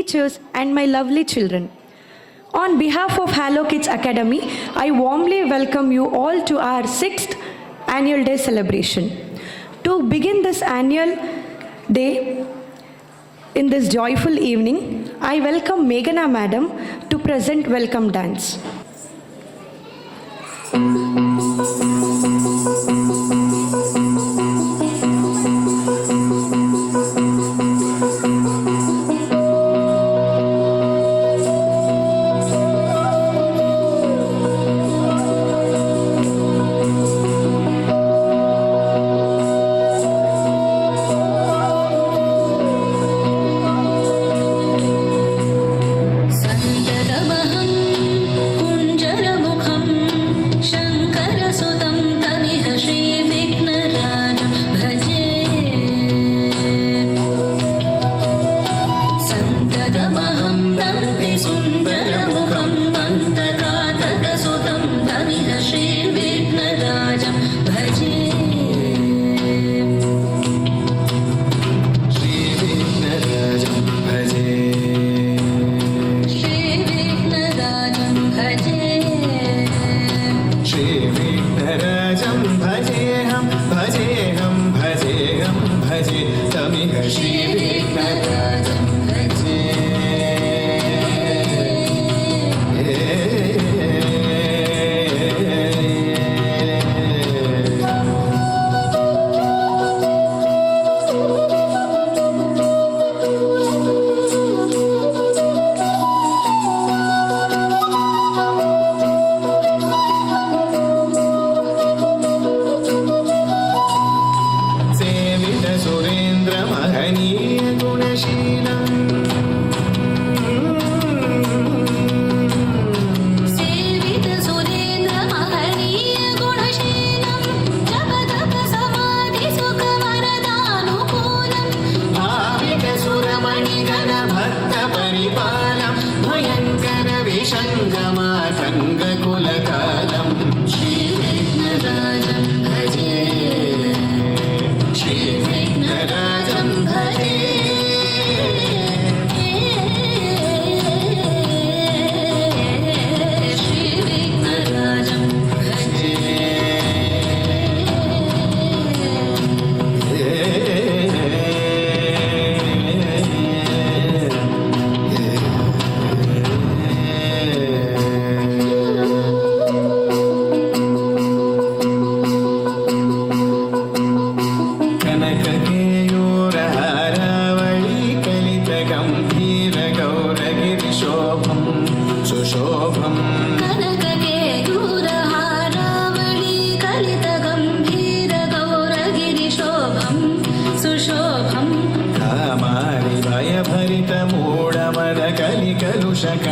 teachers, and my lovely children. On behalf of Hello Kids Academy, I warmly welcome you all to our 6th annual day celebration. To begin this annual day in this joyful evening, I welcome Meghana Madam to present Welcome Dance.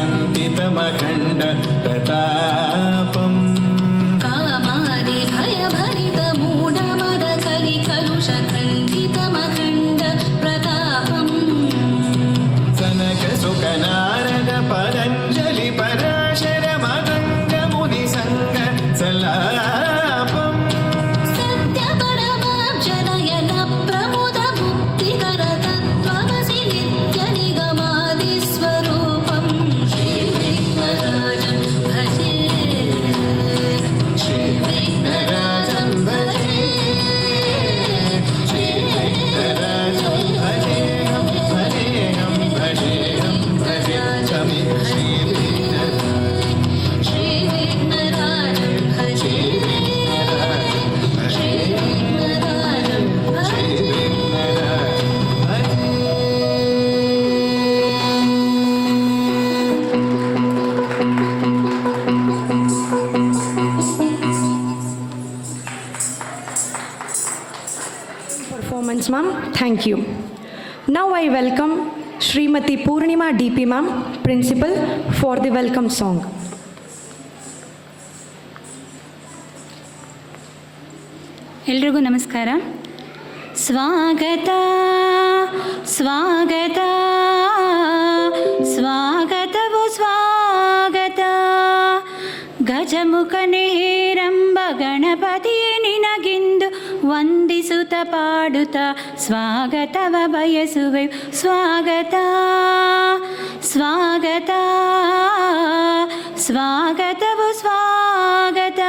कलुषकन्तितमखण्ड प्रतापम् कामादि भयभरित मूढमद कलिकलुषकन्तितमखण्ड प्रतापम् सनक सुख नारद पतञ्जलि पराशर मदङ्ग मुनिसङ्ग सलापम् सत्य परमाब्जनयन प्रमुद मुक्तिकर तत्त्वमसि नित्य निगमादि स्वरूपम् श्रीविघ्नराजं भजे श्रीविघ्नराजं भजे श्रीविघ्नराजं भजेऽहं भजेऽहं भजेऽहं भजे तमि श्रीविघ्नराजं भजे श्रीविघ्नराजं भजे Performance, ma'am. Thank you. Now I welcome Srimati Purnima DP, ma'am, Principal, for the welcome song. ಎಲ್ರಿಗೂ ನಮಸ್ಕಾರ. ಸ್ವಾಗತ ಸ್ವಾಗತ ಸ್ವಾಗತವು ಸ್ವಾಗತ ಗಜಮುಖನೇ ಹೇರಂಬ ಗಣಪತಿಯೇ ನಿನಗಿಂದು ವಂದಿಸುತ್ತ ಪಾಡುತ್ತಾ ಸ್ವಾಗತವ ಬಯಸುವೆವು. ಸ್ವಾಗತ ಸ್ವಾಗತ ಸ್ವಾಗತವು ಸ್ವಾಗತ.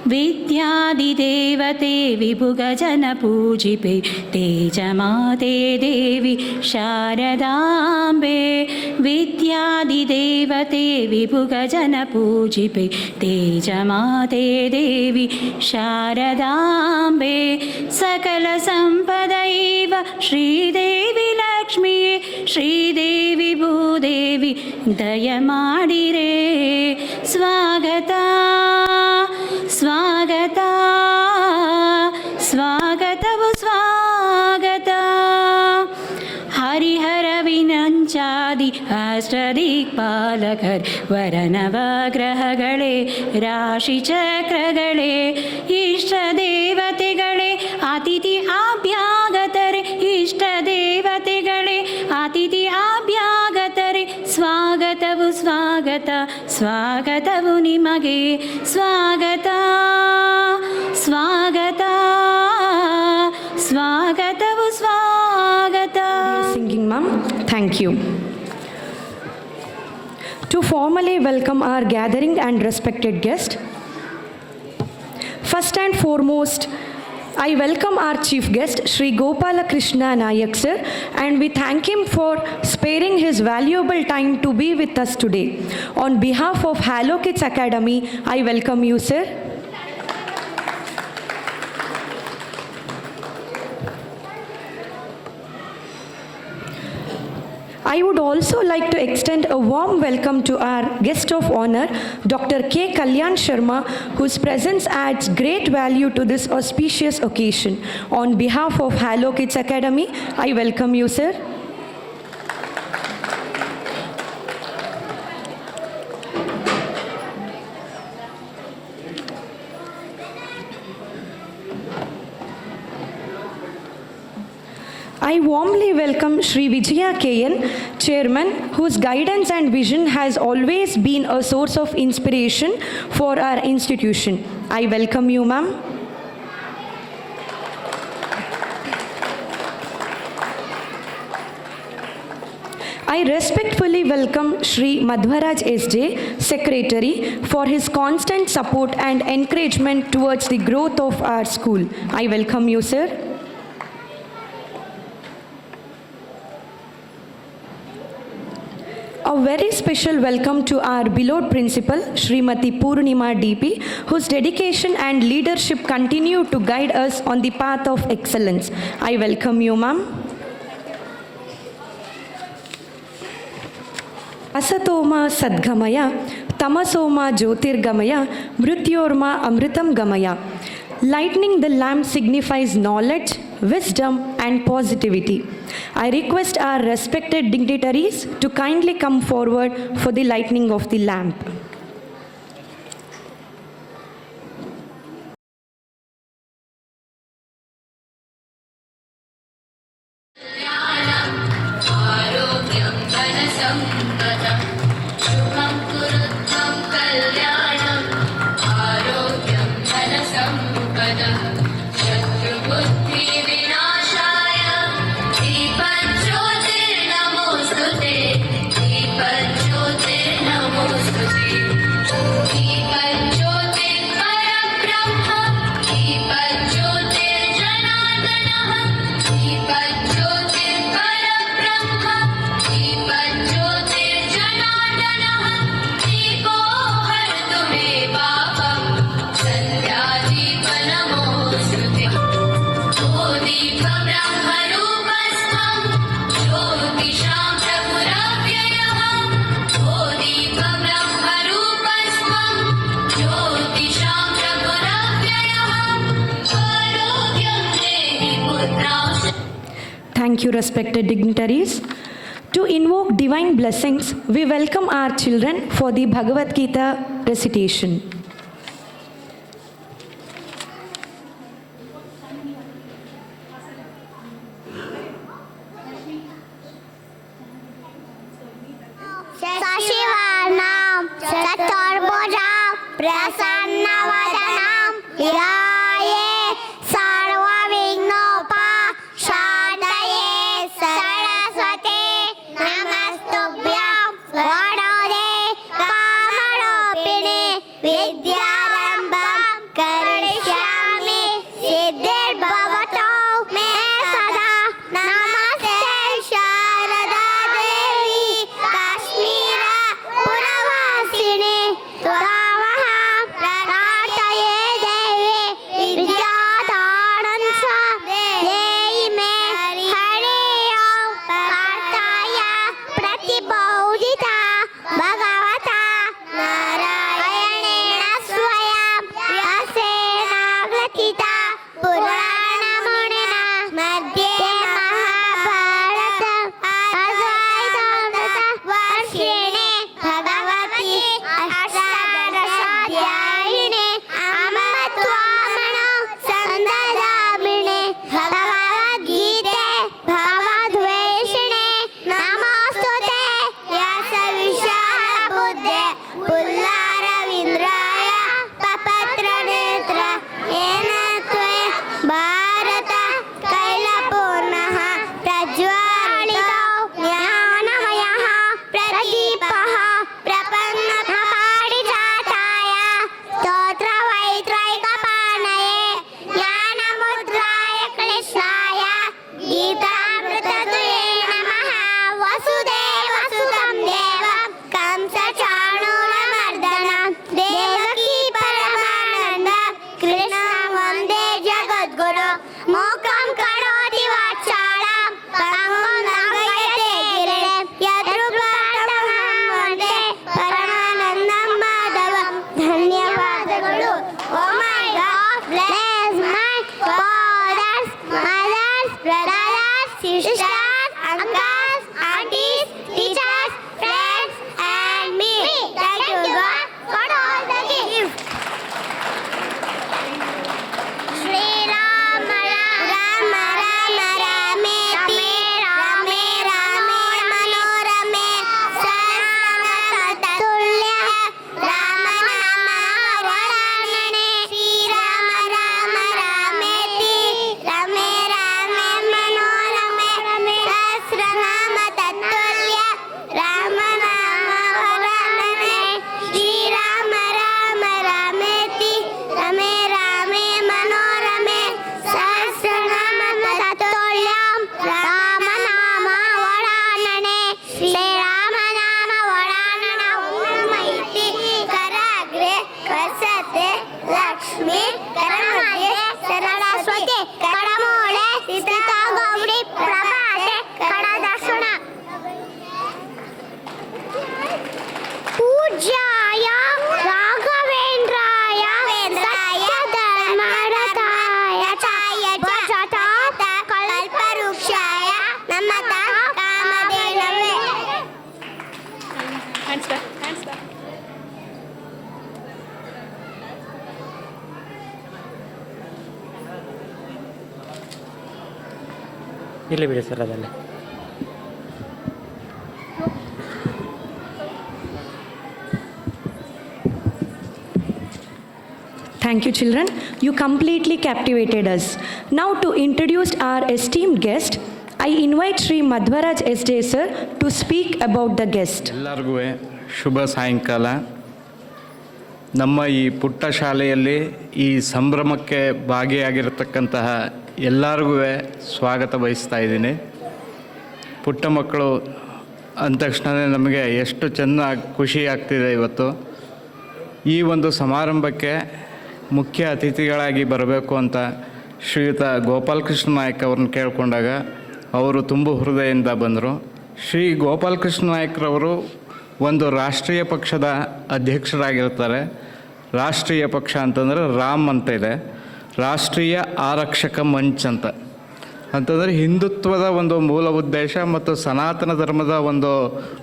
ವಿದ್ಯಾದಿದೇವತೆ ವಿಭುಗಜನ ಪೂಜಿಪೆ ತೇಜಮಾತೆ ದೇವಿ ಶಾರದಾಂಬೆ. ವಿದ್ಯಾದಿದೇವತೆ ವಿಭುಗಜನ ಪೂಜಿಪೆ ತೇಜಮಾತೆ ದೇವಿ ಶಾರದಾಂಬೆ. ಸಕಲ ಸಂಪದೈವ ಶ್ರೀದೇವಿ ಲಕ್ಷ್ಮಿಯೇ ಶ್ರೀದೇವಿ ಭೂದೇವಿ ದಯಮಾಡಿರೆ. ಸ್ವಾಗತ ಸ್ವಾಗತ ಸ್ವಾಗತವು ಸ್ವಾಗತ. ಹರಿಹರ ವಿನಂಚಾದಿ ಅಷ್ಟದಿಕ್ಪಾಲಕರ್ ವರನವಗ್ರಹಗಳೇ ರಾಶಿ ಚಕ್ರಗಳೇ ಇಷ್ಟ ದೇವತೆಗಳೇ ಅತಿಥಿ ಅಭ್ಯಾಗತರೆ. ಇಷ್ಟ ದೇವತೆಗಳೇ ಅತಿಥಿ ಅಭ್ಯಾಗತರೆ. ಸ್ವಾಗತವು ಸ್ವಾಗತ ಸ್ವಾಗತವು ನಿಮಗೆ. ಸ್ವಾಗತ ಸ್ವಾಗತ ಸ್ವಾಗತವು ಸ್ವಾಗತ. Singing, ma'am. Thank you. To formally welcome our gathering and respected guest, first and foremost, I welcome our chief guest, Sri Gopala Krishna Nayak sir, and we thank him for sparing his valuable time to be with us today. On behalf of Hello Kids Academy, I welcome you, sir. I would also like to extend a warm welcome to our guest of honor, Dr. K. Kalyan Sharma, whose presence adds great value to this auspicious occasion. On behalf of Hello Kids Academy, I welcome you, sir. I warmly welcome Sri Vijaya KN, Chairman, whose guidance and vision has always been a source of inspiration for our institution. I welcome you, ma'am. I respectfully welcome Sri Madhvaraj SJ, Secretary, for his constant support and encouragement towards the growth of our school. I welcome you, sir. A very special welcome to our beloved principal, Srimati Purnima DP, whose dedication and leadership continue to guide us on the path of excellence. I welcome you, ma'am. Asatoma Sadgamaya, Tamasoma Jyotirgamaya, Mrityorma Amritam Gamaya. Lighting the lamp signifies knowledge, wisdom, and positivity. I request our respected dignitaries to kindly come forward for the lighting of the lamp. आरोग्यं धनसम्पदं शुभं कुरुत्वं कल्याणम्. आरोग्यं धनसम्पदं शत्रुबुद्धिविनाशाय. दीपज्योतिर्नमोऽस्तु ते. दीपज्योतिर्नमोऽस्तु ते. दीपज्योतिर्परब्रह्म. दीपज्योतिर्जनार्दनः. दीपज्योतिर्परब्रह्म. दीपज्योतिर्जनार्दनः. दीपो हरतु मे पापं. सन्ध्यादीपनमोऽस्तु ते. ओ दीपब्रह्मरूपस्थं ज्योतिषां प्रभुरव्ययः. ओ दीपब्रह्मरूपस्थं ज्योतिषां प्रभुरव्ययः. आरोग्यं देहि पुत्रांश. Thank you, respected dignitaries. To invoke divine blessings, we welcome our children for the Bhagavad Gita recitation. शशिवर्णं चतुर्भुजं प्रसन्नवदनं ध्याये सर्व ಇಲ್ಲಿ ಬಿಡಿ sir ಅದಲ್ಲೇ. Thank you, children. You completely captivated us. Now, to introduce our esteemed guest, I invite Sri Madhvaraj S.J. sir to speak about the guest. ಎಲ್ಲರಿಗೂ ಶುಭ ಸಾಯಂಕಾಲ. ನಮ್ಮ ಈ ಪುಟ್ಟ ಶಾಲೆಯಲ್ಲಿ ಈ ಸಂಭ್ರಮಕ್ಕೆ ಭಾಗಿಯಾಗಿರತಕ್ಕಂತಹ ಎಲ್ಲರಿಗೂ ಸ್ವಾಗತ ಬಯಸ್ತಾ ಇದ್ದೀನಿ. ಪುಟ್ಟ ಮಕ್ಕಳು ಅಂದ ತಕ್ಷಣ ನಮಗೆ ಎಷ್ಟು ಚೆನ್ನಾಗಿ ಖುಷಿ ಆಗ್ತಿದೆ. ಇವತ್ತು ಈ ಒಂದು ಸಮಾರಂಭಕ್ಕೆ ಮುಖ್ಯ ಅತಿಥಿಗಳಾಗಿ ಬರಬೇಕು ಅಂತ ಶ್ರೀಯುತ ಗೋಪಾಲಕೃಷ್ಣ ನಾಯಕ್ ಅವ್ರನ್ನ ಕೇಳಿಕೊಂಡಾಗ ಅವರು ತುಂಬ ಹೃದಯದಿಂದ ಬಂದರು. ಶ್ರೀ ಗೋಪಾಲಕೃಷ್ಣ ನಾಯಕ್ರವರು ಒಂದು ರಾಷ್ಟ್ರೀಯ ಪಕ್ಷದ ಅಧ್ಯಕ್ಷರಾಗಿರ್ತಾರೆ. ರಾಷ್ಟ್ರೀಯ ಪಕ್ಷ ಅಂತಂದರೆ ರಾಮ್ ಅಂತ ಇದೆ, ರಾಷ್ಟ್ರೀಯ ಆರಕ್ಷಕ ಮಂಚ್ ಅಂತಂದರೆ ಹಿಂದುತ್ವದ ಒಂದು ಮೂಲ ಉದ್ದೇಶ ಮತ್ತು ಸನಾತನ ಧರ್ಮದ ಒಂದು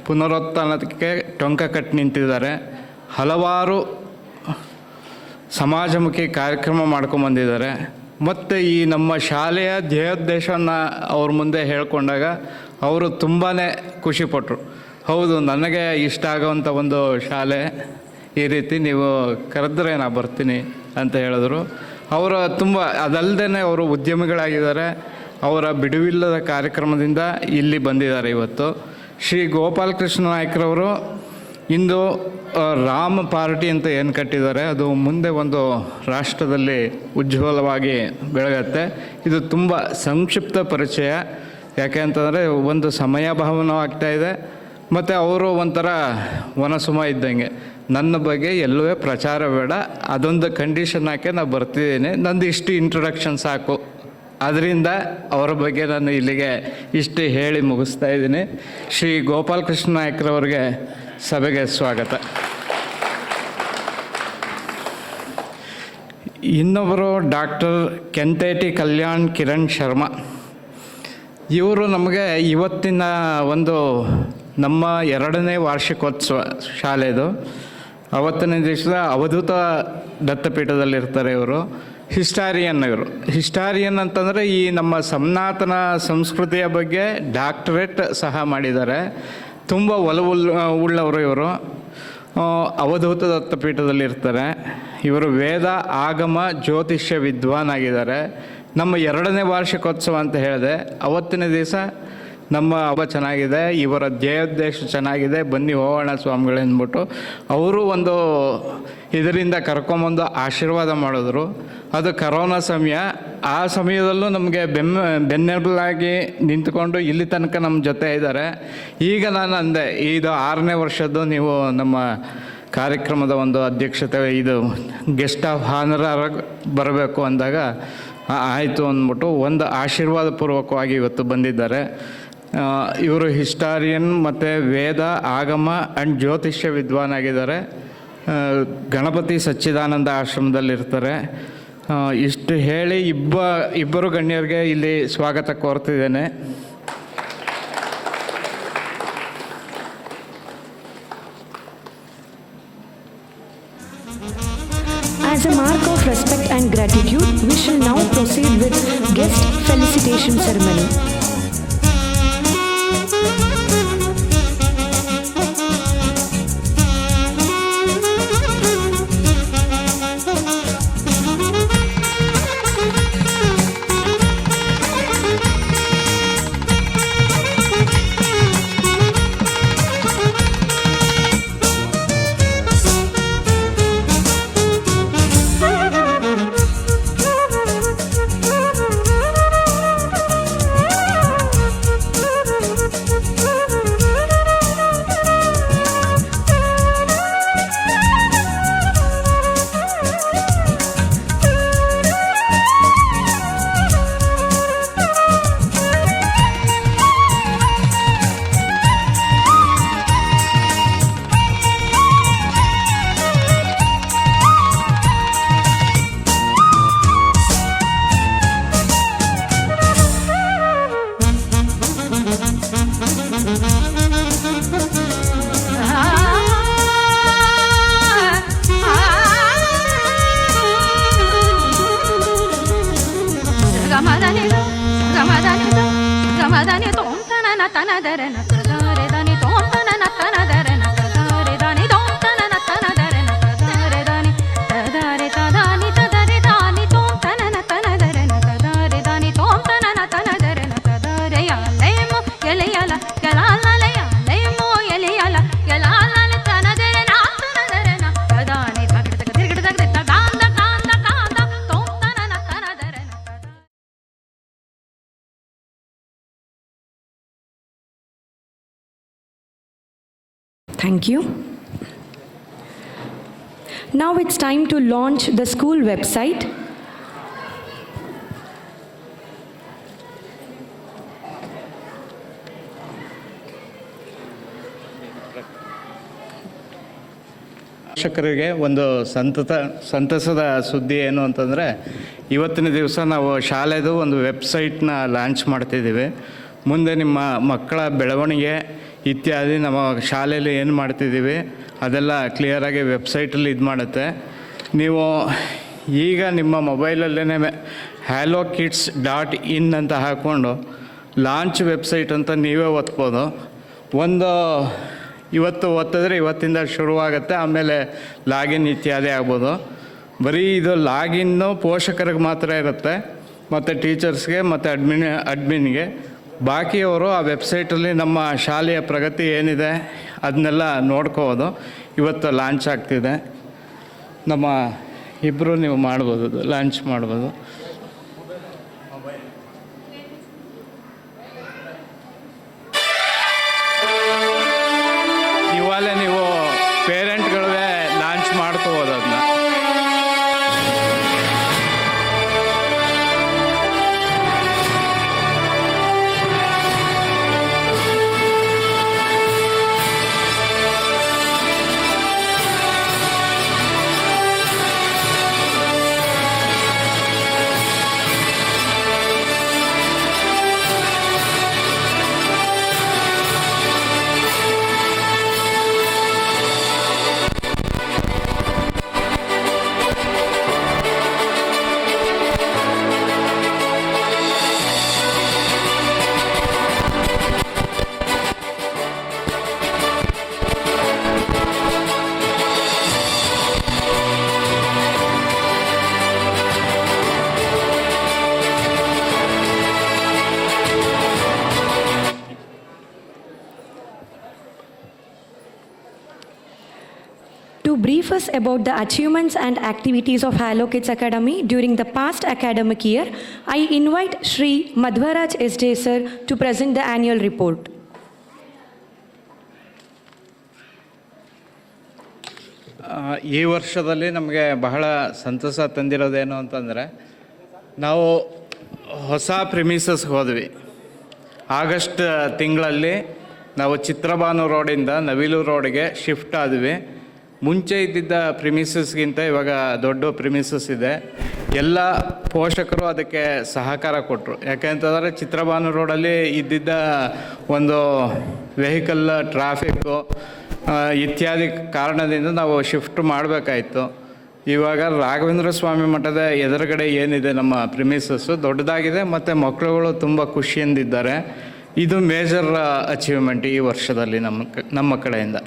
ಪುನರುತ್ಥಾನಕ್ಕೆ ಟೊಂಕ ಕಟ್ಟಿ ನಿಂತಿದ್ದಾರೆ. ಹಲವಾರು ಸಮಾಜಮುಖಿ ಕಾರ್ಯಕ್ರಮ ಮಾಡ್ಕೊಂಬಂದಿದ್ದಾರೆ. ಮತ್ತು ಈ ನಮ್ಮ ಶಾಲೆಯ ಧ್ಯೇಯೋದ್ದೇಶವನ್ನು ಅವ್ರ ಮುಂದೆ ಹೇಳ್ಕೊಂಡಾಗ ಅವರು ತುಂಬಾ ಖುಷಿಪಟ್ಟರು. ಹೌದು, ನನಗೆ ಇಷ್ಟ ಆಗೋವಂಥ ಒಂದು ಶಾಲೆ, ಈ ರೀತಿ ನೀವು ಕರೆದ್ರೆ ನಾ ಬರ್ತೀನಿ ಅಂತ ಹೇಳಿದ್ರು. ಅವರು ತುಂಬ ಅದಲ್ಲದೆ ಅವರು ಉದ್ಯಮಿಗಳಾಗಿದ್ದಾರೆ. ಅವರ ಬಿಡುವಿಲ್ಲದ ಕಾರ್ಯಕ್ರಮದಿಂದ ಇಲ್ಲಿ ಬಂದಿದ್ದಾರೆ. ಇವತ್ತು ಶ್ರೀ ಗೋಪಾಲಕೃಷ್ಣ ನಾಯಕ್ರವರು ಇಂದು ರಾಮ ಪಾರ್ಟಿ ಅಂತ ಏನು ಕಟ್ಟಿದ್ದಾರೆ, ಅದು ಮುಂದೆ ಒಂದು ರಾಷ್ಟ್ರದಲ್ಲಿ ಉಜ್ವಲವಾಗಿ ಬೆಳಗತ್ತೆ. ಇದು ತುಂಬ ಸಂಕ್ಷಿಪ್ತ ಪರಿಚಯ. ಯಾಕೆ ಅಂತಂದರೆ ಒಂದು ಸಮಯಾಭಾವನೂ ಆಗ್ತಾಯಿದೆ ಮತ್ತು ಅವರು ಒಂಥರ ವನಸುಮ ಇದ್ದಂಗೆ. ನನ್ನ ಬಗ್ಗೆ ಎಲ್ಲವೇ ಪ್ರಚಾರ ಬೇಡ, ಅದೊಂದು ಕಂಡೀಷನ್ ಹಾಕಿ ನಾನು ಬರ್ತಿದ್ದೀನಿ, ನಂದು ಇಷ್ಟು ಇಂಟ್ರೊಡಕ್ಷನ್ ಸಾಕು. ಅದರಿಂದ ಅವರ ಬಗ್ಗೆ ನಾನು ಇಲ್ಲಿಗೆ ಇಷ್ಟು ಹೇಳಿ ಮುಗಿಸ್ತಾ ಇದ್ದೀನಿ. ಶ್ರೀ ಗೋಪಾಲಕೃಷ್ಣ ನಾಯಕ್ರವ್ರಿಗೆ ಸಭೆಗೆ ಸ್ವಾಗತ. ಇನ್ನೊಬ್ಬರು ಡಾಕ್ಟರ್ ಕೆಂತೇಟಿ ಕಲ್ಯಾಣ್ ಕಿರಣ್ ಶರ್ಮಾ. ಇವರು ನಮಗೆ ಇವತ್ತಿನ ಒಂದು ನಮ್ಮ 2ನೇ ವಾರ್ಷಿಕೋತ್ಸವ ಶಾಲೆದು ಅವತ್ತನೇ ದಿವಸದ ಅವಧೂತ ದತ್ತಪೀಠದಲ್ಲಿರ್ತಾರೆ. ಇವರು ಹಿಸ್ಟಾರಿಯನ್ ಅಂತಂದರೆ ಈ ನಮ್ಮ ಸನಾತನ ಸಂಸ್ಕೃತಿಯ ಬಗ್ಗೆ ಡಾಕ್ಟರೇಟ್ ಸಹ ಮಾಡಿದ್ದಾರೆ. ತುಂಬ ಒಲವು ಉಳ್ಳವರು ಇವರು. ಅವಧೂತ ದತ್ತಪೀಠದಲ್ಲಿರ್ತಾರೆ. ಇವರು ವೇದ ಆಗಮ ಜ್ಯೋತಿಷ್ಯ ವಿದ್ವಾನ್ ಆಗಿದ್ದಾರೆ. ನಮ್ಮ 2ನೇ ವಾರ್ಷಿಕೋತ್ಸವ ಅಂತ ಹೇಳಿದೆ, ಅವತ್ತಿನ ದಿವಸ ನಮ್ಮ ಹಬ್ಬ ಚೆನ್ನಾಗಿದೆ, ಇವರ ಧ್ಯೇಯೋದ್ದೇಶ ಚೆನ್ನಾಗಿದೆ, ಬನ್ನಿ ಹೋಗೋಣ ಸ್ವಾಮಿಗಳು ಅಂದ್ಬಿಟ್ಟು ಅವರು ಒಂದು ಇದರಿಂದ ಕರ್ಕೊಂಬಂದು ಆಶೀರ್ವಾದ ಮಾಡಿದ್ರು. ಅದು ಕರೋನಾ ಸಮಯ. ಆ ಸಮಯದಲ್ಲೂ ನಮಗೆ ಬೆನ್ನೆಲುಬಾಗಿ ನಿಂತ್ಕೊಂಡು ಇಲ್ಲಿ ತನಕ ನಮ್ಮ ಜೊತೆ ಇದ್ದಾರೆ. ಈಗ ನಾನು ಅಂದೆ, ಇದು 6ನೇ ವರ್ಷದ್ದು ನೀವು ನಮ್ಮ ಕಾರ್ಯಕ್ರಮದ ಒಂದು ಅಧ್ಯಕ್ಷತೆ, ಇದು ಗೆಸ್ಟ್ ಆಫ್ ಹಾನರ್ ಬರಬೇಕು ಅಂದಾಗ ಆಯಿತು ಅಂದ್ಬಿಟ್ಟು ಒಂದು ಆಶೀರ್ವಾದ ಪೂರ್ವಕವಾಗಿ ಇವತ್ತು ಬಂದಿದ್ದಾರೆ. ಇವರು ಹಿಸ್ಟಾರಿಯನ್ ಮತ್ತು ವೇದ ಆಗಮ ಆ್ಯಂಡ್ ಜ್ಯೋತಿಷ್ಯ ವಿದ್ವಾನ್ ಆಗಿದ್ದಾರೆ. ಗಣಪತಿ ಸಚ್ಚಿದಾನಂದ ಆಶ್ರಮದಲ್ಲಿರ್ತಾರೆ. ಇಷ್ಟು ಹೇಳಿ ಇಬ್ಬರು ಗಣ್ಯರಿಗೆ ಇಲ್ಲಿ ಸ್ವಾಗತ ಕೋರ್ತಿದ್ದೇನೆ. As a mark of respect and gratitude, we shall now proceed with guest felicitation ceremony. ತದರೆ ದಾನಿ ತೋಂ ತನ ತನ ದರೆ ನ ತದರೆ ದಾನಿ ತೋಂ ತನ ತನ ದರೆ ನ ತದರೆ ದಾನಿ ತದರೆ ತದಾನಿ ತದರೆ ದಾನಿ ತೋಂ ತನ ತನ ದರೆ ನ ತದರೆ ದಾನಿ ತೋಂ ತನ ತನ ದರೆ ನ ತದರೆ ಯಾ ಲೇಮೋ ಎಲೆಯಲ ಯಲಾಲಯ ಲೇಮೋ ಎಲೆಯಲ ಯಲಾಲಲ ತನ ದರೆ ನ ತನ ದರೆ ನ ತದಾನಿ ತಗಡ ತಗ ತಿರುಗಡ ತಗಡ ತಗಾಂದ ಕಾಂದ ಕಾಂದ ತೋಂ ತನ ತನ ದರೆ ನ ತದ. Thank you. Now it's time to launch the school website. ಶಿಕ್ಷಕರಿಗೆ ಒಂದು ಸಂತಸದ ಸುದ್ದಿ ಏನು ಅಂತಂದರೆ ಇವತ್ತಿನ ದಿವಸ ನಾವು ಶಾಲೆದು ಒಂದು ವೆಬ್ಸೈಟ್ನ ಲಾಂಚ್ ಮಾಡ್ತಿದ್ದೀವಿ. ಮುಂದೆ ನಿಮ್ಮ ಮಕ್ಕಳ ಬೆಳವಣಿಗೆ ಇತ್ಯಾದಿ ನಮ್ಮ ಶಾಲೆಯಲ್ಲಿ ಏನು ಮಾಡ್ತಿದ್ದೀವಿ ಅದೆಲ್ಲ ಕ್ಲಿಯರಾಗಿ ವೆಬ್ಸೈಟಲ್ಲಿ ಇದು ಮಾಡುತ್ತೆ. ನೀವು ಈಗ ನಿಮ್ಮ ಮೊಬೈಲಲ್ಲೇ HalloKids.in ಅಂತ ಹಾಕ್ಕೊಂಡು ಲಾಂಚ್ ವೆಬ್ಸೈಟ್ ಅಂತ ನೀವೇ ಒತ್ಬೋದು. ಇವತ್ತು ಒತ್ತಿದ್ರೆ ಇವತ್ತಿಂದ ಶುರುವಾಗುತ್ತೆ, ಆಮೇಲೆ ಲಾಗಿನ್ ಇತ್ಯಾದಿ ಆಗ್ಬೋದು. ಬರೀ ಇದು ಲಾಗಿನ್ನು ಪೋಷಕರಿಗೆ ಮಾತ್ರ ಇರುತ್ತೆ ಮತ್ತು ಟೀಚರ್ಸ್ಗೆ ಮತ್ತು ಅಡ್ಮಿನ್ಗೆ. ಬಾಕಿಯವರು ಆ ವೆಬ್ಸೈಟಲ್ಲಿ ನಮ್ಮ ಶಾಲೆಯ ಪ್ರಗತಿ ಏನಿದೆ ಅದನ್ನೆಲ್ಲ ನೋಡ್ಕೋಬೋದು. ಇವತ್ತು ಲಾಂಚ್ ಆಗ್ತಿದೆ. ನಮ್ಮ ಇಬ್ಬರು ನೀವು ಮಾಡ್ಬೋದು, ಲಾಂಚ್ ಮಾಡ್ಬೋದು. ಇವಾಗಲೇ ನೀವು ಪೇರೆಂಟ್ಗಳಿಗೆ ಲಾಂಚ್ ಮಾಡ್ಕೋಬೋದು ಅದನ್ನ. To brief us about the achievements and activities of HalloKids Academy during the past academic year, I invite Shri Madhvaraj S.J. Sir to present the annual report. ಈ ವರ್ಷದಲ್ಲಿ ನಮಗೆ ಬಹಳ ಸಂತಸ ತಂದಿರೋದೇನು ಅಂತಂದರೆ, ನಾವು ಹೊಸ ಪ್ರಿಮಿಸಸ್ಗೆ ಹೋದ್ವಿ. ಆಗಸ್ಟ್ ತಿಂಗಳಲ್ಲಿ ನಾವು ಚಿತ್ರಭಾನು ರೋಡಿಂದ ನವಿಲು ರೋಡ್ಗೆ ಶಿಫ್ಟ್ ಆದ್ವಿ. ಮುಂಚೆ ಇದ್ದಿದ್ದ ಪ್ರಿಮಿಸಸ್ಗಿಂತ ಇವಾಗ ದೊಡ್ಡ ಪ್ರಿಮಿಸಸ್ ಇದೆ. ಎಲ್ಲ ಪೋಷಕರು ಅದಕ್ಕೆ ಸಹಕಾರ ಕೊಟ್ಟರು. ಯಾಕೆಂತಂದರೆ ಚಿತ್ರಭಾನು ರೋಡಲ್ಲಿ ಇದ್ದಿದ್ದ ಒಂದು ವೆಹಿಕಲ್ ಟ್ರಾಫಿಕ್ಕು ಇತ್ಯಾದಿ ಕಾರಣದಿಂದ ನಾವು ಶಿಫ್ಟ್ ಮಾಡಬೇಕಾಯಿತು. ಇವಾಗ ರಾಘವೇಂದ್ರ ಸ್ವಾಮಿ ಮಠದ ಎದುರುಗಡೆ ಏನಿದೆ ನಮ್ಮ ಪ್ರಿಮಿಸಸ್ಸು ದೊಡ್ಡದಾಗಿದೆ ಮತ್ತು ಮಕ್ಕಳುಗಳು ತುಂಬ ಖುಷಿಯಿಂದಿದ್ದಾರೆ. ಇದು ಮೇಜರ್ ಅಚೀವ್ಮೆಂಟ್ ಈ ವರ್ಷದಲ್ಲಿ ನಮ್ಮ ಕಡೆಯಿಂದ.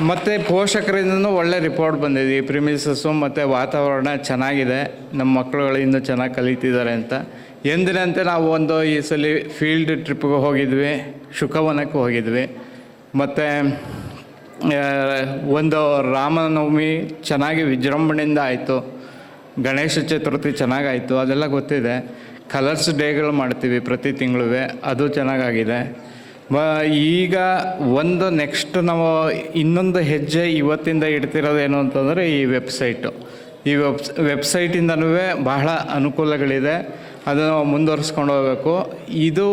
ಮತ್ತು ಪೋಷಕರಿಂದನೂ ಒಳ್ಳೆ ರಿಪೋರ್ಟ್ ಬಂದಿದೆ. ಈ ಪ್ರಿಮಿಸಸ್ಸು ಮತ್ತು ವಾತಾವರಣ ಚೆನ್ನಾಗಿದೆ, ನಮ್ಮ ಮಕ್ಕಳುಗಳು ಇನ್ನೂ ಚೆನ್ನಾಗಿ ಕಲಿತಿದ್ದಾರೆ ಅಂತ. ಎಂದಿನಂತೆ ನಾವು ಈ ಸಲ ಫೀಲ್ಡ್ ಟ್ರಿಪ್ಗೆ ಹೋಗಿದ್ವಿ, ಶುಕವನಕ್ಕೆ ಹೋಗಿದ್ವಿ. ಮತ್ತು ರಾಮನವಮಿ ಚೆನ್ನಾಗಿ ವಿಜೃಂಭಣೆಯಿಂದ ಆಯಿತು. ಗಣೇಶ ಚತುರ್ಥಿ ಚೆನ್ನಾಗಾಯಿತು, ಅದೆಲ್ಲ ಗೊತ್ತಿದೆ. ಕಲರ್ಸ್ ಡೇಗಳು ಮಾಡ್ತೀವಿ ಪ್ರತಿ ತಿಂಗಳು, ಅದು ಚೆನ್ನಾಗಾಗಿದೆ. ಈಗ ನೆಕ್ಸ್ಟ್ ನಾವು ಇನ್ನೊಂದು ಹೆಜ್ಜೆ ಇವತ್ತಿಂದ ಇಡ್ತಿರೋದೇನು ಅಂತಂದರೆ ಈ ವೆಬ್ಸೈಟು. ಈ ವೆಬ್ಸೈಟಿಂದನೂ ಬಹಳ ಅನುಕೂಲಗಳಿದೆ, ಅದನ್ನು ಮುಂದುವರಿಸ್ಕೊಂಡು ಹೋಗಬೇಕು. ಇದು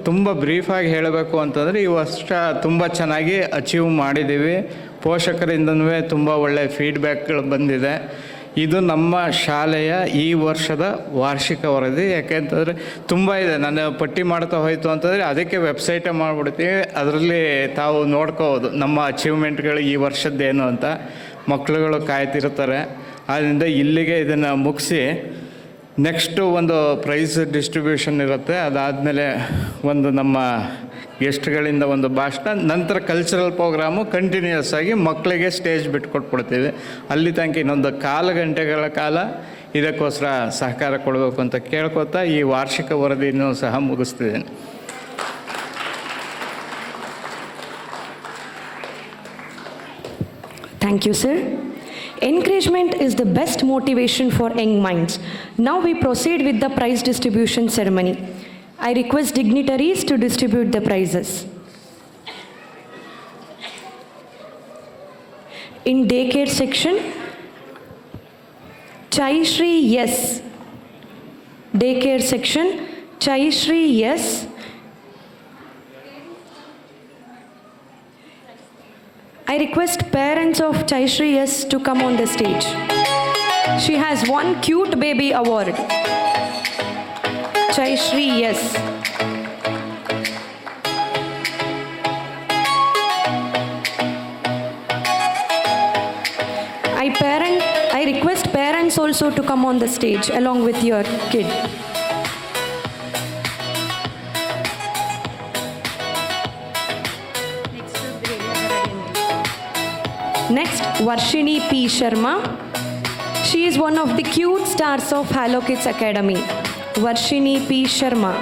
ತುಂಬ ಬ್ರೀಫಾಗಿ ಹೇಳಬೇಕು ಅಂತಂದರೆ ಈ ವರ್ಷ ತುಂಬ ಚೆನ್ನಾಗಿ ಅಚೀವ್ ಮಾಡಿದ್ದೀವಿ. ಪೋಷಕರಿಂದನೂ ತುಂಬ ಒಳ್ಳೆಯ ಫೀಡ್ಬ್ಯಾಕ್ಗಳು ಬಂದಿದೆ. ಇದು ನಮ್ಮ ಶಾಲೆಯ ಈ ವರ್ಷದ ವಾರ್ಷಿಕ ವರದಿ. ಯಾಕೆಂತಂದರೆ ತುಂಬ ಇದೆ, ನಾನು ಪಟ್ಟಿ ಮಾಡ್ತಾ ಹೋಯಿತು ಅಂತಂದರೆ ಅದಕ್ಕೆ ವೆಬ್ಸೈಟೇ ಮಾಡಿಬಿಡ್ತೀವಿ. ಅದರಲ್ಲಿ ತಾವು ನೋಡ್ಕೋಬೋದು ನಮ್ಮ ಅಚೀವ್ಮೆಂಟ್ಗಳು ಈ ವರ್ಷದ್ದೇನು ಅಂತ. ಮಕ್ಕಳುಗಳು ಕಾಯ್ತಿರ್ತಾರೆ. ಆದ್ದರಿಂದ ಇಲ್ಲಿಗೆ ಇದನ್ನು ಮುಗಿಸಿ ನೆಕ್ಸ್ಟು ಒಂದು ಪ್ರೈಸ್ ಡಿಸ್ಟ್ರಿಬ್ಯೂಷನ್ ಇರುತ್ತೆ. ಅದಾದಮೇಲೆ ಒಂದು ನಮ್ಮ ಗೆಸ್ಟ್ಗಳಿಂದ ಒಂದು ಭಾಷಣ, ನಂತರ ಕಲ್ಚರಲ್ ಪ್ರೋಗ್ರಾಮು ಕಂಟಿನ್ಯೂಯಸ್ ಆಗಿ ಮಕ್ಕಳಿಗೆ ಸ್ಟೇಜ್ ಬಿಟ್ಕೊಟ್ಬಿಡ್ತೀವಿ. ಅಲ್ಲಿ ತನಕ ಇನ್ನೊಂದು 1/4 ಗಂಟೆಗಳ ಕಾಲ ಇದಕ್ಕೋಸ್ಕರ ಸಹಕಾರ ಕೊಡಬೇಕು ಅಂತ ಕೇಳ್ಕೊತಾ ಈ ವಾರ್ಷಿಕ ವರದಿಯನ್ನು ಸಹ ಮುಗಿಸ್ತಿದ್ದೇನೆ. Thank you, sir. Encouragement is the best motivation for young minds. Now we proceed with the prize distribution ceremony. I request dignitaries to distribute the prizes. In daycare section, Chai Shri yes. Daycare section, Chai Shri yes. I request parents of Chai Shri yes to come on the stage. She has won Cute Baby Award. Chai Shri yes. I request parents also to come on the stage along with your kid. Next, Varshini P. Sharma. She is one of the cute stars of Hello Kids Academy. Varshini P. Sharma.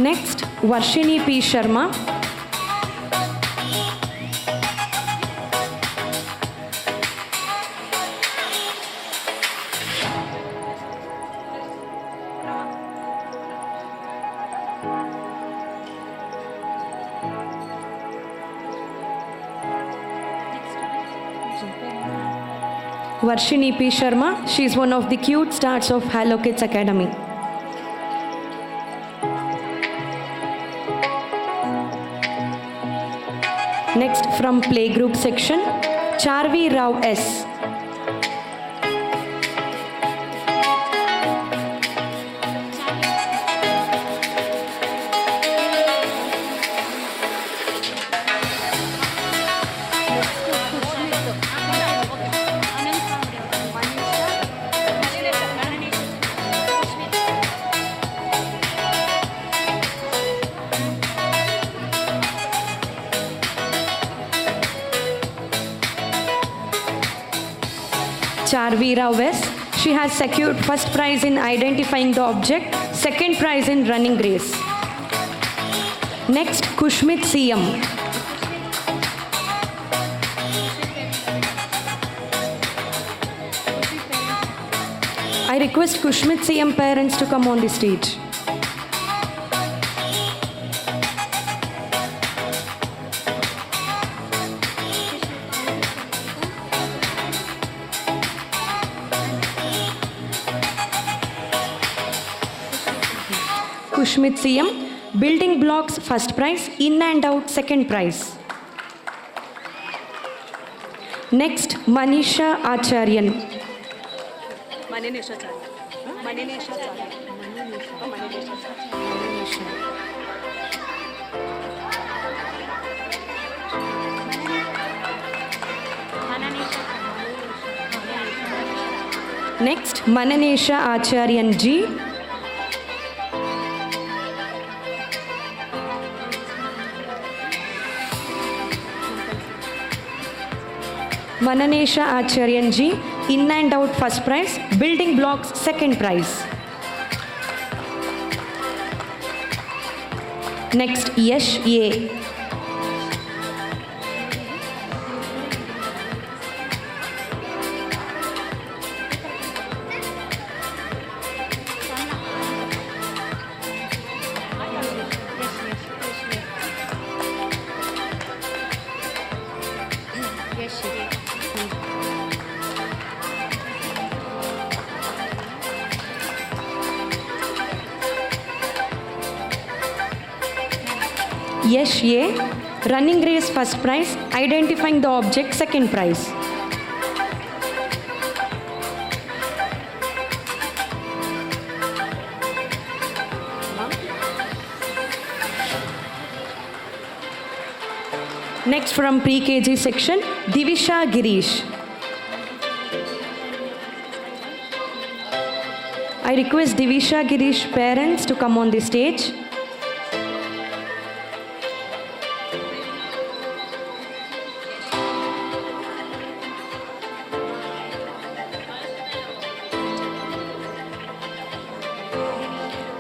Next, Varshini P. Sharma. Varshini P. Sharma. She is one of the cute stars of Hello Kids Academy. Next, from playgroup section, Charvi Rao S. Charvi Rao S. She has secured first prize in identifying the object, second prize in running race. Next, Kushmit CM. I request Kushmit CM parents to come on the stage. Kushmit CM, building blocks first prize, in and out second prize. Next, Manisha Acharyan. Next, Mananesha Acharyan G. Mananesha Acharyan G, in and out first prize, building blocks second prize. Next, Yash A. Yesh A. Running race first prize. Identifying the object second prize. Next from pre-KG section, Divisha Girish. I request Divisha Girish parents to come on the stage.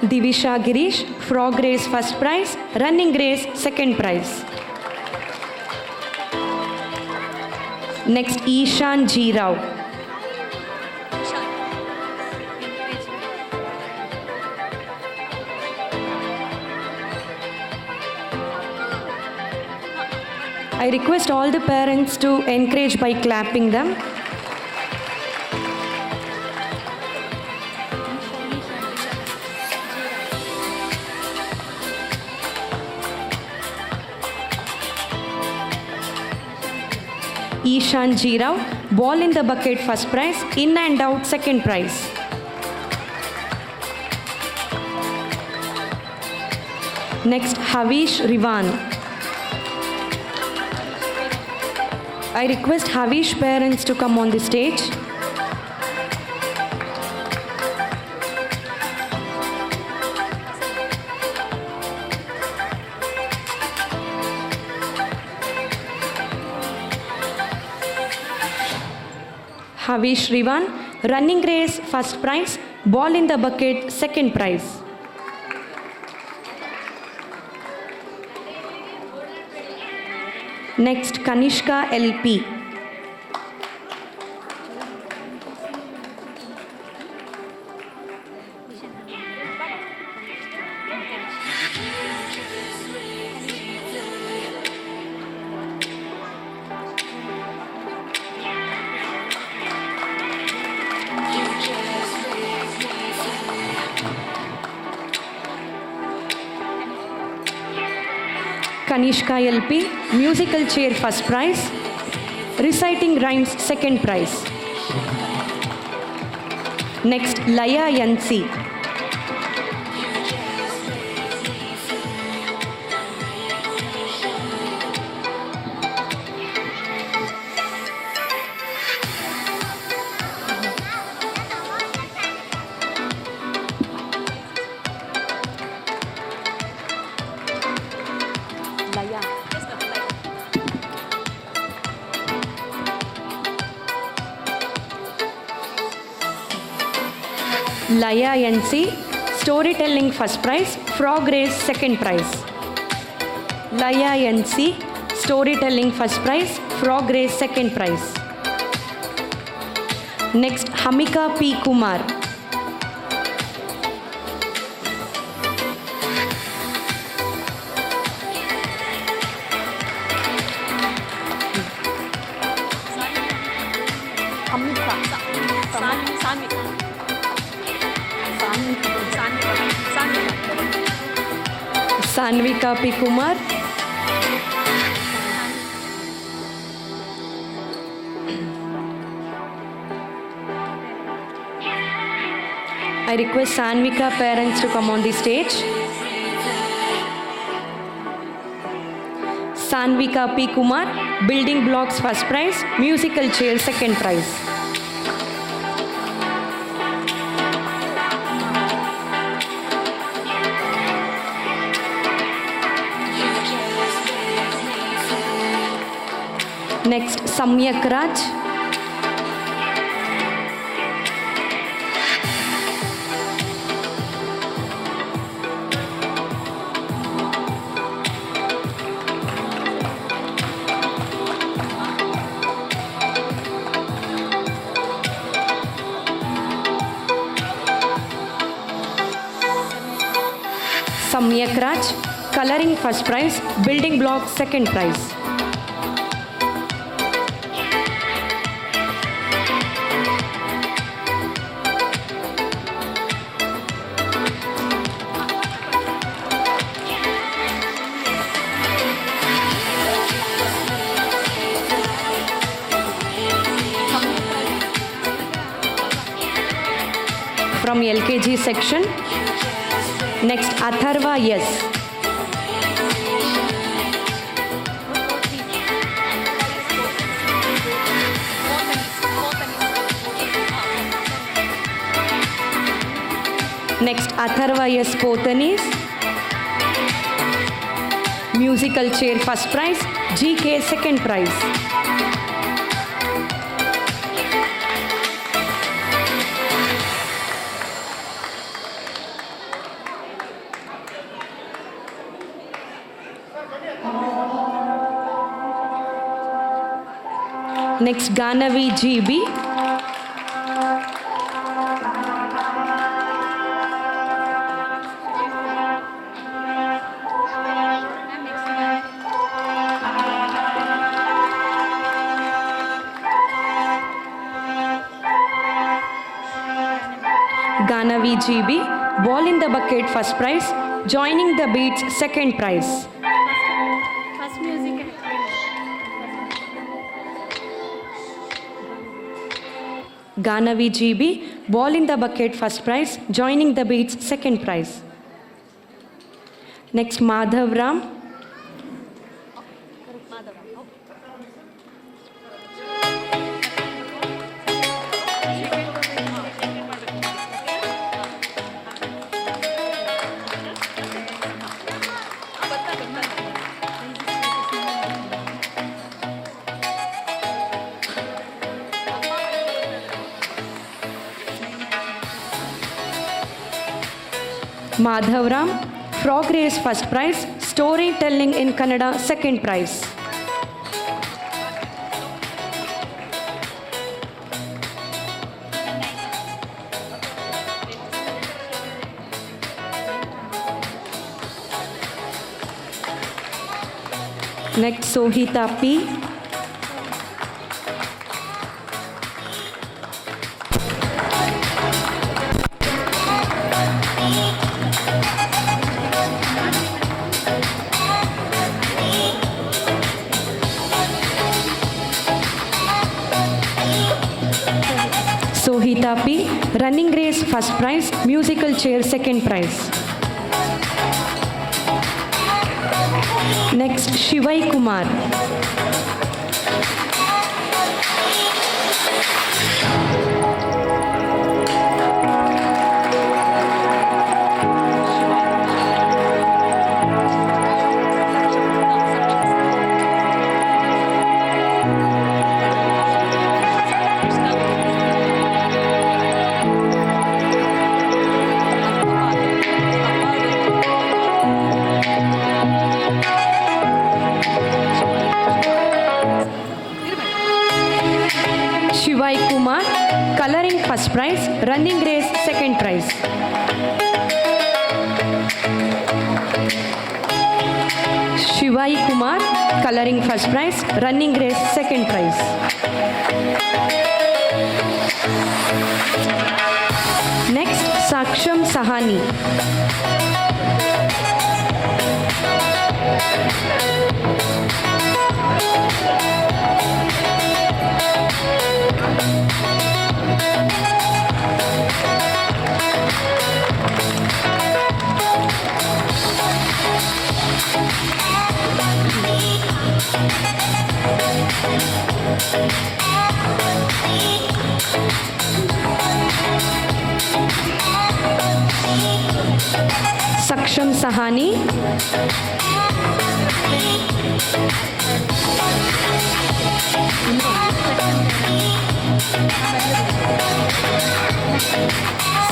Divisha Girish, frog race first prize, running race second prize. Next, Ishan G. Rao. I request all the parents to encourage by clapping them. Ishan G. Rao, ball in the bucket first prize, in and out second prize. Next, Havish Rivan. I request Havish parents to come on the stage. Havish Rivan, running race first prize, ball in the bucket second prize. Next, Kanishka LP. Kanishka LP, musical chair first prize, reciting rhymes second prize. Next, Laya Yansi. Laya NC, storytelling first prize, frog race second prize. Laya NC, storytelling first prize, frog race second prize. Next, Hamika P. Kumar. Sanvika P. Kumar. I request Sanvika parents to come on the stage. Sanvika P. Kumar, building blocks first prize, musical chair second prize. Next, Samyak Raj. Samyak Raj, coloring first prize, building blocks second prize. from LKG section. Next, Atharva S. Next, Atharva S. Pothanis. Musical chair first prize, GK second prize. Next, Ganavi GB. Ganavi GB, ball in the bucket first prize, joining the beats second prize. First music. Ganavi GB, ball in the bucket first prize, joining the beats second prize. Next, Madhav Ram. Madhav Ram, frog race first prize, storytelling in Kannada second prize. Next, Sohita P. Sohita P, running race first prize, musical chair second prize. Next, Shivai Kumar. Shivai Kumar, coloring first prize, running race second prize. Shivai Kumar, coloring first prize, running race second prize. Next, Saksham Sahani. Saksham Sahani.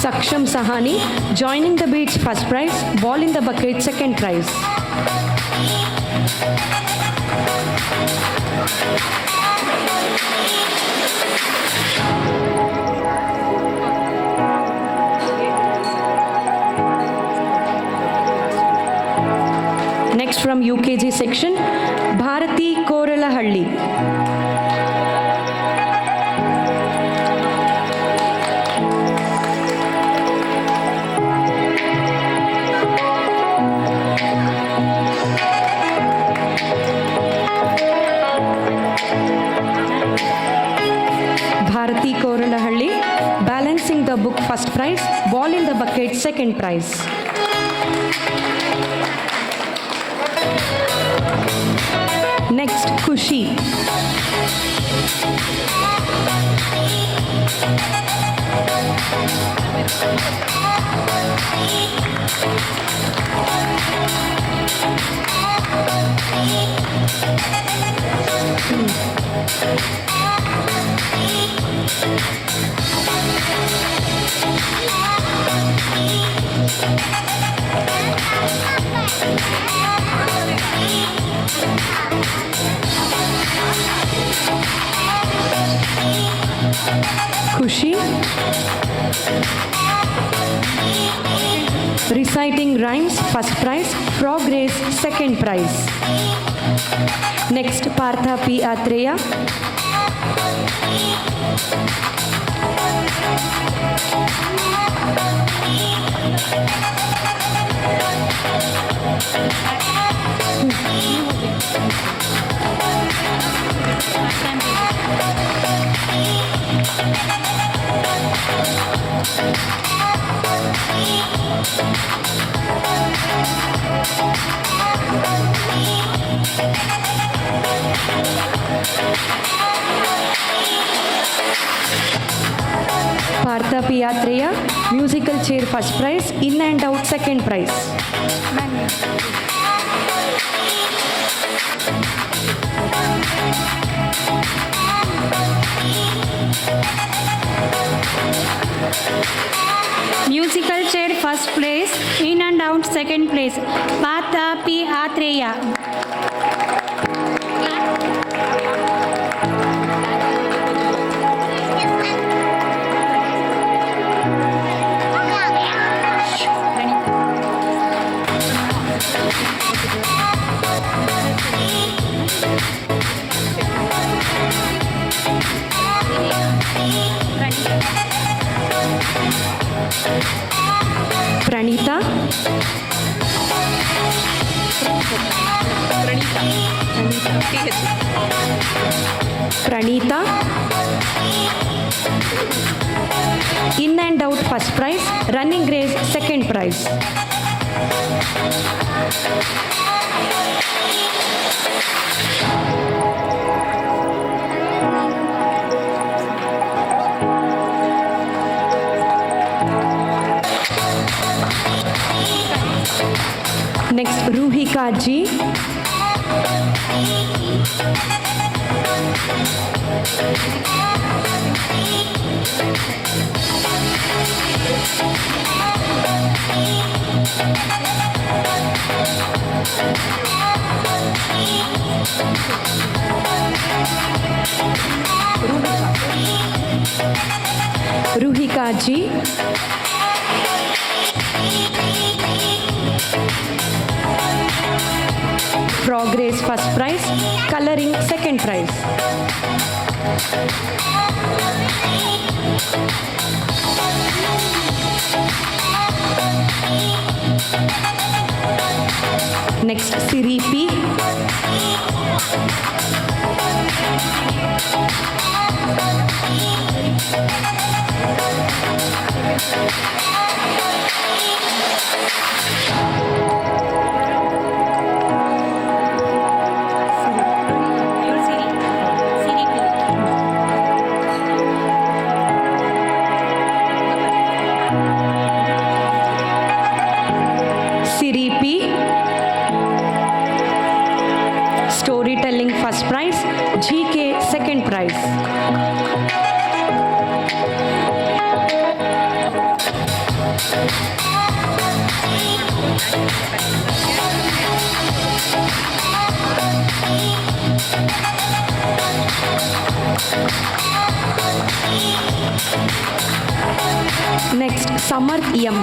Saksham Sahani, joining the beats first prize, ball in the bucket second prize. Next, from UKG section, Bharati Koralahalli. Bharati Koralahalli, balancing the book first prize, ball in the bucket second prize. Next, Kushi. Kushi. Reciting rhymes first prize, frog race second prize. Next, Partha P. Atreya. Partha P. Atreya, musical chair first prize, in and out second prize. Musical chair first place, in and out second place, Partha P. Atreya. Pranita. Pranita. In and out first prize, running race second prize. Next, Ruhika Ji. Ruhika Ji. Frog race first prize, coloring second prize. Next, Siri P. Siri P. Storytelling first prize, GK second prize. Next, Samarth M.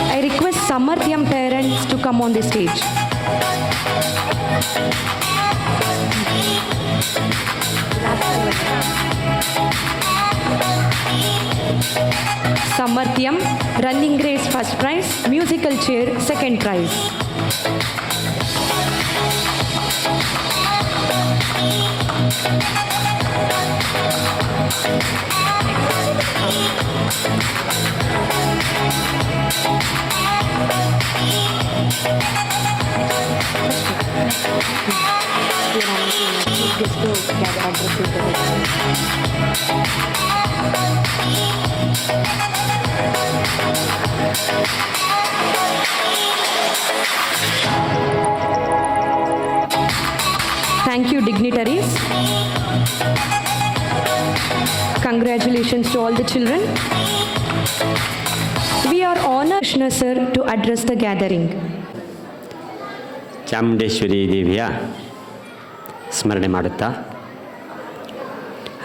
I request Samarth M parents to come on the stage. Samarth M, running race first prize, musical chair second prize. Thank you, dignitaries. Congratulations to all the children. We are honored, Krishna sir, to address the gathering. Chamundeshwari ದೇವಿಯ ಸ್ಮರಣೆ ಮಾಡುತ್ತಾ,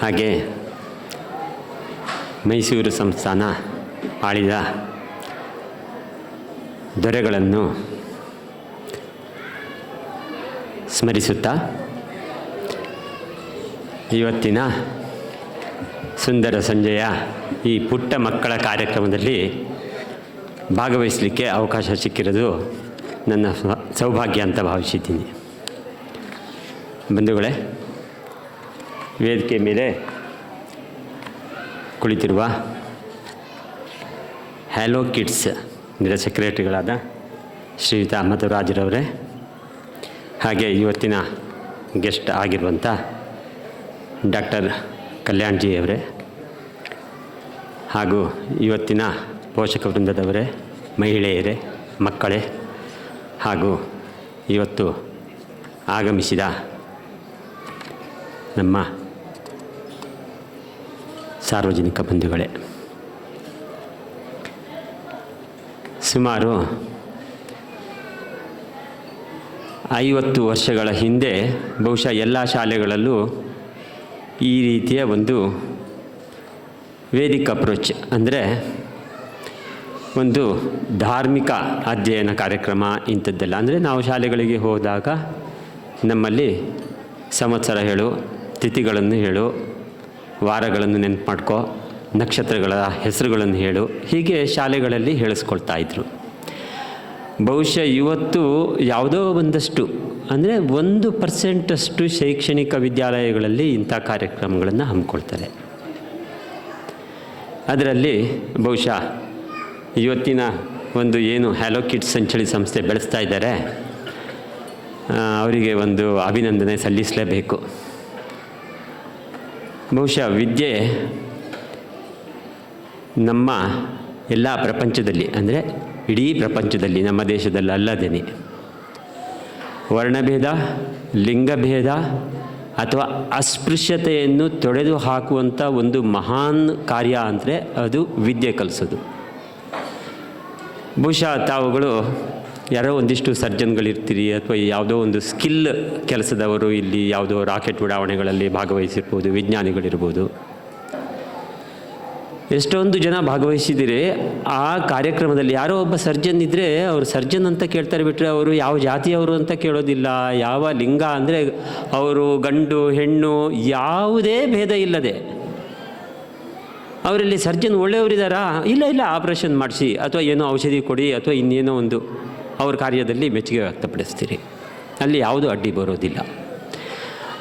ಹಾಗೆ ಮೈಸೂರು ಸಂಸ್ಥಾನ ಆಳಿದ ದೊರೆಗಳನ್ನು ಸ್ಮರಿಸುತ್ತಾ, ಇವತ್ತಿನ ಸುಂದರ ಸಂಜೆಯ ಈ ಪುಟ್ಟ ಮಕ್ಕಳ ಕಾರ್ಯಕ್ರಮದಲ್ಲಿ ಭಾಗವಹಿಸಲಿಕ್ಕೆ ಅವಕಾಶ ಸಿಕ್ಕಿರೋದು ನನ್ನ ಸೌಭಾಗ್ಯ ಅಂತ ಭಾವಿಸಿದ್ದೀನಿ. ಬಂಧುಗಳೇ, ವೇದಿಕೆ ಮೇಲೆ ಕುಳಿತಿರುವ ಹ್ಯಾಲೋ ಕಿಡ್ಸ್ ಸೆಕ್ರೆಟರಿಗಳಾದ ಶ್ರೀಯುತ ಮಧುರಾಜರವರೇ, ಹಾಗೆ ಇವತ್ತಿನ ಗೆಸ್ಟ್ ಆಗಿರುವಂಥ ಡಾಕ್ಟರ್ ಕಲ್ಯಾಣ್ಜಿ ಅವರೇ, ಹಾಗೂ ಇವತ್ತಿನ ಪೋಷಕ ವೃಂದದವರೇ, ಮಹಿಳೆಯರೇ, ಮಕ್ಕಳೇ, ಹಾಗೂ ಇವತ್ತು ಆಗಮಿಸಿದ ನಮ್ಮ ಸಾರ್ವಜನಿಕ ಬಂಧುಗಳೇ, ಸುಮಾರು 50 ವರ್ಷಗಳ ಹಿಂದೆ ಬಹುಶಃ ಎಲ್ಲ ಶಾಲೆಗಳಲ್ಲೂ ಈ ರೀತಿಯ ಒಂದು ವೇದಿಕ್ ಅಪ್ರೋಚ್, ಅಂದರೆ ಒಂದು ಧಾರ್ಮಿಕ ಅಧ್ಯಯನ ಕಾರ್ಯಕ್ರಮ ಇಂಥದ್ದೆಲ್ಲ. ಅಂದರೆ ನಾವು ಶಾಲೆಗಳಿಗೆ ಹೋದಾಗ ನಮ್ಮಲ್ಲಿ ಸಂವತ್ಸರ ಹೇಳು, ತಿಥಿಗಳನ್ನು ಹೇಳು, ವಾರಗಳನ್ನು ನೆನಪು ಮಾಡ್ಕೋ, ನಕ್ಷತ್ರಗಳ ಹೆಸರುಗಳನ್ನು ಹೇಳು, ಹೀಗೆ ಶಾಲೆಗಳಲ್ಲಿ ಹೇಳಿಸ್ಕೊಳ್ತಾ ಇದ್ದರು. ಬಹುಶಃ ಇವತ್ತು ಯಾವುದೋ ಒಂದಷ್ಟು, ಅಂದರೆ 1% ಶೈಕ್ಷಣಿಕ ವಿದ್ಯಾಲಯಗಳಲ್ಲಿ ಇಂಥ ಕಾರ್ಯಕ್ರಮಗಳನ್ನು ಹಮ್ಮಿಕೊಳ್ತಾರೆ. ಅದರಲ್ಲಿ ಬಹುಶಃ ಇವತ್ತಿನ ಒಂದು ಏನು ಹ್ಯಾಲೋ ಕಿಡ್ಸ್ ಸಂಚಳಿ ಸಂಸ್ಥೆ ಬೆಳೆಸ್ತಾ ಇದ್ದಾರೆ, ಅವರಿಗೆ ಒಂದು ಅಭಿನಂದನೆ ಸಲ್ಲಿಸಲೇಬೇಕು. ಬಹುಶಃ ವಿದ್ಯೆ ನಮ್ಮ ಎಲ್ಲ ಪ್ರಪಂಚದಲ್ಲಿ, ಅಂದರೆ ಇಡೀ ಪ್ರಪಂಚದಲ್ಲಿ, ನಮ್ಮ ದೇಶದಲ್ಲಿ ಅಲ್ಲದೇನೆ, ವರ್ಣಭೇದ, ಲಿಂಗಭೇದ ಅಥವಾ ಅಸ್ಪೃಶ್ಯತೆಯನ್ನು ತೊಡೆದು ಹಾಕುವಂಥ ಒಂದು ಮಹಾನ್ ಕಾರ್ಯ ಅಂದರೆ ಅದು ವಿದ್ಯೆ ಕಲಿಸೋದು. ಬಹುಶಃ ತಾವುಗಳು ಯಾರೋ ಒಂದಿಷ್ಟು ಸರ್ಜನ್ಗಳಿರ್ತೀರಿ, ಅಥವಾ ಯಾವುದೋ ಒಂದು ಸ್ಕಿಲ್ ಕೆಲಸದವರು ಇಲ್ಲಿ ಯಾವುದೋ ರಾಕೆಟ್ ಉಡಾವಣೆಗಳಲ್ಲಿ ಭಾಗವಹಿಸಿರ್ಬೋದು, ವಿಜ್ಞಾನಿಗಳಿರ್ಬೋದು, ಎಷ್ಟೊಂದು ಜನ ಭಾಗವಹಿಸಿದ್ದೀರಿ. ಆ ಕಾರ್ಯಕ್ರಮದಲ್ಲಿ ಯಾರೋ ಒಬ್ಬ ಸರ್ಜನ್ ಇದ್ದರೆ ಅವರು ಸರ್ಜನ್ ಅಂತ ಕೇಳ್ತಾರೆ ಬಿಟ್ಟರೆ ಅವರು ಯಾವ ಜಾತಿಯವರು ಅಂತ ಕೇಳೋದಿಲ್ಲ, ಯಾವ ಲಿಂಗ, ಅಂದರೆ ಅವರು ಗಂಡು ಹೆಣ್ಣು ಯಾವುದೇ ಭೇದ ಇಲ್ಲದೆ ಅವರಲ್ಲಿ ಸರ್ಜನ್ ಒಳ್ಳೆಯವರಿದ್ದಾರಾ? ಇಲ್ಲ ಆಪ್ರೇಷನ್ ಮಾಡಿಸಿ ಅಥವಾ ಏನೋ ಔಷಧಿ ಕೊಡಿ ಅಥವಾ ಇನ್ನೇನೋ ಒಂದು ಅವ್ರ ಕಾರ್ಯದಲ್ಲಿ ಮೆಚ್ಚುಗೆ ವ್ಯಕ್ತಪಡಿಸ್ತೀರಿ. ಅಲ್ಲಿ ಯಾವುದೂ ಅಡ್ಡಿ ಬರೋದಿಲ್ಲ.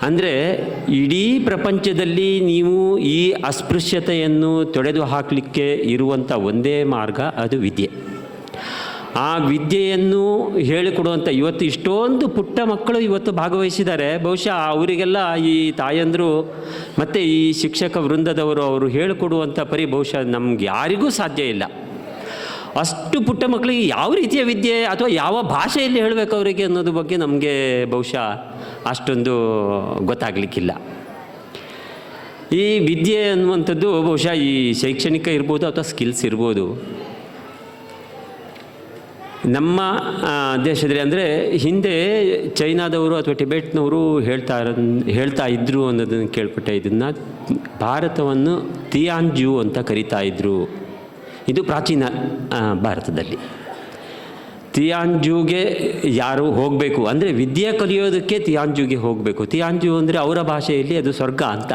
ಅಂದರೆ ಇಡೀ ಪ್ರಪಂಚದಲ್ಲಿ ನೀವು ಈ ಅಸ್ಪೃಶ್ಯತೆಯನ್ನು ತೊಡೆದು ಹಾಕಲಿಕ್ಕೆ ಇರುವಂಥ ಒಂದೇ ಮಾರ್ಗ ಅದು ವಿದ್ಯೆ. ಆ ವಿದ್ಯೆಯನ್ನು ಹೇಳಿಕೊಡುವಂಥ ಇವತ್ತು ಇಷ್ಟೊಂದು ಪುಟ್ಟ ಮಕ್ಕಳು ಇವತ್ತು ಭಾಗವಹಿಸಿದ್ದಾರೆ. ಬಹುಶಃ ಅವರಿಗೆಲ್ಲ ಈ ತಾಯಂದರು ಮತ್ತು ಈ ಶಿಕ್ಷಕ ವೃಂದದವರು ಅವರು ಹೇಳಿಕೊಡುವಂಥ ಬಹುಶಃ ನಮ್ಗೆ ಯಾರಿಗೂ ಸಾಧ್ಯ ಇಲ್ಲ. ಅಷ್ಟು ಪುಟ್ಟ ಮಕ್ಕಳಿಗೆ ಯಾವ ರೀತಿಯ ವಿದ್ಯೆ ಅಥವಾ ಯಾವ ಭಾಷೆಯಲ್ಲಿ ಹೇಳಬೇಕು ಅವರಿಗೆ ಅನ್ನೋದ್ರ ಬಗ್ಗೆ ನಮಗೆ ಬಹುಶಃ ಅಷ್ಟೊಂದು ಗೊತ್ತಾಗಲಿಕ್ಕಿಲ್ಲ. ಈ ವಿದ್ಯೆ ಅನ್ನುವಂಥದ್ದು ಬಹುಶಃ ಈ ಶೈಕ್ಷಣಿಕ ಇರ್ಬೋದು ಅಥವಾ ಸ್ಕಿಲ್ಸ್ ಇರ್ಬೋದು, ನಮ್ಮ ದೇಶದಲ್ಲಿ, ಅಂದರೆ ಹಿಂದೆ ಚೈನಾದವರು ಅಥವಾ ಟಿಬೆಟ್ನವರು ಹೇಳ್ತಾ ಇದ್ದರು ಅನ್ನೋದನ್ನು ಕೇಳ್ಪಟ್ಟೆ. ಇದನ್ನು ಭಾರತವನ್ನು ತಿಯಾನ್ಜು ಅಂತ ಕರೀತಾ ಇದ್ದರು. ಇದು ಪ್ರಾಚೀನ ಭಾರತದಲ್ಲಿ. ತಿಯಾನ್ಜುಗೆ ಯಾರು ಹೋಗಬೇಕು ಅಂದರೆ ವಿದ್ಯೆ ಕಲಿಯೋದಕ್ಕೆ ತಿಯಾನ್ಜುಗೆ ಹೋಗಬೇಕು. ತಿಯಾನ್ಜು ಅಂದರೆ ಅವರ ಭಾಷೆಯಲ್ಲಿ ಅದು ಸ್ವರ್ಗ ಅಂತ,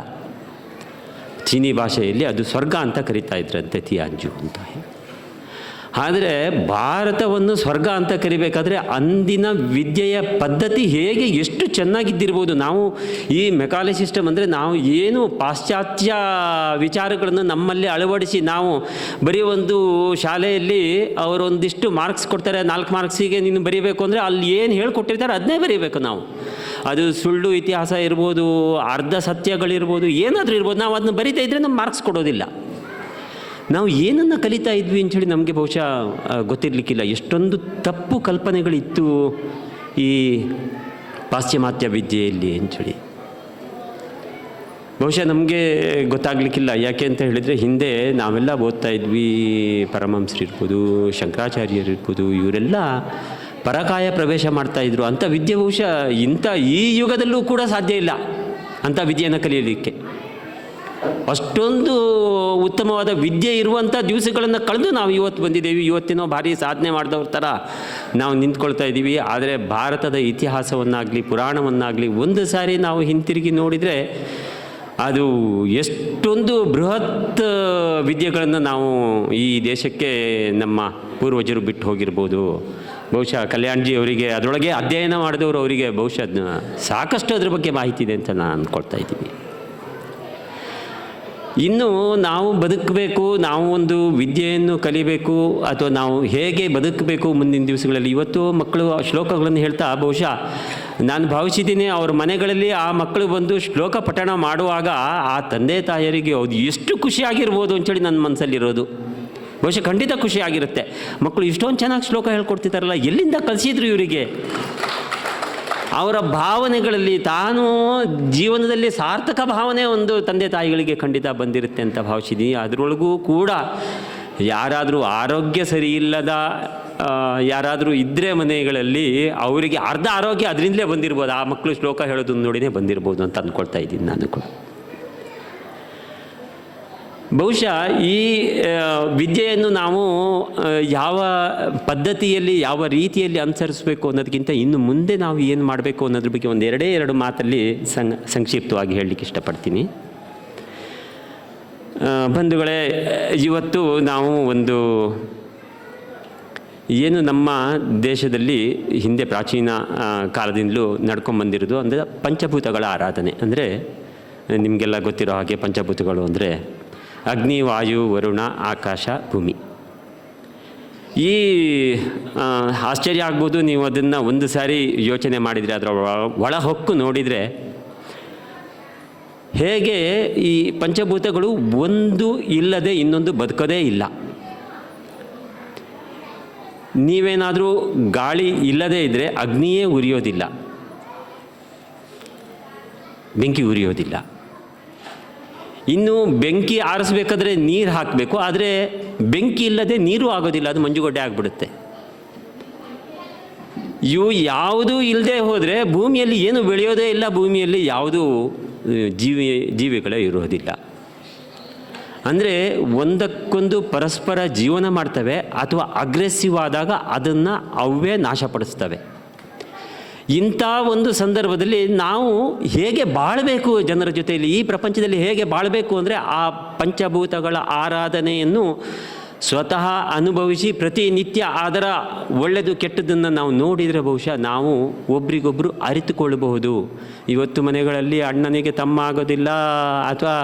ಚೀನಿ ಭಾಷೆಯಲ್ಲಿ ಅದು ಸ್ವರ್ಗ ಅಂತ ಕರೀತಾ ಇದ್ರಂತೆ, ತಿಯಾನ್ಜು ಅಂತ. ಆದರೆ ಭಾರತವನ್ನು ಸ್ವರ್ಗ ಅಂತ ಕರಿಬೇಕಾದ್ರೆ ಅಂದಿನ ವಿದ್ಯೆಯ ಪದ್ಧತಿ ಹೇಗೆ ಎಷ್ಟು ಚೆನ್ನಾಗಿದ್ದಿರ್ಬೋದು. ನಾವು ಈ ಮೆಕಾಲೆ ಸಿಸ್ಟಮ್ ಅಂದರೆ ನಾವು ಏನು ಪಾಶ್ಚಾತ್ಯ ವಿಚಾರಗಳನ್ನು ನಮ್ಮಲ್ಲಿ ಅಳವಡಿಸಿ ನಾವು ಬರೀ ಒಂದು ಶಾಲೆಯಲ್ಲಿ ಅವರೊಂದಿಷ್ಟು ಮಾರ್ಕ್ಸ್ ಕೊಡ್ತಾರೆ, 4 ಮಾರ್ಕ್ಸಿಗೆ ನೀನು ಬರೀಬೇಕು ಅಂದರೆ ಅಲ್ಲಿ ಏನು ಹೇಳ್ಕೊಟ್ಟಿರ್ತಾರೆ ಅದನ್ನೇ ಬರೀಬೇಕು ನಾವು. ಅದು ಸುಳ್ಳು ಇತಿಹಾಸ ಇರ್ಬೋದು, ಅರ್ಧ ಸತ್ಯಗಳಿರ್ಬೋದು, ಏನಾದರೂ ಇರ್ಬೋದು, ನಾವು ಅದನ್ನ ಬರೀತಾ ಇದ್ದರೆ ನಮ್ಗೆ ಮಾರ್ಕ್ಸ್ ಕೊಡೋದಿಲ್ಲ. ನಾವು ಏನನ್ನು ಕಲಿತಾ ಇದ್ವಿ ಅಂಥೇಳಿ ನಮಗೆ ಬಹುಶಃ ಗೊತ್ತಿರಲಿಕ್ಕಿಲ್ಲ. ಎಷ್ಟೊಂದು ತಪ್ಪು ಕಲ್ಪನೆಗಳಿತ್ತು ಈ ಪಾಶ್ಚಿಮಾತ್ಯ ವಿದ್ಯೆಯಲ್ಲಿ ಅಂಥೇಳಿ ಬಹುಶಃ ನಮಗೆ ಗೊತ್ತಾಗಲಿಕ್ಕಿಲ್ಲ. ಯಾಕೆ ಅಂತ ಹೇಳಿದರೆ ಹಿಂದೆ ನಾವೆಲ್ಲ ಓದ್ತಾ ಇದ್ವಿ, ಪರಮಹಂಸರಿರ್ಬೋದು, ಶಂಕರಾಚಾರ್ಯರಿರ್ಬೋದು, ಇವರೆಲ್ಲ ಪರಕಾಯ ಪ್ರವೇಶ ಮಾಡ್ತಾಯಿದ್ರು. ಅಂಥ ವಿದ್ಯೆ ಬಹುಶಃ ಈ ಯುಗದಲ್ಲೂ ಕೂಡ ಸಾಧ್ಯ ಇಲ್ಲ ಅಂಥ ವಿದ್ಯೆಯನ್ನು ಕಲಿಯಲಿಕ್ಕೆ. ಅಷ್ಟೊಂದು ಉತ್ತಮವಾದ ವಿದ್ಯೆ ಇರುವಂಥ ದಿವಸಗಳನ್ನು ಕಳೆದು ನಾವು ಇವತ್ತು ಬಂದಿದ್ದೇವೆ. ಇವತ್ತಿನೋ ಭಾರಿ ಸಾಧನೆ ಮಾಡಿದವ್ರ ಥರ ನಾವು ನಿಂತ್ಕೊಳ್ತಾ ಇದ್ದೀವಿ. ಆದರೆ ಭಾರತದ ಇತಿಹಾಸವನ್ನಾಗಲಿ ಪುರಾಣವನ್ನಾಗಲಿ ಒಂದು ಸಾರಿ ನಾವು ಹಿಂತಿರುಗಿ ನೋಡಿದರೆ ಅದು ಎಷ್ಟೊಂದು ಬೃಹತ್ ವಿದ್ಯೆಗಳನ್ನು ನಾವು ಈ ದೇಶಕ್ಕೆ ನಮ್ಮ ಪೂರ್ವಜರು ಬಿಟ್ಟು ಹೋಗಿರ್ಬೋದು. ಬಹುಶಃ ಕಲ್ಯಾಣ್ಜಿ ಅವರಿಗೆ ಅದರೊಳಗೆ ಅಧ್ಯಯನ ಮಾಡಿದವರು ಅವರಿಗೆ ಬಹುಶಃ ಸಾಕಷ್ಟು ಅದ್ರ ಬಗ್ಗೆ ಮಾಹಿತಿ ಇದೆ ಅಂತ ನಾನು ಅಂದ್ಕೊಳ್ತಾ ಇದ್ದೀನಿ. ಇನ್ನು ನಾವು ಬದುಕಬೇಕು, ನಾವು ಒಂದು ವಿದ್ಯೆಯನ್ನು ಕಲಿಬೇಕು, ಅಥವಾ ನಾವು ಹೇಗೆ ಬದುಕಬೇಕು ಮುಂದಿನ ದಿವಸಗಳಲ್ಲಿ. ಇವತ್ತು ಮಕ್ಕಳು ಶ್ಲೋಕಗಳನ್ನು ಹೇಳ್ತಾ ಬಹುಶಃ ನಾನು ಭಾವಿಸಿದ್ದೀನಿ, ಅವ್ರ ಮನೆಗಳಲ್ಲಿ ಆ ಮಕ್ಕಳು ಬಂದು ಶ್ಲೋಕ ಪಠಣ ಮಾಡುವಾಗ ಆ ತಂದೆ ತಾಯಿಯರಿಗೆ ಅದು ಎಷ್ಟು ಖುಷಿಯಾಗಿರ್ಬೋದು ಅಂಥೇಳಿ ನನ್ನ ಮನಸ್ಸಲ್ಲಿರೋದು. ಬಹುಶಃ ಖಂಡಿತ ಖುಷಿಯಾಗಿರುತ್ತೆ. ಮಕ್ಕಳು ಇಷ್ಟೊಂದು ಚೆನ್ನಾಗಿ ಶ್ಲೋಕ ಹೇಳ್ಕೊಡ್ತಿದ್ದಾರಲ್ಲ, ಎಲ್ಲಿಂದ ಕಲಿಸಿದ್ರು ಇವರಿಗೆ? ಅವರ ಭಾವನೆಗಳಲ್ಲಿ ತಾನು ಜೀವನದಲ್ಲಿ ಸಾರ್ಥಕ ಭಾವನೆ ಒಂದು ತಂದೆ ತಾಯಿಗಳಿಗೆ ಖಂಡಿತ ಬಂದಿರುತ್ತೆ ಅಂತ ಭಾವಿಸಿದ್ದೀನಿ. ಅದರೊಳಗೂ ಕೂಡ ಯಾರಾದರೂ ಆರೋಗ್ಯ ಸರಿ ಇಲ್ಲದ ಯಾರಾದರೂ ಇದ್ದರೆ ಮನೆಗಳಲ್ಲಿ ಅವರಿಗೆ ಅರ್ಧ ಆರೋಗ್ಯ ಅದರಿಂದಲೇ ಬಂದಿರ್ಬೋದು. ಆ ಮಕ್ಕಳು ಶ್ಲೋಕ ಹೇಳೋದನ್ನು ನೋಡಿನೇ ಬಂದಿರ್ಬೋದು ಅಂತ ಅಂದ್ಕೊಳ್ತಾ ಇದ್ದೀನಿ ನಾನು ಕೂಡ. ಬಹುಶಃ ಈ ವಿದ್ಯೆಯನ್ನು ನಾವು ಯಾವ ಪದ್ಧತಿಯಲ್ಲಿ ಯಾವ ರೀತಿಯಲ್ಲಿ ಅನುಸರಿಸಬೇಕು ಅನ್ನೋದಕ್ಕಿಂತ ಇನ್ನು ಮುಂದೆ ನಾವು ಏನು ಮಾಡಬೇಕು ಅನ್ನೋದ್ರ ಬಗ್ಗೆ ಒಂದು ಎರಡು ಮಾತಲ್ಲಿ ಸಂಕ್ಷಿಪ್ತವಾಗಿ ಹೇಳಲಿಕ್ಕೆ ಇಷ್ಟಪಡ್ತೀನಿ. ಬಂಧುಗಳೇ, ಇವತ್ತು ನಾವು ಒಂದು ಏನು ನಮ್ಮ ದೇಶದಲ್ಲಿ ಹಿಂದೆ ಪ್ರಾಚೀನ ಕಾಲದಿಂದಲೂ ನಡ್ಕೊಂಬಂದಿರೋದು ಅಂದರೆ ಪಂಚಭೂತಗಳ ಆರಾಧನೆ. ಅಂದರೆ ನಿಮಗೆಲ್ಲ ಗೊತ್ತಿರೋ ಹಾಗೆ ಪಂಚಭೂತಗಳು ಅಂದರೆ ಅಗ್ನಿ, ವಾಯು, ವರುಣ, ಆಕಾಶ, ಭೂಮಿ. ಈ ಆಶ್ಚರ್ಯ ಆಗ್ಬೋದು, ನೀವು ಅದನ್ನು ಒಂದು ಸಾರಿ ಯೋಚನೆ ಮಾಡಿದರೆ, ಅದರ ಒಳ ಹೊಕ್ಕು ನೋಡಿದರೆ ಹೇಗೆ ಈ ಪಂಚಭೂತಗಳು ಒಂದು ಇಲ್ಲದೆ ಇನ್ನೊಂದು ಬದುಕೋದೇ ಇಲ್ಲ. ನೀವೇನಾದರೂ ಗಾಳಿ ಇಲ್ಲದೇ ಇದ್ದರೆ ಅಗ್ನಿಯೇ ಉರಿಯೋದಿಲ್ಲ, ಬೆಂಕಿ ಉರಿಯೋದಿಲ್ಲ. ಇನ್ನು ಬೆಂಕಿ ಆರಿಸ್ಬೇಕಾದ್ರೆ ನೀರು ಹಾಕಬೇಕು, ಆದರೆ ಬೆಂಕಿ ಇಲ್ಲದೆ ನೀರು ಆಗೋದಿಲ್ಲ, ಅದು ಮಂಜುಗಡ್ಡೆ ಆಗಿಬಿಡುತ್ತೆ. ಇವು ಯಾವುದೂ ಇಲ್ಲದೆ ಹೋದರೆ ಭೂಮಿಯಲ್ಲಿ ಏನು ಬೆಳೆಯೋದೇ ಇಲ್ಲ, ಭೂಮಿಯಲ್ಲಿ ಯಾವುದೂ ಜೀವಿಗಳೇ ಇರೋದಿಲ್ಲ. ಅಂದರೆ ಒಂದಕ್ಕೊಂದು ಪರಸ್ಪರ ಜೀವನ ಮಾಡ್ತವೆ, ಅಥವಾ ಅಗ್ರೆಸಿವ್ ಆದಾಗ ಅದನ್ನು ಅವೇ ನಾಶಪಡಿಸ್ತವೆ. ಇಂಥ ಒಂದು ಸಂದರ್ಭದಲ್ಲಿ ನಾವು ಹೇಗೆ ಬಾಳಬೇಕು ಜನರ ಜೊತೆಯಲ್ಲಿ, ಈ ಪ್ರಪಂಚದಲ್ಲಿ ಹೇಗೆ ಬಾಳಬೇಕು ಅಂದರೆ ಆ ಪಂಚಭೂತಗಳ ಆರಾಧನೆಯನ್ನು ಸ್ವತಃ ಅನುಭವಿಸಿ ಪ್ರತಿನಿತ್ಯ ಅದರ ಒಳ್ಳೆಯದು ಕೆಟ್ಟದ್ದನ್ನು ನಾವು ನೋಡಿದರೆ ಬಹುಶಃ ನಾವು ಒಬ್ರಿಗೊಬ್ಬರು ಅರಿತುಕೊಳ್ಳಬಹುದು. ಇವತ್ತು ಮನೆಗಳಲ್ಲಿ ಅಣ್ಣನಿಗೆ ತಮ್ಮ ಆಗೋದಿಲ್ಲ, ಅಥವಾ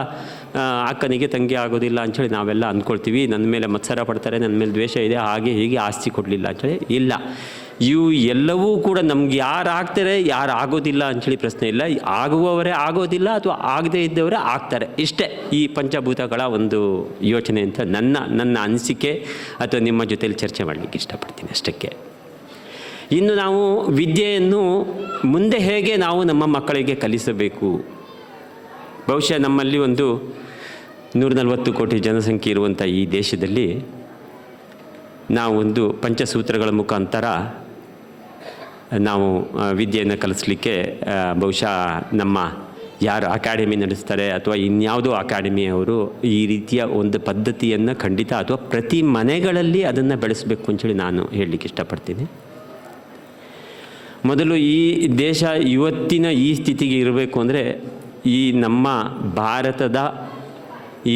ಅಕ್ಕನಿಗೆ ತಂಗಿ ಆಗೋದಿಲ್ಲ ಅಂಥೇಳಿ ನಾವೆಲ್ಲ ಅಂದ್ಕೊಳ್ತೀವಿ. ನನ್ನ ಮೇಲೆ ಮತ್ಸರ ಪಡ್ತಾರೆ, ನನ್ನ ಮೇಲೆ ದ್ವೇಷ ಇದೆ, ಹಾಗೆ ಹೀಗೆ ಆಸ್ತಿ ಕೊಡಲಿಲ್ಲ ಅಂಥೇಳಿ. ಇಲ್ಲ, ಇವು ಎಲ್ಲವೂ ಕೂಡ ನಮ್ಗೆ ಯಾರು ಆಗ್ತಾರೆ ಯಾರು ಆಗೋದಿಲ್ಲ ಅಂಥೇಳಿ ಪ್ರಶ್ನೆ ಇಲ್ಲ. ಆಗುವವರೇ ಆಗೋದಿಲ್ಲ, ಅಥವಾ ಆಗದೇ ಇದ್ದವರೇ ಆಗ್ತಾರೆ. ಇಷ್ಟೇ ಈ ಪಂಚಭೂತಗಳ ಒಂದು ಯೋಚನೆ ಅಂತ ನನ್ನ ಅನಿಸಿಕೆ, ಅಥವಾ ನಿಮ್ಮ ಜೊತೆಯಲ್ಲಿ ಚರ್ಚೆ ಮಾಡಲಿಕ್ಕೆ ಇಷ್ಟಪಡ್ತೀನಿ ಅಷ್ಟಕ್ಕೆ. ಇನ್ನು ನಾವು ವಿದ್ಯೆಯನ್ನು ಮುಂದೆ ಹೇಗೆ ನಾವು ನಮ್ಮ ಮಕ್ಕಳಿಗೆ ಕಲಿಸಬೇಕು. ಬಹುಶಃ ನಮ್ಮಲ್ಲಿ ಒಂದು 140 ಕೋಟಿ ಜನಸಂಖ್ಯೆ ಇರುವಂಥ ಈ ದೇಶದಲ್ಲಿ ನಾವು ಒಂದು ಪಂಚಸೂತ್ರಗಳ ಮುಖಾಂತರ ನಾವು ವಿದ್ಯೆಯನ್ನು ಕಲಿಸಲಿಕ್ಕೆ ಬಹುಶಃ ನಮ್ಮ ಯಾರು ಅಕಾಡೆಮಿ ನಡೆಸ್ತಾರೆ, ಅಥವಾ ಇನ್ಯಾವುದೋ ಅಕಾಡೆಮಿಯವರು ಈ ರೀತಿಯ ಒಂದು ಪದ್ಧತಿಯನ್ನು ಖಂಡಿತ, ಅಥವಾ ಪ್ರತಿ ಮನೆಗಳಲ್ಲಿ ಅದನ್ನು ಬೆಳೆಸಬೇಕು ಅಂತೇಳಿ ನಾನು ಹೇಳಲಿಕ್ಕೆ ಇಷ್ಟಪಡ್ತೀನಿ. ಮೊದಲು ಈ ದೇಶ ಇವತ್ತಿನ ಈ ಸ್ಥಿತಿಗೆ ಇರಬೇಕು ಅಂದರೆ ಈ ನಮ್ಮ ಭಾರತದ ಈ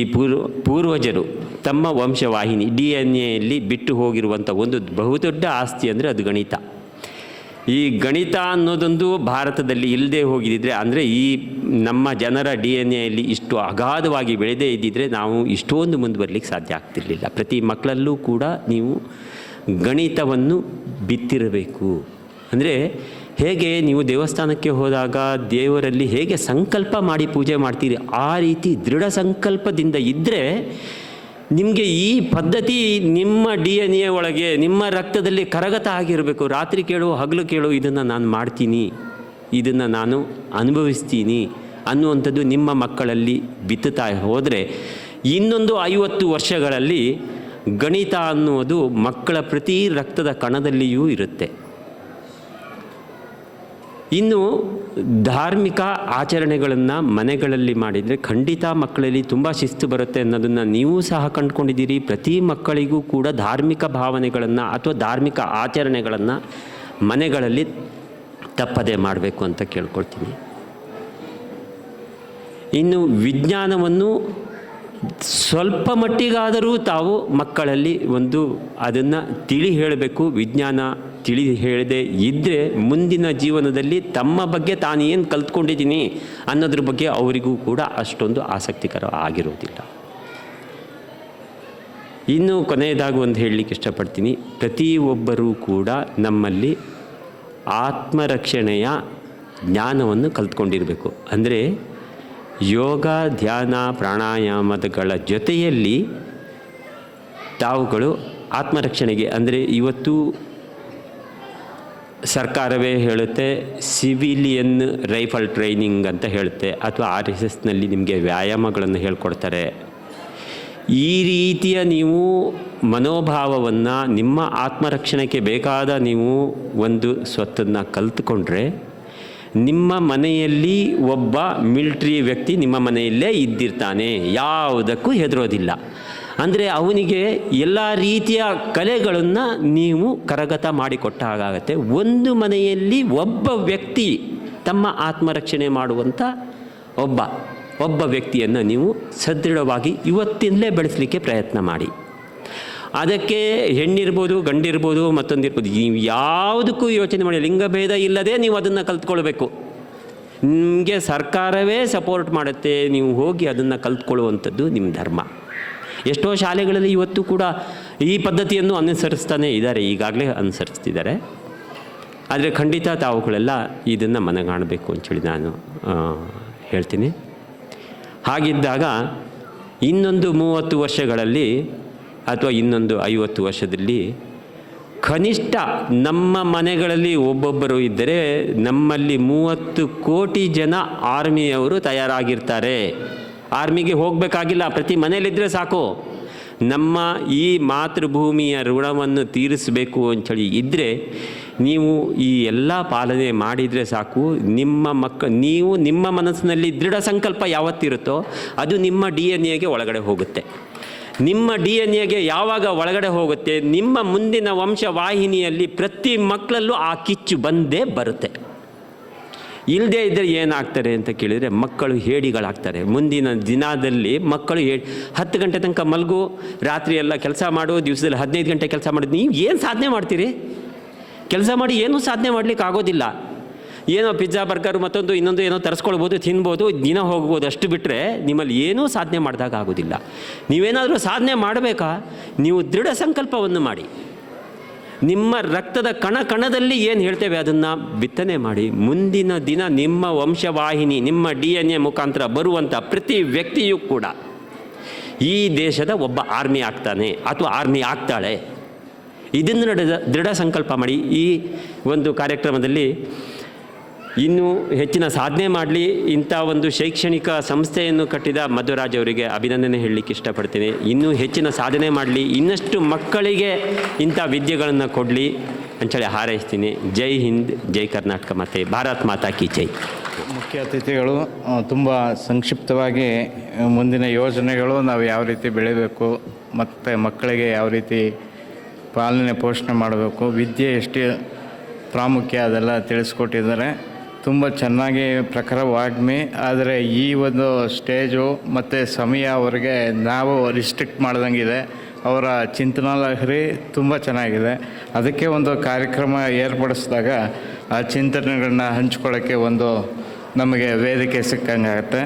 ಪೂರ್ವಜರು ತಮ್ಮ ವಂಶವಾಹಿನಿ DNA ಬಿಟ್ಟು ಹೋಗಿರುವಂಥ ಒಂದು ಬಹುದೊಡ್ಡ ಆಸ್ತಿ ಅಂದರೆ ಅದು ಗಣಿತ. ಈ ಗಣಿತ ಅನ್ನೋದೊಂದು ಭಾರತದಲ್ಲಿ ಇಲ್ಲದೆ ಹೋಗಿದ್ದರೆ, ಅಂದರೆ ಈ ನಮ್ಮ ಜನರ DNA ಇಷ್ಟು ಅಗಾಧವಾಗಿ ಬೆಳೆದೇ ಇದ್ದಿದ್ದರೆ ನಾವು ಇಷ್ಟೊಂದು ಮುಂದುವರಲಿಕ್ಕೆ ಸಾಧ್ಯ ಆಗ್ತಿರಲಿಲ್ಲ. ಪ್ರತಿ ಮಕ್ಕಳಲ್ಲೂ ಕೂಡ ನೀವು ಗಣಿತವನ್ನು ಬಿತ್ತಿರಬೇಕು. ಅಂದರೆ ಹೇಗೆ ನೀವು ದೇವಸ್ಥಾನಕ್ಕೆ ಹೋದಾಗ ದೇವರಲ್ಲಿ ಹೇಗೆ ಸಂಕಲ್ಪ ಮಾಡಿ ಪೂಜೆ ಮಾಡ್ತೀರಿ, ಆ ರೀತಿ ದೃಢ ಸಂಕಲ್ಪದಿಂದ ಇದ್ದರೆ ನಿಮಗೆ ಈ ಪದ್ಧತಿ ನಿಮ್ಮ DNA ಒಳಗೆ ನಿಮ್ಮ ರಕ್ತದಲ್ಲಿ ಕರಗತ ಆಗಿರಬೇಕು. ರಾತ್ರಿ ಕೇಳು ಹಗಲು ಕೇಳು ಇದನ್ನು ನಾನು ಮಾಡ್ತೀನಿ, ಇದನ್ನು ನಾನು ಅನುಭವಿಸ್ತೀನಿ ಅನ್ನುವಂಥದ್ದು ನಿಮ್ಮ ಮಕ್ಕಳಲ್ಲಿ ಬಿತ್ತುತ್ತಾ ಹೋದರೆ ಇನ್ನೊಂದು 50 ವರ್ಷಗಳಲ್ಲಿ ಗಣಿತ ಅನ್ನುವುದು ಮಕ್ಕಳ ಪ್ರತಿ ರಕ್ತದ ಕಣದಲ್ಲಿಯೂ ಇರುತ್ತೆ. ಇನ್ನು ಧಾರ್ಮಿಕ ಆಚರಣೆಗಳನ್ನು ಮನೆಗಳಲ್ಲಿ ಮಾಡಿದರೆ ಖಂಡಿತ ಮಕ್ಕಳಲ್ಲಿ ತುಂಬ ಶಿಸ್ತು ಬರುತ್ತೆ ಅನ್ನೋದನ್ನು ನೀವು ಸಹ ಕಂಡುಕೊಂಡಿದ್ದೀರಿ. ಪ್ರತಿ ಮಕ್ಕಳಿಗೂ ಕೂಡ ಧಾರ್ಮಿಕ ಭಾವನೆಗಳನ್ನು ಅಥವಾ ಧಾರ್ಮಿಕ ಆಚರಣೆಗಳನ್ನು ಮನೆಗಳಲ್ಲಿ ತಪ್ಪದೇ ಮಾಡಬೇಕು ಅಂತ ಕೇಳ್ಕೊಳ್ತೀನಿ. ಇನ್ನು ವಿಜ್ಞಾನವನ್ನು ಸ್ವಲ್ಪ ಮಟ್ಟಿಗಾದರೂ ತಾವು ಮಕ್ಕಳಲ್ಲಿ ಅದನ್ನು ತಿಳಿ ಹೇಳಬೇಕು. ವಿಜ್ಞಾನ ತಿಳಿ ಹೇಳದೆ ಇದ್ದರೆ ಮುಂದಿನ ಜೀವನದಲ್ಲಿ ತಮ್ಮ ಬಗ್ಗೆ ತಾನು ಏನು ಕಲ್ತ್ಕೊಂಡಿದ್ದೀನಿ ಅನ್ನೋದ್ರ ಬಗ್ಗೆ ಅವರಿಗೂ ಕೂಡ ಅಷ್ಟೊಂದು ಆಸಕ್ತಿಕರ ಆಗಿರೋದಿಲ್ಲ. ಇನ್ನು ಕೊನೆಯದಾಗಿ ಒಂದು ಹೇಳಲಿಕ್ಕೆ ಇಷ್ಟಪಡ್ತೀನಿ, ಪ್ರತಿಯೊಬ್ಬರೂ ಕೂಡ ನಮ್ಮಲ್ಲಿ ಆತ್ಮರಕ್ಷಣೆಯ ಜ್ಞಾನವನ್ನು ಕಲ್ತ್ಕೊಂಡಿರಬೇಕು. ಅಂದರೆ ಯೋಗ, ಧ್ಯಾನ, ಪ್ರಾಣಾಯಾಮಗಳ ಜೊತೆಯಲ್ಲಿ ತಾವುಗಳು ಆತ್ಮರಕ್ಷಣೆಗೆ, ಅಂದರೆ ಇವತ್ತು ಸರ್ಕಾರವೇ ಹೇಳುತ್ತೆ ಸಿವಿಲಿಯನ್ ರೈಫಲ್ ಟ್ರೈನಿಂಗ್ ಅಂತ ಹೇಳುತ್ತೆ, ಅಥವಾ RSSನಲ್ಲಿ ನಿಮಗೆ ವ್ಯಾಯಾಮಗಳನ್ನು ಹೇಳ್ಕೊಡ್ತಾರೆ. ಈ ರೀತಿಯ ನೀವು ಮನೋಭಾವವನ್ನು ನಿಮ್ಮ ಆತ್ಮರಕ್ಷಣೆಗೆ ಬೇಕಾದ ನೀವು ಒಂದು ಸ್ವತ್ತನ್ನು ಕಲ್ತ್ಕೊಂಡ್ರೆ ನಿಮ್ಮ ಮನೆಯಲ್ಲಿ ಒಬ್ಬ ಮಿಲಿಟ್ರಿ ವ್ಯಕ್ತಿ ನಿಮ್ಮ ಮನೆಯಲ್ಲೇ ಇದ್ದಿರ್ತಾನೆ, ಯಾವುದಕ್ಕೂ ಹೆದರೋದಿಲ್ಲ. ಅಂದರೆ ಅವನಿಗೆ ಎಲ್ಲ ರೀತಿಯ ಕಲೆಗಳನ್ನು ನೀವು ಕರಗತ ಮಾಡಿಕೊಟ್ಟ ಹಾಗಾಗತ್ತೆ. ಒಂದು ಮನೆಯಲ್ಲಿ ಒಬ್ಬ ವ್ಯಕ್ತಿ ತಮ್ಮ ಆತ್ಮರಕ್ಷಣೆ ಮಾಡುವಂಥ ಒಬ್ಬ ವ್ಯಕ್ತಿಯನ್ನು ನೀವು ಸದೃಢವಾಗಿ ಇವತ್ತಿನಲ್ಲೇ ಬೆಳೆಸಲಿಕ್ಕೆ ಪ್ರಯತ್ನ ಮಾಡಿ. ಅದಕ್ಕೆ ಹೆಣ್ಣಿರ್ಬೋದು, ಗಂಡಿರ್ಬೋದು, ಮತ್ತೊಂದಿರ್ಬೋದು, ನೀವು ಯಾವುದಕ್ಕೂ ಯೋಚನೆ ಮಾಡಿ, ಲಿಂಗಭೇದ ಇಲ್ಲದೆ ನೀವು ಅದನ್ನು ಕಲ್ತ್ಕೊಳ್ಬೇಕು. ನಿಮಗೆ ಸರ್ಕಾರವೇ ಸಪೋರ್ಟ್ ಮಾಡುತ್ತೆ, ನೀವು ಹೋಗಿ ಅದನ್ನು ಕಲ್ತ್ಕೊಳ್ಳುವಂಥದ್ದು ನಿಮ್ಮ ಧರ್ಮ. ಎಷ್ಟೋ ಶಾಲೆಗಳಲ್ಲಿ ಇವತ್ತು ಕೂಡ ಈ ಪದ್ಧತಿಯನ್ನು ಅನುಸರಿಸ್ತಾನೆ ಇದ್ದಾರೆ, ಈಗಾಗಲೇ ಅನುಸರಿಸ್ತಿದ್ದಾರೆ. ಆದರೆ ಖಂಡಿತ ತಾವುಗಳೆಲ್ಲ ಇದನ್ನು ಮನಗಾಣಬೇಕು ಅಂಥೇಳಿ ನಾನು ಹೇಳ್ತೀನಿ. ಹಾಗಿದ್ದಾಗ ಇನ್ನೊಂದು 30 ವರ್ಷಗಳಲ್ಲಿ ಅಥವಾ ಇನ್ನೊಂದು 50 ವರ್ಷದಲ್ಲಿ ಕನಿಷ್ಠ ನಮ್ಮ ಮನೆಗಳಲ್ಲಿ ಒಬ್ಬೊಬ್ಬರು ಇದ್ದರೆ ನಮ್ಮಲ್ಲಿ 30 ಕೋಟಿ ಜನ ಆರ್ಮಿಯವರು ತಯಾರಾಗಿರ್ತಾರೆ. ಆರ್ಮಿಗೆ ಹೋಗಬೇಕಾಗಿಲ್ಲ, ಪ್ರತಿ ಮನೆಯಲ್ಲಿದ್ದರೆ ಸಾಕು. ನಮ್ಮ ಈ ಮಾತೃಭೂಮಿಯ ಋಣವನ್ನು ತೀರಿಸಬೇಕು ಅಂಥೇಳಿ ಇದ್ದರೆ ನೀವು ಈ ಎಲ್ಲ ಪಾಲನೆ ಮಾಡಿದರೆ ಸಾಕು. ನೀವು ನಿಮ್ಮ ಮನಸ್ಸಿನಲ್ಲಿ ದೃಢ ಸಂಕಲ್ಪ ಯಾವತ್ತಿರುತ್ತೋ ಅದು ನಿಮ್ಮ DNA ಒಳಗಡೆ ಹೋಗುತ್ತೆ. ನಿಮ್ಮ DNA ಯಾವಾಗ ಒಳಗಡೆ ಹೋಗುತ್ತೆ, ನಿಮ್ಮ ಮುಂದಿನ ವಂಶವಾಹಿನಿಯಲ್ಲಿ ಪ್ರತಿ ಮಕ್ಕಳಲ್ಲೂ ಆ ಕಿಚ್ಚು ಬಂದೇ ಬರುತ್ತೆ. ಇಲ್ಲದೇ ಇದ್ದರೆ ಏನಾಗ್ತಾರೆ ಅಂತ ಕೇಳಿದರೆ ಮಕ್ಕಳು ಹೇಡಿಗಳಾಗ್ತಾರೆ. ಮುಂದಿನ ದಿನದಲ್ಲಿ ಮಕ್ಕಳು 10 ಗಂಟೆ ತನಕ ಮಲಗು, ರಾತ್ರಿ ಎಲ್ಲ ಕೆಲಸ ಮಾಡು, ದಿವಸದಲ್ಲಿ 15 ಗಂಟೆ ಕೆಲಸ ಮಾಡೋದು. ನೀವು ಏನು ಸಾಧನೆ ಮಾಡ್ತೀರಿ? ಕೆಲಸ ಮಾಡಿ ಏನೂ ಸಾಧನೆ ಮಾಡಲಿಕ್ಕೆ ಆಗೋದಿಲ್ಲ. ಏನೋ ಪಿಜ್ಜಾ, ಬರ್ಗರ್, ಮತ್ತೊಂದು ಇನ್ನೊಂದು ಏನೋ ತರಿಸ್ಕೊಳ್ಬೋದು, ತಿನ್ಬೋದು, ದಿನ ಹೋಗ್ಬೋದು, ಅಷ್ಟು ಬಿಟ್ಟರೆ ನಿಮ್ಮಲ್ಲಿ ಏನೂ ಸಾಧನೆ ಮಾಡಿದಾಗ ಆಗೋದಿಲ್ಲ. ನೀವೇನಾದರೂ ಸಾಧನೆ ಮಾಡಬೇಕಾ, ನೀವು ದೃಢ ಸಂಕಲ್ಪವನ್ನು ಮಾಡಿ. ನಿಮ್ಮ ರಕ್ತದ ಕಣದಲ್ಲಿ ಏನು ಹೇಳ್ತೇವೆ ಅದನ್ನು ಬಿತ್ತನೆ ಮಾಡಿ. ಮುಂದಿನ ದಿನ ನಿಮ್ಮ ವಂಶವಾಹಿನಿ, ನಿಮ್ಮ DNA ಮುಖಾಂತರ ಬರುವಂಥ ಪ್ರತಿ ವ್ಯಕ್ತಿಯೂ ಕೂಡ ಈ ದೇಶದ ಒಬ್ಬ ಆರ್ಮಿ ಆಗ್ತಾನೆ ಅಥವಾ ಆರ್ಮಿ ಆಗ್ತಾಳೆ. ಇದನ್ನು ದೃಢ ಸಂಕಲ್ಪ ಮಾಡಿ. ಈ ಒಂದು ಕಾರ್ಯಕ್ರಮದಲ್ಲಿ ಇನ್ನೂ ಹೆಚ್ಚಿನ ಸಾಧನೆ ಮಾಡಲಿ. ಇಂಥ ಒಂದು ಶೈಕ್ಷಣಿಕ ಸಂಸ್ಥೆಯನ್ನು ಕಟ್ಟಿದ ಮಧ್ವರಾಜ್ ಅವರಿಗೆ ಅಭಿನಂದನೆ ಹೇಳಲಿಕ್ಕೆ ಇಷ್ಟಪಡ್ತೀನಿ. ಇನ್ನೂ ಹೆಚ್ಚಿನ ಸಾಧನೆ ಮಾಡಲಿ, ಇನ್ನಷ್ಟು ಮಕ್ಕಳಿಗೆ ಇಂಥ ವಿದ್ಯೆಗಳನ್ನು ಕೊಡಲಿ ಅಂಥೇಳಿ ಹಾರೈಸ್ತೀನಿ. ಜೈ ಹಿಂದ್, ಜೈ ಕರ್ನಾಟಕ, ಮತ್ತು ಭಾರತ್ ಮಾತಾ ಕಿ ಜೈ. ಮುಖ್ಯ ಅತಿಥಿಗಳು ತುಂಬ ಸಂಕ್ಷಿಪ್ತವಾಗಿ ಮುಂದಿನ ಯೋಜನೆಗಳು ನಾವು ಯಾವ ರೀತಿ ಬೆಳಿಬೇಕು ಮತ್ತು ಮಕ್ಕಳಿಗೆ ಯಾವ ರೀತಿ ಪಾಲನೆ ಪೋಷಣೆ ಮಾಡಬೇಕು, ವಿದ್ಯೆ ಎಷ್ಟು ಪ್ರಾಮುಖ್ಯ ಅದೆಲ್ಲ ತಿಳಿಸ್ಕೊಟ್ಟಿದ್ದಾರೆ. ತುಂಬ ಚೆನ್ನಾಗಿ ಪ್ರಖರವಾಗ್ಮಿ. ಆದರೆ ಈ ಒಂದು ಸ್ಟೇಜು ಮತ್ತು ಸಮಯ ಅವರಿಗೆ ನಾವು ರಿಸ್ಟ್ರಿಕ್ಟ್ ಮಾಡ್ದಂಗಿದೆ. ಅವರ ಚಿಂತನಾ ಲಹರಿ ತುಂಬ ಚೆನ್ನಾಗಿದೆ. ಅದಕ್ಕೆ ಒಂದು ಕಾರ್ಯಕ್ರಮ ಏರ್ಪಡಿಸಿದಾಗ ಆ ಚಿಂತನೆಗಳನ್ನ ಹಂಚ್ಕೊಳ್ಳೋಕ್ಕೆ ಒಂದು ನಮಗೆ ವೇದಿಕೆ ಸಿಕ್ಕಂಗಾಗತ್ತೆ.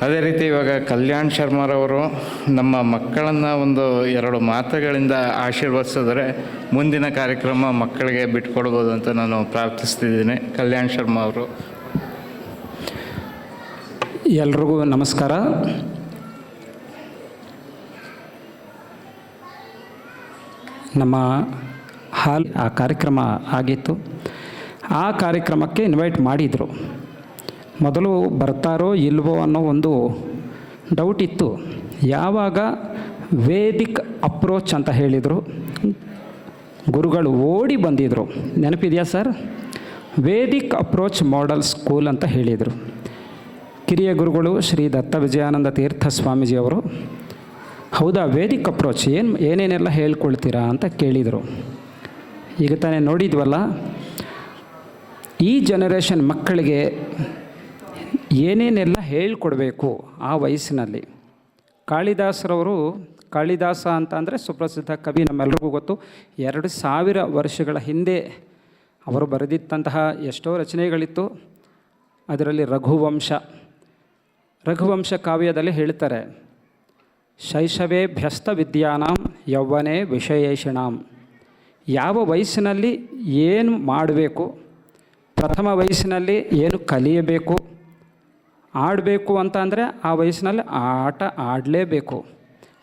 ಅದೇ ರೀತಿ ಇವಾಗ ಕಲ್ಯಾಣ್ ಶರ್ಮಾರವರು ನಮ್ಮ ಮಕ್ಕಳನ್ನು ಒಂದು 2 ಮಾತುಗಳಿಂದ ಆಶೀರ್ವದಿಸಿದ್ರೆ ಮುಂದಿನ ಕಾರ್ಯಕ್ರಮ ಮಕ್ಕಳಿಗೆ ಬಿಟ್ಕೊಡ್ಬೋದು ಅಂತ ನಾನು ಪ್ರಾರ್ಥಿಸ್ತಿದ್ದೀನಿ. ಕಲ್ಯಾಣ್ ಶರ್ಮಾ ಅವರು. ಎಲ್ರಿಗೂ ನಮಸ್ಕಾರ. ನಮ್ಮ ಆ ಕಾರ್ಯಕ್ರಮ ಆಗಿತ್ತು. ಆ ಕಾರ್ಯಕ್ರಮಕ್ಕೆ ಇನ್ವೈಟ್ ಮಾಡಿದರು. ಮೊದಲು ಬರ್ತಾರೋ ಇಲ್ವೋ ಅನ್ನೋ ಒಂದು ಡೌಟ್ ಇತ್ತು. ಯಾವಾಗ ವೇದಿಕ್ ಅಪ್ರೋಚ್ ಅಂತ ಹೇಳಿದರು, ಗುರುಗಳು ಓಡಿ ಬಂದಿದ್ದರು. ನೆನಪಿದೆಯಾ sir? Vedic approach model school ಅಂತ ಹೇಳಿದರು. ಕಿರಿಯ ಗುರುಗಳು ಶ್ರೀ ದತ್ತ ವಿಜಯಾನಂದ ತೀರ್ಥ ಸ್ವಾಮೀಜಿಯವರು, ಹೌದಾ ವೇದಿಕ್ ಅಪ್ರೋಚ್ ಏನೇನೆಲ್ಲ ಹೇಳ್ಕೊಳ್ತೀರಾ ಅಂತ ಕೇಳಿದರು. ಈಗ ತಾನೇ ನೋಡಿದ್ವಲ್ಲ, ಈ ಜನರೇಷನ್ ಮಕ್ಕಳಿಗೆ ಏನೇನೆಲ್ಲ ಹೇಳ್ಕೊಡ್ಬೇಕು ಆ ವಯಸ್ಸಿನಲ್ಲಿ. ಕಾಳಿದಾಸ ಅಂತ ಅಂದರೆ ಸುಪ್ರಸಿದ್ಧ ಕವಿ, ನಮ್ಮೆಲ್ಲರಿಗೂ ಗೊತ್ತು. 2000 ವರ್ಷಗಳ ಹಿಂದೆ ಅವರು ಬರೆದಿದ್ದಂತಹ ಎಷ್ಟೋ ರಚನೆಗಳಿತ್ತು. ಅದರಲ್ಲಿ ರಘುವಂಶ ಕಾವ್ಯದಲ್ಲಿ ಹೇಳ್ತಾರೆ, ಶೈಶವೇಭ್ಯಸ್ತ ವಿದ್ಯಾನಾಂ ಯೌವನೇ ವಿಷಯೇಷಣಾಂ. ಯಾವ ವಯಸ್ಸಿನಲ್ಲಿ ಏನು ಮಾಡಬೇಕು, ಪ್ರಥಮ ವಯಸ್ಸಿನಲ್ಲಿ ಏನು ಕಲಿಯಬೇಕು, ಆಡಬೇಕು ಅಂತ ಅಂದರೆ ಆ ವಯಸ್ಸಿನಲ್ಲಿ ಆಟ ಆಡಲೇಬೇಕು,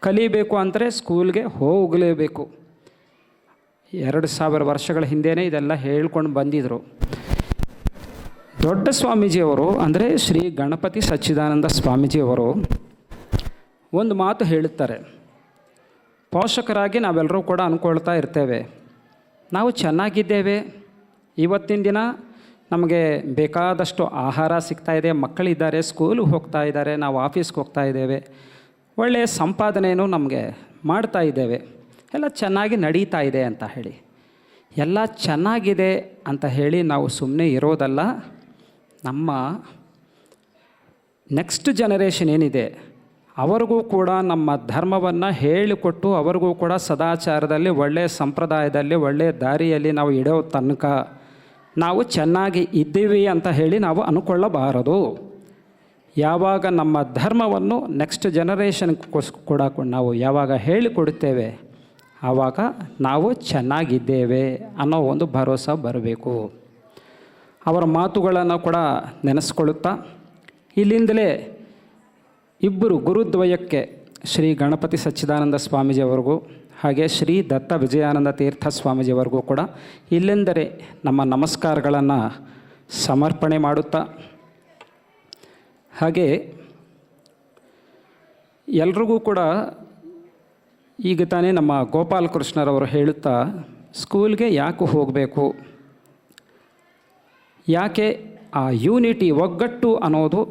ಕಲಿಯಬೇಕು ಅಂದರೆ ಸ್ಕೂಲ್ಗೆ ಹೋಗಲೇಬೇಕು. 2000 ವರ್ಷಗಳ ಹಿಂದೆಯೇ ಇದೆಲ್ಲ ಹೇಳ್ಕೊಂಡು ಬಂದಿದ್ದರು. ದೊಡ್ಡ ಸ್ವಾಮೀಜಿಯವರು ಅಂದರೆ ಶ್ರೀ ಗಣಪತಿ ಸಚ್ಚಿದಾನಂದ ಸ್ವಾಮೀಜಿಯವರು ಒಂದು ಮಾತು ಹೇಳುತ್ತಾರೆ. ಪೋಷಕರಾಗಿ ನಾವೆಲ್ಲರೂ ಕೂಡ ಅಂದ್ಕೊಳ್ತಾ ಇರ್ತೇವೆ, ನಾವು ಚೆನ್ನಾಗಿದ್ದೇವೆ, ಇವತ್ತಿನ ದಿನ ನಮಗೆ ಬೇಕಾದಷ್ಟು ಆಹಾರ ಸಿಗ್ತಾಯಿದೆ, ಮಕ್ಕಳಿದ್ದಾರೆ, ಸ್ಕೂಲಿಗೆ ಹೋಗ್ತಾ ಇದ್ದಾರೆ, ನಾವು ಆಫೀಸ್ಗೆ ಹೋಗ್ತಾ ಇದ್ದೇವೆ, ಒಳ್ಳೆಯ ಸಂಪಾದನೆಯೂ ನಮಗೆ ಮಾಡ್ತಾ ಇದ್ದೇವೆ, ಎಲ್ಲ ಚೆನ್ನಾಗಿ ನಡೀತಾ ಇದೆ ಅಂತ ಹೇಳಿ. ಎಲ್ಲ ಚೆನ್ನಾಗಿದೆ ಅಂತ ಹೇಳಿ ನಾವು ಸುಮ್ಮನೆ ಇರೋದಲ್ಲ, ನಮ್ಮ ನೆಕ್ಸ್ಟ್ ಜನರೇಷನ್ ಏನಿದೆ ಅವರಿಗೂ ಕೂಡ ನಮ್ಮ ಧರ್ಮವನ್ನು ಹೇಳಿಕೊಟ್ಟು ಅವರಿಗೂ ಕೂಡ ಸದಾಚಾರದಲ್ಲಿ, ಒಳ್ಳೆಯ ಸಂಪ್ರದಾಯದಲ್ಲಿ, ಒಳ್ಳೆಯ ದಾರಿಯಲ್ಲಿ ನಾವು ಇಡೋ ತನಕ ನಾವು ಚೆನ್ನಾಗಿ ಇದ್ದೀವಿ ಅಂತ ಹೇಳಿ ನಾವು ಅಂದ್ಕೊಳ್ಳಬಾರದು. ಯಾವಾಗ ನಮ್ಮ ಧರ್ಮವನ್ನು ನೆಕ್ಸ್ಟ್ ಜನರೇಷನ್ಗೆ ಕೂಡ ನಾವು ಯಾವಾಗ ಹೇಳಿಕೊಡುತ್ತೇವೆ, ಆವಾಗ ನಾವು ಚೆನ್ನಾಗಿದ್ದೇವೆ ಅನ್ನೋ ಒಂದು ಭರವಸೆ ಬರಬೇಕು. ಅವರ ಮಾತುಗಳನ್ನು ಕೂಡ ನೆನೆಸ್ಕೊಳ್ಳುತ್ತಾ, ಇಲ್ಲಿಂದಲೇ ಇಬ್ಬರು ಗುರುದ್ವಯಕ್ಕೆ ಶ್ರೀ ಗಣಪತಿ ಸಚ್ಚಿದಾನಂದ ಸ್ವಾಮೀಜಿಯವರಿಗೂ ಹಾಗೆ ಶ್ರೀ ದತ್ತ ವಿಜಯಾನಂದ ತೀರ್ಥ ಸ್ವಾಮೀಜಿಯವರಿಗೂ ಕೂಡ ಇಲ್ಲೆಂದರೆ ನಮ್ಮ ನಮಸ್ಕಾರಗಳನ್ನು ಸಮರ್ಪಣೆ ಮಾಡುತ್ತಾ, ಹಾಗೆ ಎಲ್ರಿಗೂ ಕೂಡ ಈಗ ತಾನೇ ನಮ್ಮ ಗೋಪಾಲಕೃಷ್ಣರವರು ಹೇಳುತ್ತಾ, ಸ್ಕೂಲ್ಗೆ ಯಾಕೆ ಹೋಗಬೇಕು, ಯಾಕೆ ಆ ಯೂನಿಟಿ ಒಗ್ಗಟ್ಟು ಅನ್ನೋದು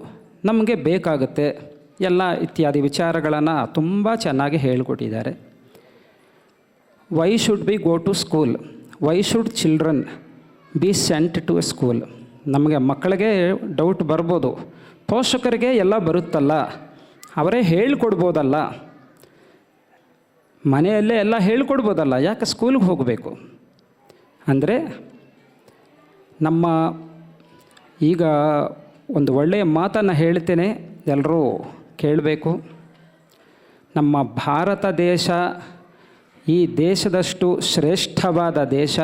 ನಮಗೆ ಬೇಕಾಗುತ್ತೆ, ಎಲ್ಲ ಇತ್ಯಾದಿ ವಿಚಾರಗಳನ್ನು ತುಂಬ ಚೆನ್ನಾಗಿ ಹೇಳಿಕೊಟ್ಟಿದ್ದಾರೆ. Why should be go to school, why should children be sent to a school. ನಮಗೆ ಮಕ್ಕಳಿಗೆ ಡೌಟ್ ಬರ್ಬೋದು, ಪೋಷಕರಿಗೆ ಎಲ್ಲ ಬರುತ್ತಲ್ಲ, ಅವರೇ ಹೇಳ್ಕೊಡ್ಬೋದಲ್ಲ, ಮನೆಯಲ್ಲೇ ಎಲ್ಲ ಹೇಳ್ಕೊಡ್ಬೋದಲ್ಲ, ಯಾಕೆ ಸ್ಕೂಲ್ಗೆ ಹೋಗಬೇಕು ಅಂದರೆ, ನಮ್ಮ ಈಗ ಒಂದು ಒಳ್ಳೆಯ ಮಾತನ್ನು ಹೇಳ್ತೇನೆ, ಎಲ್ಲರೂ ಕೇಳಬೇಕು. ನಮ್ಮ ಭಾರತ ದೇಶ ಈ ದೇಶದಷ್ಟು ಶ್ರೇಷ್ಠವಾದ ದೇಶ,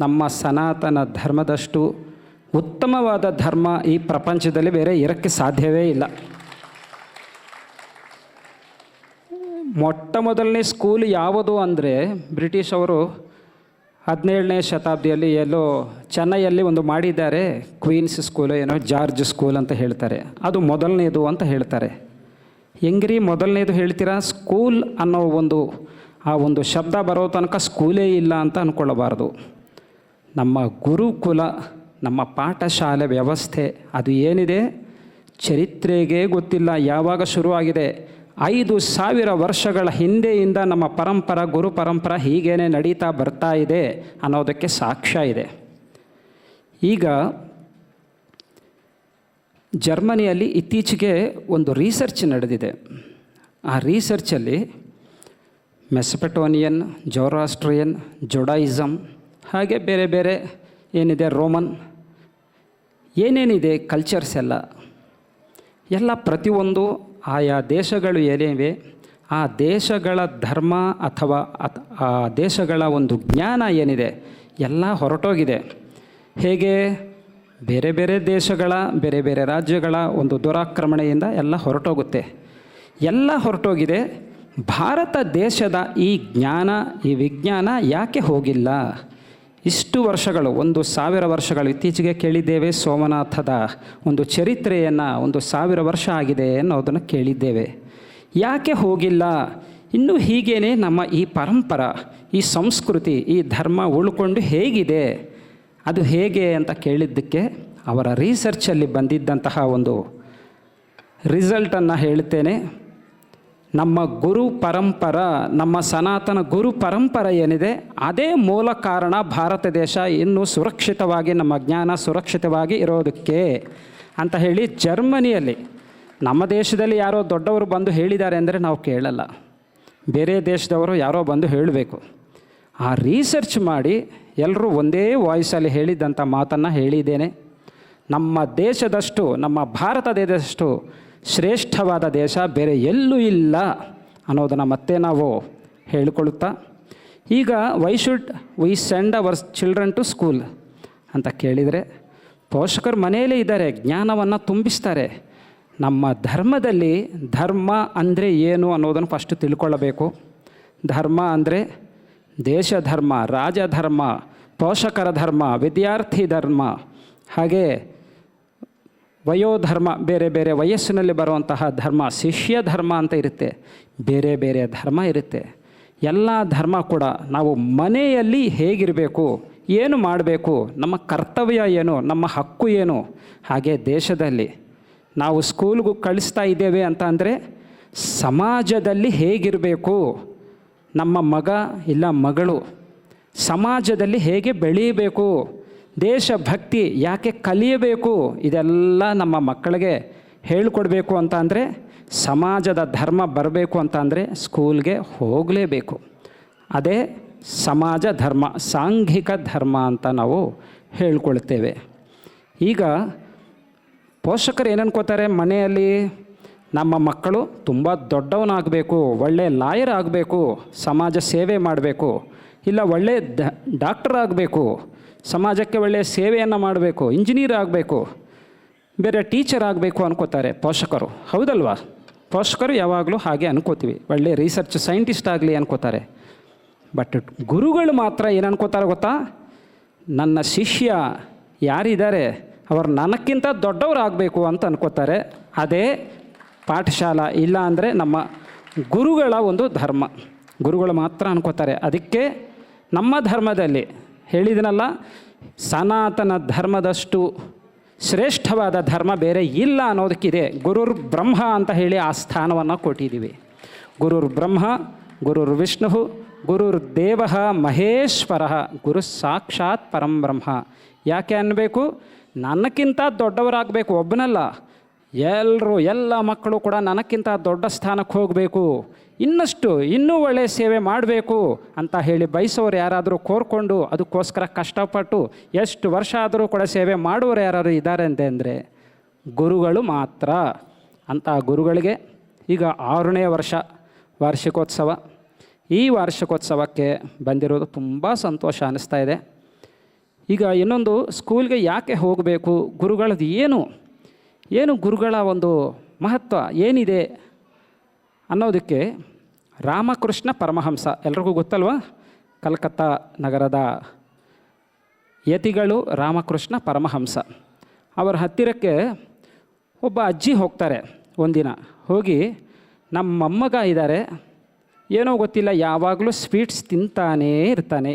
ನಮ್ಮ ಸನಾತನ ಧರ್ಮದಷ್ಟು ಉತ್ತಮವಾದ ಧರ್ಮ ಈ ಪ್ರಪಂಚದಲ್ಲಿ ಬೇರೆ ಇರೋಕ್ಕೆ ಸಾಧ್ಯವೇ ಇಲ್ಲ. ಮೊಟ್ಟ ಮೊದಲನೇ ಸ್ಕೂಲ್ ಯಾವುದು ಅಂದರೆ, ಬ್ರಿಟಿಷ್ ಅವರು 17ನೇ ಶತಾಬ್ದಿಯಲ್ಲಿ ಎಲ್ಲೋ ಚೆನ್ನೈಯಲ್ಲಿ ಒಂದು ಮಾಡಿದ್ದಾರೆ, ಕ್ವೀನ್ಸ್ ಸ್ಕೂಲು ಏನೋ ಜಾರ್ಜ್ ಸ್ಕೂಲ್ ಅಂತ ಹೇಳ್ತಾರೆ, ಅದು ಮೊದಲನೇದು ಅಂತ ಹೇಳ್ತಾರೆ. ಹೆಂಗ್ರಿ ಮೊದಲನೇದು ಹೇಳ್ತೀರಾ? ಸ್ಕೂಲ್ ಅನ್ನೋ ಆ ಒಂದು ಶಬ್ದ ಬರೋ ತನಕ ಸ್ಕೂಲೇ ಇಲ್ಲ ಅಂತ ಅಂದ್ಕೊಳ್ಳಬಾರ್ದು. ನಮ್ಮ ಗುರುಕುಲ, ನಮ್ಮ ಪಾಠಶಾಲೆ ವ್ಯವಸ್ಥೆ ಅದು ಏನಿದೆ ಚರಿತ್ರೆಗೆ ಗೊತ್ತಿಲ್ಲ ಯಾವಾಗ ಶುರುವಾಗಿದೆ. 5000 ವರ್ಷಗಳ ಹಿಂದೆಯಿಂದ ನಮ್ಮ ಗುರು ಪರಂಪರೆ ಹೀಗೇನೆ ನಡೀತಾ ಬರ್ತಾ ಇದೆ ಅನ್ನೋದಕ್ಕೆ ಸಾಕ್ಷ್ಯ ಇದೆ. ಈಗ ಜರ್ಮನಿಯಲ್ಲಿ ಇತ್ತೀಚೆಗೆ ಒಂದು ರಿಸರ್ಚ್ ನಡೆದಿದೆ. ಆ ರಿಸರ್ಚಲ್ಲಿ ಮೆಸಪಟೋನಿಯನ್, ಜೋರಾಸ್ಟ್ರಿಯನ್, ಜುಡಾಯಿಸಮ್, ಹಾಗೆ ಬೇರೆ ಬೇರೆ ಏನಿದೆ ರೋಮನ್, ಏನೇನಿದೆ ಕಲ್ಚರ್ಸ್ ಎಲ್ಲ ಪ್ರತಿಯೊಂದು ಆಯಾ ದೇಶಗಳು ಏನಿವೆ ಆ ದೇಶಗಳ ಧರ್ಮ ಅಥವಾ ಆ ದೇಶಗಳ ಒಂದು ಜ್ಞಾನ ಏನಿದೆ ಎಲ್ಲ ಹೊರಟೋಗಿದೆ. ಹೇಗೆ ಬೇರೆ ಬೇರೆ ದೇಶಗಳ ಬೇರೆ ಬೇರೆ ರಾಜ್ಯಗಳ ಒಂದು ದುರಾಕ್ರಮಣೆಯಿಂದ ಎಲ್ಲ ಹೊರಟೋಗುತ್ತೆ, ಎಲ್ಲ ಹೊರಟೋಗಿದೆ. ಭಾರತ ದೇಶದ ಈ ಜ್ಞಾನ, ಈ ವಿಜ್ಞಾನ ಯಾಕೆ ಹೋಗಿಲ್ಲ? ಇಷ್ಟು ವರ್ಷಗಳು, 1000 ವರ್ಷಗಳು, ಇತ್ತೀಚೆಗೆ ಕೇಳಿದ್ದೇವೆ ಸೋಮನಾಥದ ಒಂದು ಚರಿತ್ರೆಯನ್ನು 1000 ವರ್ಷ ಆಗಿದೆ ಅನ್ನೋದನ್ನು ಕೇಳಿದ್ದೇವೆ. ಯಾಕೆ ಹೋಗಿಲ್ಲ? ಇನ್ನೂ ಹೀಗೇ ನಮ್ಮ ಈ ಪರಂಪರ, ಈ ಸಂಸ್ಕೃತಿ, ಈ ಧರ್ಮ ಉಳ್ಕೊಂಡು ಹೇಗಿದೆ? ಅದು ಹೇಗೆ ಅಂತ ಕೇಳಿದ್ದಕ್ಕೆ ಅವರ ರಿಸರ್ಚಲ್ಲಿ ಬಂದಿದ್ದಂತಹ ಒಂದು ರಿಸಲ್ಟನ್ನು ಹೇಳ್ತೇನೆ. ನಮ್ಮ ಗುರು ಪರಂಪರ, ನಮ್ಮ ಸನಾತನ ಗುರು ಪರಂಪರೆ ಏನಿದೆ ಅದೇ ಮೂಲ ಕಾರಣ ಭಾರತ ದೇಶ ಇನ್ನೂ ಸುರಕ್ಷಿತವಾಗಿ, ನಮ್ಮ ಜ್ಞಾನ ಸುರಕ್ಷಿತವಾಗಿ ಇರೋದಕ್ಕೆ ಅಂತ ಹೇಳಿ ಜರ್ಮನಿಯಲ್ಲಿ. ನಮ್ಮ ದೇಶದಲ್ಲಿ ಯಾರೋ ದೊಡ್ಡವರು ಬಂದು ಹೇಳಿದ್ದಾರೆ ಅಂದರೆ ನಾವು ಕೇಳಲ್ಲ, ಬೇರೆ ದೇಶದವರು ಯಾರೋ ಬಂದು ಹೇಳಬೇಕು. ಆ ರಿಸರ್ಚ್ ಮಾಡಿ ಎಲ್ಲರೂ ಒಂದೇ ವಾಯ್ಸಲ್ಲಿ ಹೇಳಿದ್ದಂಥ ಮಾತನ್ನು ಹೇಳಿದ್ದೇನೆ. ನಮ್ಮ ದೇಶದಷ್ಟು, ನಮ್ಮ ಭಾರತ ದೇಶದಷ್ಟು ಶ್ರೇಷ್ಠವಾದ ದೇಶ ಬೇರೆ ಎಲ್ಲೂ ಇಲ್ಲ ಅನ್ನೋದನ್ನು ಮತ್ತೆ ನಾವು ಹೇಳಿಕೊಳ್ಳುತ್ತಾ, ಈಗ why should we send our children to school ಅಂತ ಕೇಳಿದರೆ, ಪೋಷಕರು ಮನೆಯಲ್ಲೇ ಇದ್ದಾರೆ, ಜ್ಞಾನವನ್ನು ತುಂಬಿಸ್ತಾರೆ. ನಮ್ಮ ಧರ್ಮದಲ್ಲಿ ಧರ್ಮ ಅಂದರೆ ಏನು ಅನ್ನೋದನ್ನು ಫಸ್ಟ್ ತಿಳ್ಕೊಳ್ಳಬೇಕು. ಧರ್ಮ ಅಂದರೆ ದೇಶ ಧರ್ಮ, ರಾಜಧರ್ಮ, ಪೋಷಕರ ಧರ್ಮ, ವಿದ್ಯಾರ್ಥಿ ಧರ್ಮ, ಹಾಗೆ ವಯೋಧರ್ಮ, ಬೇರೆ ಬೇರೆ ವಯಸ್ಸಿನಲ್ಲಿ ಬರುವಂತಹ ಧರ್ಮ, ಶಿಷ್ಯ ಧರ್ಮ ಅಂತ ಇರುತ್ತೆ, ಬೇರೆ ಬೇರೆ ಧರ್ಮ ಇರುತ್ತೆ. ಎಲ್ಲ ಧರ್ಮ ಕೂಡ ನಾವು ಮನೆಯಲ್ಲಿ ಹೇಗಿರಬೇಕು, ಏನು ಮಾಡಬೇಕು, ನಮ್ಮ ಕರ್ತವ್ಯ ಏನು, ನಮ್ಮ ಹಕ್ಕು ಏನು, ಹಾಗೆ ದೇಶದಲ್ಲಿ ನಾವು ಸ್ಕೂಲ್ಗೂ ಕಳಿಸ್ತಾ ಇದ್ದೇವೆ ಅಂತ ಅಂದರೆ ಸಮಾಜದಲ್ಲಿ ಹೇಗಿರಬೇಕು, ನಮ್ಮ ಮಗ ಇಲ್ಲ ಮಗಳು ಸಮಾಜದಲ್ಲಿ ಹೇಗೆ ಬೆಳೀಬೇಕು, ದೇಶಭಕ್ತಿ ಯಾಕೆ ಕಲಿಯಬೇಕು, ಇದೆಲ್ಲ ನಮ್ಮ ಮಕ್ಕಳಿಗೆ ಹೇಳಿಕೊಡ್ಬೇಕು ಅಂತ ಅಂದರೆ, ಸಮಾಜದ ಧರ್ಮ ಬರಬೇಕು ಅಂತ ಅಂದರೆ ಸ್ಕೂಲ್ಗೆ ಹೋಗಲೇಬೇಕು. ಅದೇ ಸಮಾಜ ಧರ್ಮ, ಸಾಂಘಿಕ ಧರ್ಮ ಅಂತ ನಾವು ಹೇಳ್ಕೊಳ್ತೇವೆ. ಈಗ ಪೋಷಕರು ಏನನ್ಕೋತಾರೆ, ಮನೆಯಲ್ಲಿ ನಮ್ಮ ಮಕ್ಕಳು ತುಂಬ ದೊಡ್ಡವನಾಗಬೇಕು, ಒಳ್ಳೆಯ ಲಾಯರ್ ಆಗಬೇಕು, ಸಮಾಜ ಸೇವೆ ಮಾಡಬೇಕು, ಇಲ್ಲ ಒಳ್ಳೆಯ ಡಾಕ್ಟರ್ ಆಗಬೇಕು, ಸಮಾಜಕ್ಕೆ ಒಳ್ಳೆಯ ಸೇವೆಯನ್ನು ಮಾಡಬೇಕು, ಇಂಜಿನಿಯರ್ ಆಗಬೇಕು, ಬೇರೆ ಟೀಚರ್ ಆಗಬೇಕು ಅನ್ಕೋತಾರೆ ಪೋಷಕರು. ಹೌದಲ್ವಾ? ಪೋಷಕರು ಯಾವಾಗಲೂ ಹಾಗೆ ಅನ್ಕೋತೀವಿ, ಒಳ್ಳೆಯ ರಿಸರ್ಚ್ ಸೈಂಟಿಸ್ಟ್ ಆಗಲಿ ಅನ್ಕೋತಾರೆ. ಬಟ್ ಗುರುಗಳು ಮಾತ್ರ ಏನು ಅನ್ಕೋತಾರೆ ಗೊತ್ತಾ? ನನ್ನ ಶಿಷ್ಯ ಯಾರಿದ್ದಾರೆ ಅವರು ನನಕ್ಕಿಂತ ದೊಡ್ಡವರಾಗಬೇಕು ಅಂತ ಅನ್ಕೋತಾರೆ. ಅದೇ ಪಾಠಶಾಲಾ, ಇಲ್ಲ ಅಂದರೆ ನಮ್ಮ ಗುರುಗಳ ಒಂದು ಧರ್ಮ, ಗುರುಗಳು ಮಾತ್ರ ಅನ್ಕೋತಾರೆ. ಅದಕ್ಕೆ ನಮ್ಮ ಧರ್ಮದಲ್ಲಿ ಹೇಳಿದನಲ್ಲ, ಸನಾತನ ಧರ್ಮದಷ್ಟು ಶ್ರೇಷ್ಠವಾದ ಧರ್ಮ ಬೇರೆ ಇಲ್ಲ ಅನ್ನೋದಕ್ಕಿದೆ. ಗುರುರ್ ಬ್ರಹ್ಮ ಅಂತ ಹೇಳಿ ಆ ಸ್ಥಾನವನ್ನು ಕೊಟ್ಟಿದ್ದೀವಿ. ಗುರುರ್ ಬ್ರಹ್ಮ, ಗುರುರ್ ವಿಷ್ಣು, ಗುರುರ್ ದೇವ ಮಹೇಶ್ವರ, ಗುರು ಸಾಕ್ಷಾತ್ ಪರಂ ಬ್ರಹ್ಮ. ಯಾಕೆ ಅನ್ನಬೇಕು? ನನಕ್ಕಿಂತ ದೊಡ್ಡವರಾಗಬೇಕು, ಒಬ್ಬನಲ್ಲ, ಎಲ್ಲ ಮಕ್ಕಳು ಕೂಡ ನನಕ್ಕಿಂತ ದೊಡ್ಡ ಸ್ಥಾನಕ್ಕೆ ಹೋಗಬೇಕು, ಇನ್ನೂ ಒಳ್ಳೆಯ ಸೇವೆ ಮಾಡಬೇಕು ಅಂತ ಹೇಳಿ ಬಯಸೋರು ಯಾರಾದರೂ ಕೋರ್ಕೊಂಡು ಅದಕ್ಕೋಸ್ಕರ ಕಷ್ಟಪಟ್ಟು ಎಷ್ಟು ವರ್ಷ ಆದರೂ ಕೂಡ ಸೇವೆ ಮಾಡೋರು ಯಾರಾದರೂ ಇದ್ದಾರೆ ಅಂದರೆ ಗುರುಗಳು ಮಾತ್ರ. ಅಂಥ ಗುರುಗಳಿಗೆ ಈಗ 6ನೇ ವರ್ಷ ವಾರ್ಷಿಕೋತ್ಸವ. ಈ ವಾರ್ಷಿಕೋತ್ಸವಕ್ಕೆ ಬಂದಿರೋದು ತುಂಬ ಸಂತೋಷ ಅನ್ನಿಸ್ತಾ ಇದೆ. ಈಗ ಇನ್ನೊಂದು, ಸ್ಕೂಲ್ಗೆ ಯಾಕೆ ಹೋಗಬೇಕು, ಗುರುಗಳದ್ದು ಏನು ಗುರುಗಳ ಒಂದು ಮಹತ್ವ ಏನಿದೆ ಅನ್ನೋದಕ್ಕೆ ರಾಮಕೃಷ್ಣ ಪರಮಹಂಸ ಎಲ್ರಿಗೂ ಗೊತ್ತಲ್ವ? ಕಲ್ಕತ್ತಾ ನಗರದ ಯತಿಗಳು ರಾಮಕೃಷ್ಣ ಪರಮಹಂಸ ಅವರ ಹತ್ತಿರಕ್ಕೆ ಒಬ್ಬ ಅಜ್ಜಿ ಹೋಗ್ತಾರೆ. ಒಂದಿನ ಹೋಗಿ, ನಮ್ಮ ಮೊಮ್ಮಗ ಇದ್ದಾರೆ, ಏನೋ ಗೊತ್ತಿಲ್ಲ, ಯಾವಾಗಲೂ ಸ್ವೀಟ್ಸ್ ತಿಂತಾನೇ ಇರ್ತಾನೆ,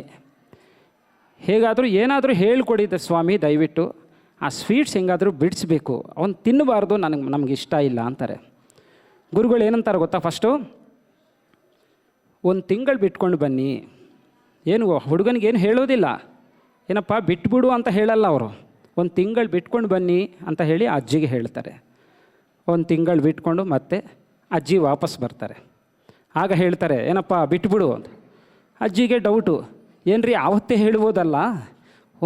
ಹೇಗಾದರೂ ಏನಾದರೂ ಹೇಳ್ಕೊಡಿದ್ದೆ ಸ್ವಾಮಿ, ದಯವಿಟ್ಟು ಆ ಸ್ವೀಟ್ಸ್ ಹೆಂಗಾದರೂ ಬಿಡಿಸ್ಬೇಕು, ಅವನು ತಿನ್ನಬಾರ್ದು, ನಮಗೆ ಇಷ್ಟ ಇಲ್ಲ ಅಂತಾರೆ. ಗುರುಗಳು ಏನಂತಾರೆ ಗೊತ್ತಾ? ಫಸ್ಟು 1 ತಿಂಗಳು ಬಿಟ್ಕೊಂಡು ಬನ್ನಿ. ಏನು ಹುಡುಗನಿಗೇನು ಹೇಳೋದಿಲ್ಲ, ಏನಪ್ಪ ಬಿಟ್ಬಿಡು ಅಂತ ಹೇಳಲ್ಲ ಅವರು. ಒಂದು ತಿಂಗಳು ಬಿಟ್ಕೊಂಡು ಬನ್ನಿ ಅಂತ ಹೇಳಿ ಅಜ್ಜಿಗೆ ಹೇಳ್ತಾರೆ. ಒಂದು ತಿಂಗಳು ಬಿಟ್ಕೊಂಡು ಮತ್ತೆ ಅಜ್ಜಿ ವಾಪಸ್ ಬರ್ತಾರೆ. ಆಗ ಹೇಳ್ತಾರೆ, ಏನಪ್ಪ ಬಿಟ್ಬಿಡು ಅಂತ. ಅಜ್ಜಿಗೆ ಡೌಟು, ಏನ್ರಿ ಆವತ್ತೇ ಹೇಳ್ಬೋದಲ್ಲ,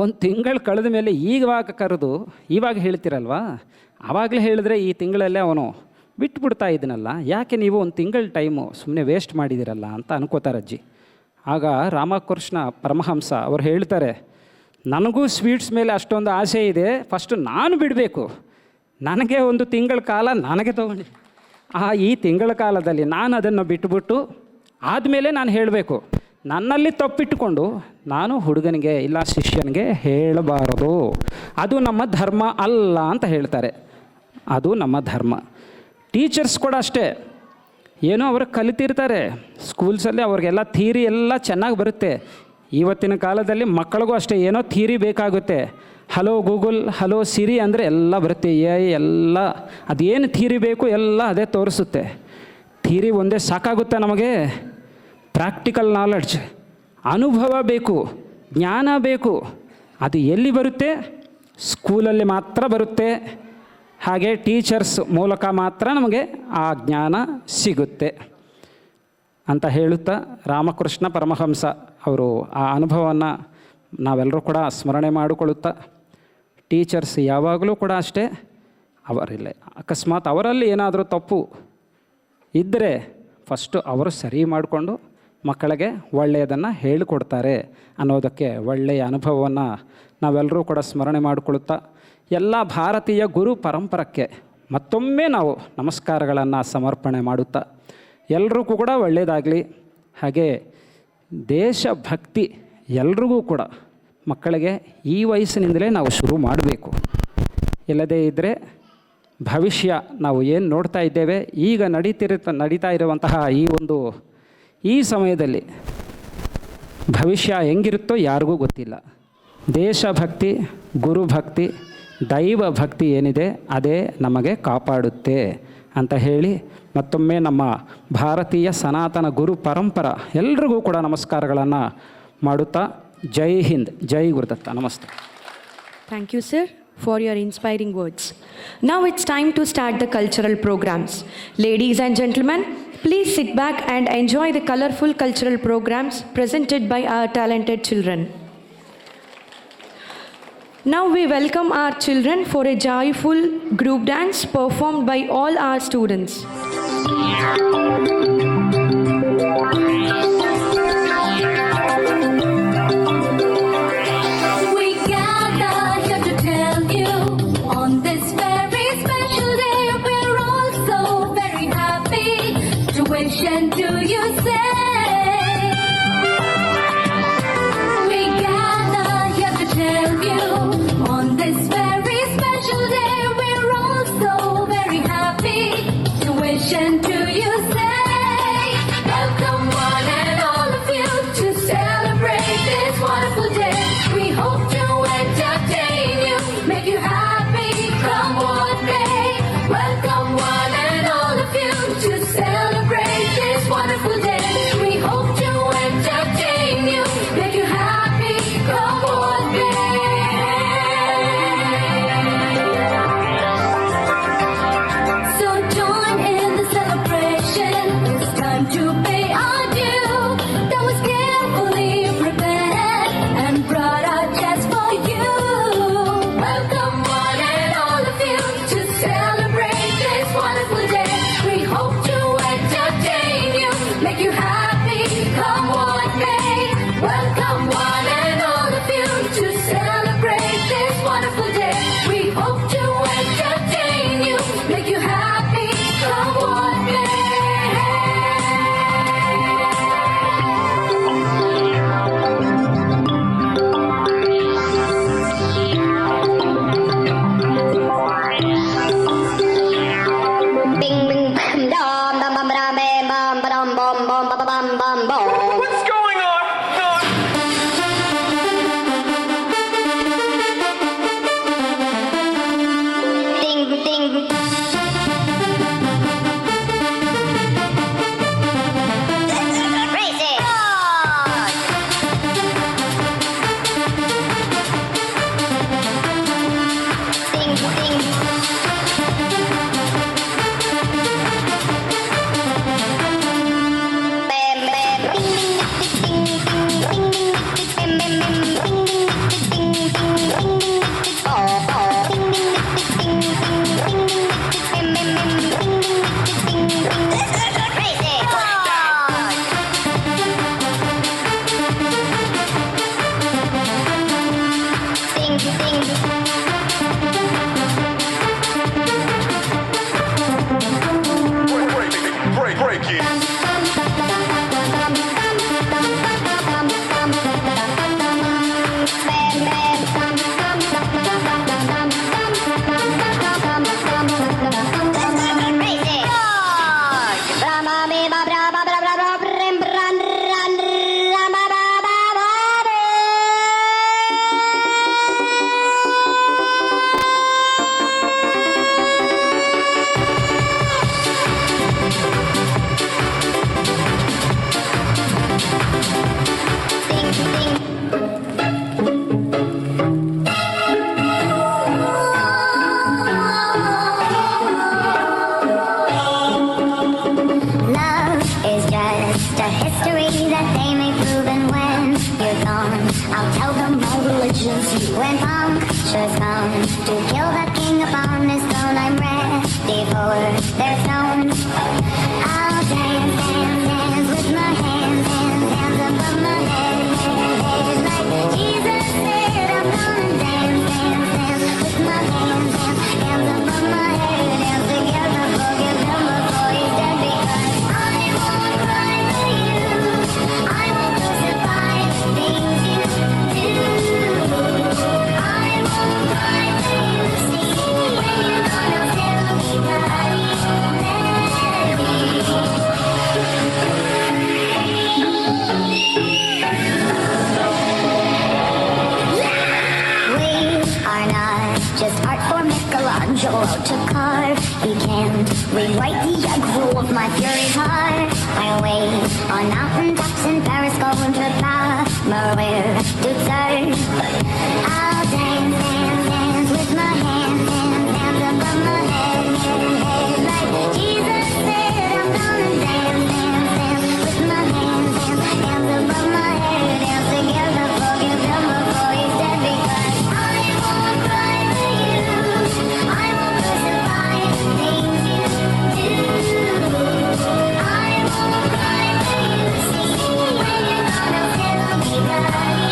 ಒಂದು ತಿಂಗಳು ಕಳೆದ ಮೇಲೆ ಈಗವಾಗ ಕರೆದು ಇವಾಗ ಹೇಳ್ತಿರಲ್ವಾ, ಆವಾಗಲೇ ಹೇಳಿದ್ರೆ ಈ ತಿಂಗಳಲ್ಲೇ ಅವನು ಬಿಟ್ಬಿಡ್ತಾ ಇದ್ದೀನಲ್ಲ, ಯಾಕೆ ನೀವು ಒಂದು ತಿಂಗಳ ಟೈಮು ಸುಮ್ಮನೆ ವೇಸ್ಟ್ ಮಾಡಿದ್ದೀರಲ್ಲ ಅಂತ ಅನ್ಕೋತಾರೆ ಅಜ್ಜಿ. ಆಗ ರಾಮಕೃಷ್ಣ ಪರಮಹಂಸ ಅವ್ರು ಹೇಳ್ತಾರೆ, ನನಗೂ ಸ್ವೀಟ್ಸ್ ಮೇಲೆ ಅಷ್ಟೊಂದು ಆಸೆ ಇದೆ, ಫಸ್ಟು ನಾನು ಬಿಡಬೇಕು, ನನಗೆ ಒಂದು ತಿಂಗಳ ಕಾಲ ನನಗೆ ತೊಗೊಂಡು ಈ ತಿಂಗಳ ಕಾಲದಲ್ಲಿ ನಾನು ಅದನ್ನು ಬಿಟ್ಟುಬಿಟ್ಟು ಆದಮೇಲೆ ನಾನು ಹೇಳಬೇಕು. ನನ್ನಲ್ಲಿ ತಪ್ಪಿಟ್ಟುಕೊಂಡು ನಾನು ಹುಡುಗನಿಗೆ ಇಲ್ಲ ಶಿಷ್ಯನಿಗೆ ಹೇಳಬಾರದು, ಅದು ನಮ್ಮ ಧರ್ಮ ಅಲ್ಲ ಅಂತ ಹೇಳ್ತಾರೆ. ಅದು ನಮ್ಮ ಧರ್ಮ. ಟೀಚರ್ಸ್ ಕೂಡ ಅಷ್ಟೇ, ಏನೋ ಅವರು ಕಲಿತಿರ್ತಾರೆ ಸ್ಕೂಲ್ಸಲ್ಲಿ, ಅವ್ರಿಗೆಲ್ಲ ಥಿಯರಿ ಎಲ್ಲ ಚೆನ್ನಾಗಿ ಬರುತ್ತೆ. ಇವತ್ತಿನ ಕಾಲದಲ್ಲಿ ಮಕ್ಕಳಿಗೂ ಅಷ್ಟೇ ಏನೋ ಥಿಯರಿ ಬೇಕಾಗುತ್ತೆ. ಹಲೋ ಗೂಗಲ್, ಹಲೋ ಸಿರಿ ಅಂದರೆ ಎಲ್ಲ ಬರುತ್ತೆ, ಎಲ್ಲ ಅದೇನು ಥಿಯರಿ ಬೇಕು ಎಲ್ಲ ಅದೇ ತೋರಿಸುತ್ತೆ. ಥಿಯರಿ ಒಂದೇ ಸಾಕಾಗುತ್ತೆ ನಮಗೆ? ಪ್ರಾಕ್ಟಿಕಲ್ ನಾಲೆಡ್ಜ್, ಅನುಭವ ಬೇಕು, ಜ್ಞಾನ ಬೇಕು. ಅದು ಎಲ್ಲಿ ಬರುತ್ತೆ? ಸ್ಕೂಲಲ್ಲಿ ಮಾತ್ರ ಬರುತ್ತೆ. ಹಾಗೆ ಟೀಚರ್ಸ್ ಮೂಲಕ ಮಾತ್ರ ನಮಗೆ ಆ ಜ್ಞಾನ ಸಿಗುತ್ತೆ ಅಂತ ಹೇಳುತ್ತಾ ರಾಮಕೃಷ್ಣ ಪರಮಹಂಸ ಅವರು ಆ ಅನುಭವವನ್ನು ನಾವೆಲ್ಲರೂ ಕೂಡ ಸ್ಮರಣೆ ಮಾಡಿಕೊಳ್ಳುತ್ತಾ, ಟೀಚರ್ಸ್ ಯಾವಾಗಲೂ ಕೂಡ ಅಷ್ಟೇ, ಅವರಿಲ್ಲ ಅಕಸ್ಮಾತ್ ಅವರಲ್ಲಿ ಏನಾದರೂ ತಪ್ಪು ಇದ್ದರೆ ಫಸ್ಟು ಅವರು ಸರಿ ಮಾಡಿಕೊಂಡು ಮಕ್ಕಳಿಗೆ ಒಳ್ಳೆಯದನ್ನು ಹೇಳಿಕೊಡ್ತಾರೆ ಅನ್ನೋದಕ್ಕೆ ಒಳ್ಳೆಯ ಅನುಭವವನ್ನು ನಾವೆಲ್ಲರೂ ಕೂಡ ಸ್ಮರಣೆ ಮಾಡಿಕೊಳ್ಳುತ್ತಾ, ಎಲ್ಲ ಭಾರತೀಯ ಗುರು ಪರಂಪರಕ್ಕೆ ಮತ್ತೊಮ್ಮೆ ನಾವು ನಮಸ್ಕಾರಗಳನ್ನು ಸಮರ್ಪಣೆ ಮಾಡುತ್ತಾ, ಎಲ್ರಿಗೂ ಕೂಡ ಒಳ್ಳೆಯದಾಗಲಿ. ಹಾಗೆ ದೇಶಭಕ್ತಿ ಎಲ್ರಿಗೂ ಕೂಡ ಮಕ್ಕಳಿಗೆ ಈ ವಯಸ್ಸಿನಿಂದಲೇ ನಾವು ಶುರು ಮಾಡಬೇಕು. ಇಲ್ಲದೇ ಇದ್ದರೆ ಭವಿಷ್ಯ ನಾವು ಏನು ನೋಡ್ತಾ ಇದ್ದೇವೆ ಈಗ ನಡೀತಾ ಇರುವಂತಹ ಈ ಸಮಯದಲ್ಲಿ ಭವಿಷ್ಯ ಹೆಂಗಿರುತ್ತೋ ಯಾರಿಗೂ ಗೊತ್ತಿಲ್ಲ. ದೇಶಭಕ್ತಿ, ಗುರುಭಕ್ತಿ, ದೈವ ಭಕ್ತಿ ಏನಿದೆ ಅದೇ ನಮಗೆ ಕಾಪಾಡುತ್ತೆ ಅಂತ ಹೇಳಿ ಮತ್ತೊಮ್ಮೆ ನಮ್ಮ ಭಾರತೀಯ ಸನಾತನ ಗುರು ಪರಂಪರ ಎಲ್ರಿಗೂ ಕೂಡ ನಮಸ್ಕಾರಗಳನ್ನು ಮಾಡುತ್ತಾ, ಜೈ ಹಿಂದ್, ಜೈ ಗುರುದತ್ತ, ನಮಸ್ತೆ. Thank you, sir, for your inspiring words. Now it's time to start the cultural programs. Ladies and gentlemen, please sit back and enjoy the colorful cultural programs presented by our talented children. Now we welcome our children for a joyful group dance performed by all our students. We gather here to tell you on this very special day we're all so very happy to wish and to you say. We gather here to tell you on this very special day we're all so very happy to wish and to you say. Welcome one and all of you to celebrate this wonderful day. We hope to entertain you, make you happy, come what may. Welcome one and all of you to celebrate this wonderful day. We hope to entertain you, make you happy, come what may. So join in the celebration, it's time to pay our due. That was carefully prepared and brought out just for you. Welcome one and all of you to celebrate this wonderful day. We hope to entertain you, make you happy, come what may. Welcome one and all of you to celebrate this wonderful day. We hope to entertain you, make you happy, come what may. Bing bing bam dum bam bam bam bam bam bam bam bam bam bam bam. What's going on? Ding ding. Race it. me that they may prove, and when you're gone, I'll tell them all religions you and punctures come to kill the king upon his throne. I'm ready for their stones. I'll dance, dance, dance with my hands, hands, hands above my head, head, like Jesus said. I'm gonna dance, dance, dance with my hands, hands, hands above my head, dance together, forgive him before he's dead, because I won't cry for you, I won't crucify the things you do. I won't cry for you, see, when you're gonna still be bloody We are not just art for Michelangelo to carve. He can't rewrite the egg rule of my fury heart. I wait on mountain tops in Paris, going to Maria to turn. I'll dance, dance, dance with my hands, hands, hands above my head, head, like Jesus said. I'm gonna dance, dance, dance with my hands, hands, hands above my head, dance together, forgive him before he's dead, because I won't cry for you, I won't crucify the things you do. I won't cry for you, see, when you're gonna still be bloody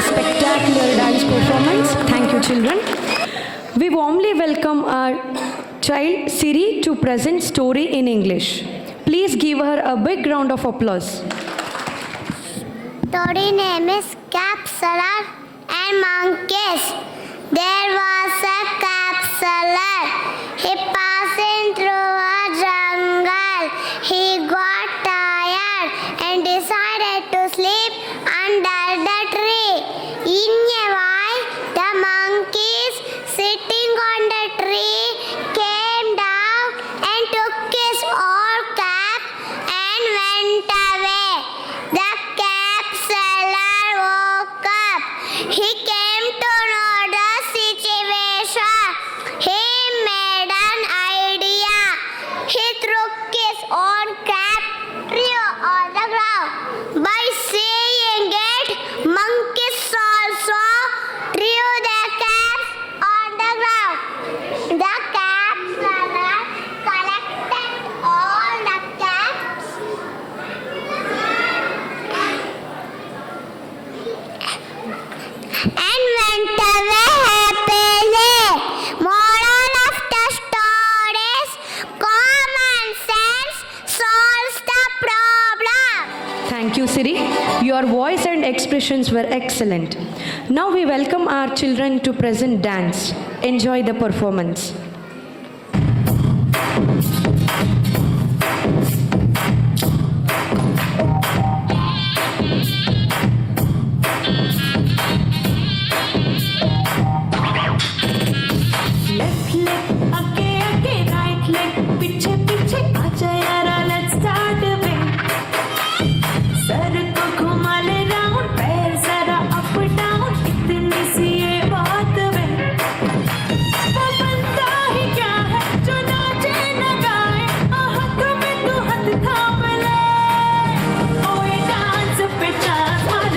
Spectacular dance performance. Thank you, children. We warmly welcome our child Siri to present story in English. Please give her a big round of applause. Story name is Capsular and Monkeys. There was a capsular. He passing through a jungle. He got tired and decided to sleep under the tree. In a while, the monkeys sitting on the tree came down and took his old cap and went away. The capsular woke up. He came to know the situation. He made an idea. He threw his own cap on the ground. By seeing it, monkeys also threw their caps on the ground. The capsular collected all the caps and went away happily. Moral of the story is common sense solves the problem. Thank you, Siri. Your voice and expressions were excellent. Now we welcome our children to present dance. Enjoy the performance. Left leg, आगे right leg, पीछे आजा यारा, let's start the way. Sir को घुमा ले round, पैर जरा up down, इतनी सी ये बात वे. वो बनता ही क्या है जो नाचे न गाए, हाथ में तू हाथ थाम ले. ओए dance पे chance मार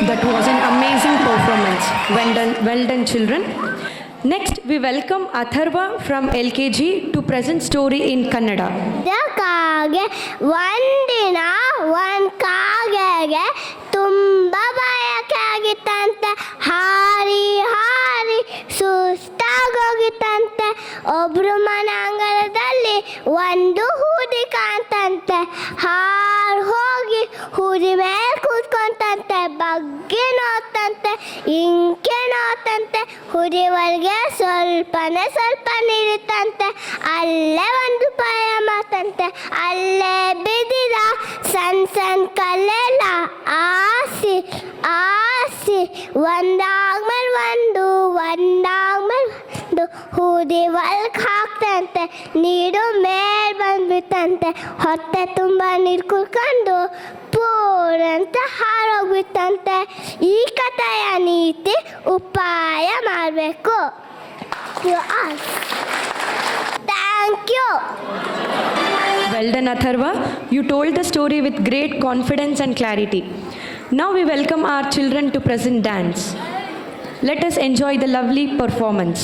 That was an amazing performance. Well done, children. Next, we welcome Atharva from LKG to present story in Kannada. ಕಾಗೆ ಒಂದಿನ ಒಂದು ಕಾಗೆಗೆ ತುಂಬ ಬಯಕೆ ಆಗಿತ್ತಂತೆ. ಹಾರಿ ಹಾರಿ ಸುಸ್ತಾಗೋಗಿತ್ತಂತೆ. ಒಬ್ರು ಮನೆ ಅಂಗಳದಲ್ಲಿ ಒಂದು ಹೂದಿ ಕಾಣ್ತಂತೆ. ಹಾರು ಹೋಗಿ ಹೂದಿ ಮೇಲೆ ಕೂತ್ಕೊಂತಂತೆ. ಬಗ್ಗೆ ನೋಡ್ತಂತೆ, ಇಂಕೆ ನೋಡ್ತಂತೆ. ಹುಡಿ ಒಳಗೆ ಸ್ವಲ್ಪ ನೀರಿತ್ತಂತೆ. ಅಲ್ಲೇ ಒಂದು ಪಾಯ ಮಾತಂತೆ. ಅಲ್ಲೇ ಬಿದ್ದಿದ ಸಣ್ಣ ಕಲ್ಲೆಲ್ಲ ಆಸಿ ಒಂದಾದ್ಮೇಲೆ ಒಂದು ಹೂದಿ ಒಳಗೆ ಹಾಕ್ತಂತೆ. ನೀರು ಮೇಲ್ ಬಂದ್ಬಿಟ್ಟಂತೆ. ಹೊಟ್ಟೆ ತುಂಬ ನೀರು ಕುಡ್ಕೊಂಡು ಪೂರಂತ ಹಾರೋಗ್ಬಿಟ್ಟಂತೆ. ಈ ಕಥೆಯ ನೀತಿ ಉಪಾಯ ಮಾಡಬೇಕು. Thank you. Well done, Atharva. You told the story with great confidence and clarity. Now we welcome our children to present dance. Let us enjoy the lovely performance.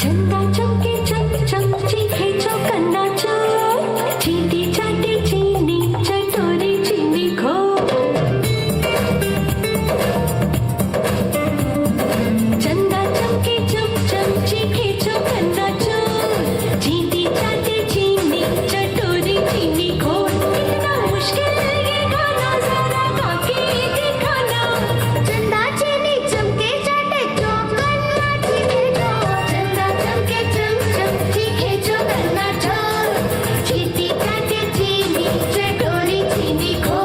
चंदा चमके चम चमची खींचो कन्ना चोर चींटी चाटी चीनी चटोरी चीनी खो चंदा चमके चम चमची खींचो कन्ना चोर चींटी चाटी चीनी चटोरी चीनी खो कितना मुश्किल ये गाना जरा गा के दिखाना चंदा चीनी चमके चाटे चौक कन्ना चीनी खो चंदा चमके चम चम चीखे जो कन्ना चोर चीटी चाटे चीनी चटोरी चीनी खो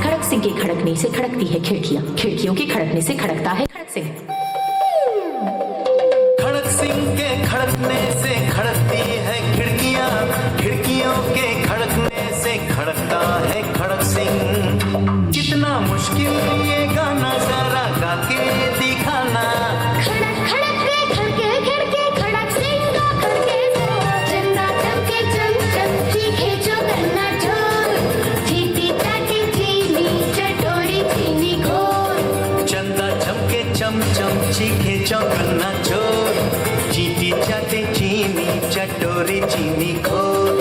खड़क सिंह के खड़कने से खड़कती है खिड़कियां, खिड़कियों के खड़कने से खड़कता है खड़क सिंह। खड़क सिंह के खड़कने से खड़कती है खिड़कियां, खिड़कियों के खड़कने से खड़कता है खड़क सिंह। कितना मुश्किल ये गाना जरा गा के दिखाना खड़क खड़क के खड़के खड़के खड़क सिंह का खड़के चंदा चमके चम चम चीखे जो कन्ना चोर चीटी चाटी चीनी चटोरी चीनी घोर चंदा चमके चम चम चीखे चौकन्ना चोर चीटी चाटे चीनी चटोरी चीनी खोर।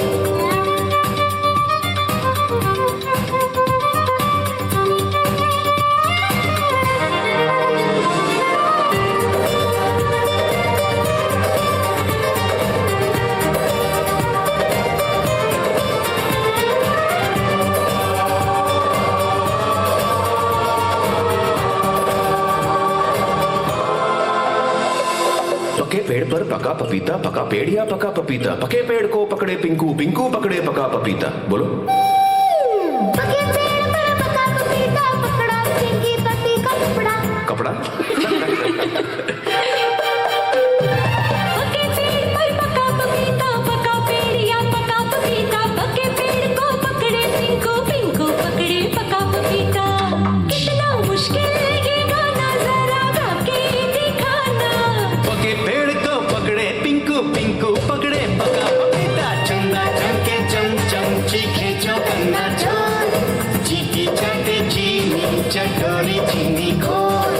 पके पेड़ पर पका पपीता, पका पेड़ या पका पपीता, पके पेड़ को पकड़े पिंकू, पिंकू पकड़े पका पपीता। बोलो। पके पेड़ पर पका पपीता पकड़ा पिंकी पपी का कपड़ा कपड़ा। पके पेड़ पर पका पपीता पका पेड़ या पका पपीता पके पेड़ को पकड़े पिंकू, पिंकू पकड़े पका पपीता। कितना मुश्किल ये गाना जरा गा के दिखाना पके पेड़ को पकड़े पिंकू, पिंकू पकड़े पका पपीता। चंदा चमके चम चम चीखे चौकन्ना चोर चीटी चाटे चीनी चटोरी चीनी खोर।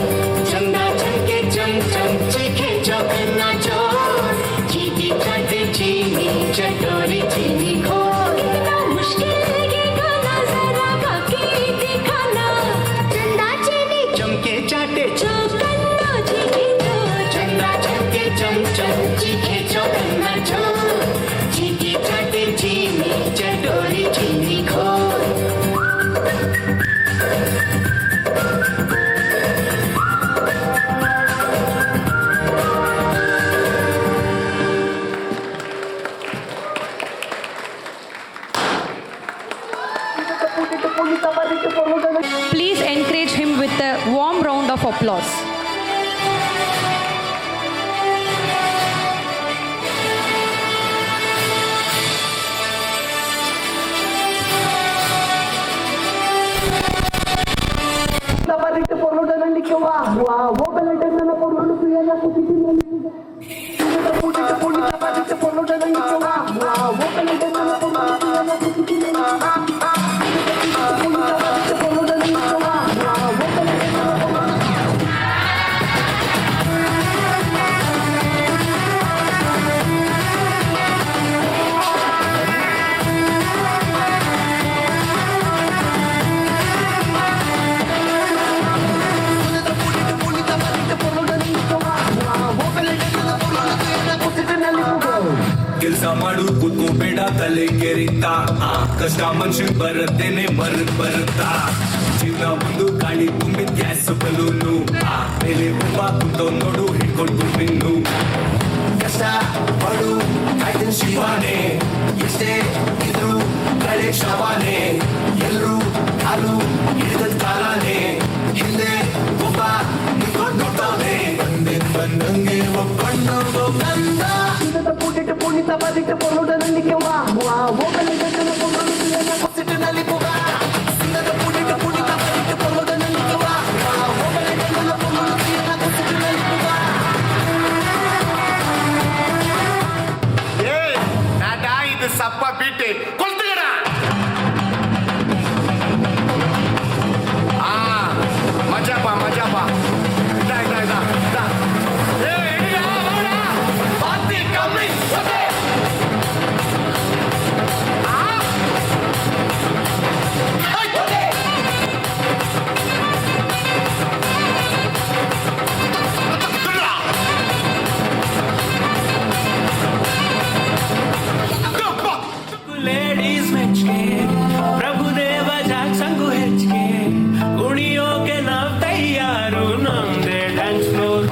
चंदा चमके चम चम चीखे चौकन्ना चोर चीटी चाटे चीनी चटोरी चीनी खोर। कितना मुश्किल ये गाना जरा गा के दिखाना चंदा चीनी चमके चाटे चौकन्ना चीखे चोर चंदा चमके चम चम चीखे चौकन्ना चोर चीटी चाटे चीनी चटोरी चीनी खोर। Please encourage him with a warm round of applause. ಕೆಲಸ ಮಾಡು ಕೂತ್ಕೋಬೇಡ ತಲೆ ಕೆರಿತಾ ಕಷ್ಟ ಮನುಷ್ಯ ಬರುತ್ತೇನೆ ಬರುತ್ತಾ ಜೀವನ ಒಂದು ಗಾಳಿ ತುಂಬಿದ ಗ್ಯಾಸ್ ಬಲೂನು ಮೇಲೆ ತುಂಬ ಕುಂತೋ ನೋಡು ಹಿಡ್ಕೊಂಡು ಬಿನ್ನು ಕಷ್ಟ ಪಡು ಕಾಯ್ತಿನ ಶಿವಾನೆ ಎಷ್ಟೇ ಇದ್ರು ಕಳೆ ಶವಾನೆ ಎಲ್ಲರೂ ಹಾಲು ಹಿಡಿದ ಕಾಲಾನೆ ಹಿಂದೆ ಒಬ್ಬ ನಿಂತ್ಕೊಂಡು ನೋಡ್ತಾನೆ ಬಂದಂಗೆ ಒಬ್ಬಣ್ಣ ಬಂದ இது சப்பா பீட்டு கொளுத்துக்கடா மஜாப்பா இதா பாத்தி கம்மி लेडीज ಮೆಚ್ಚಿಗೆ ಪ್ರಭುದೇವ ಜಾಕ್ಸಂಗು ಹೆಚ್ಚಿಗೆ ಕುಣಿಯೋಕೆ ನಾವ್ ತಯಾರು ನಮ್ದೇ dance floor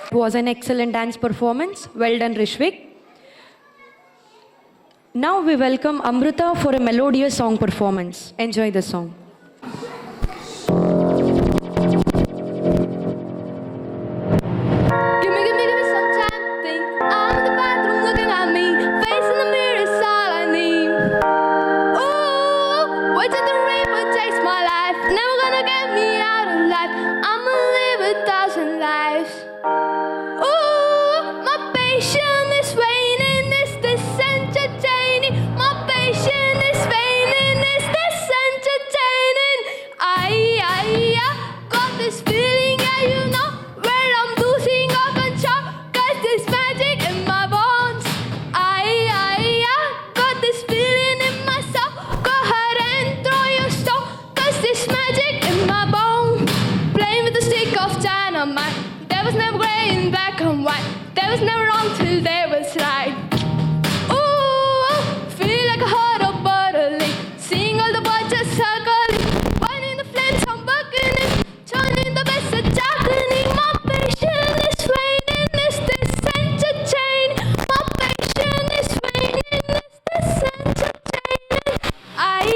It was an excellent dance performance. Well done, Rishvik. Now we welcome Amrita for a melodious song performance. Enjoy the song. Give me some time to think. I'm in the bathroom looking at me. Face in the mirror is all I need. Ooh, wait till the rainbow takes my life. Never gonna get me out of life. I'ma live 1,000 lives. Ooh, my patience is waning. Is this entertaining? My patience is waning. Is this entertaining? was never wrong till they was right. Ooh, feel like a hot or bottling. Seeing all the boys just circling. Burning the flames, I'm bucking. Turning the best at darkening. My patience is waning. Is this entertaining? My patience is waning. Is this entertaining? I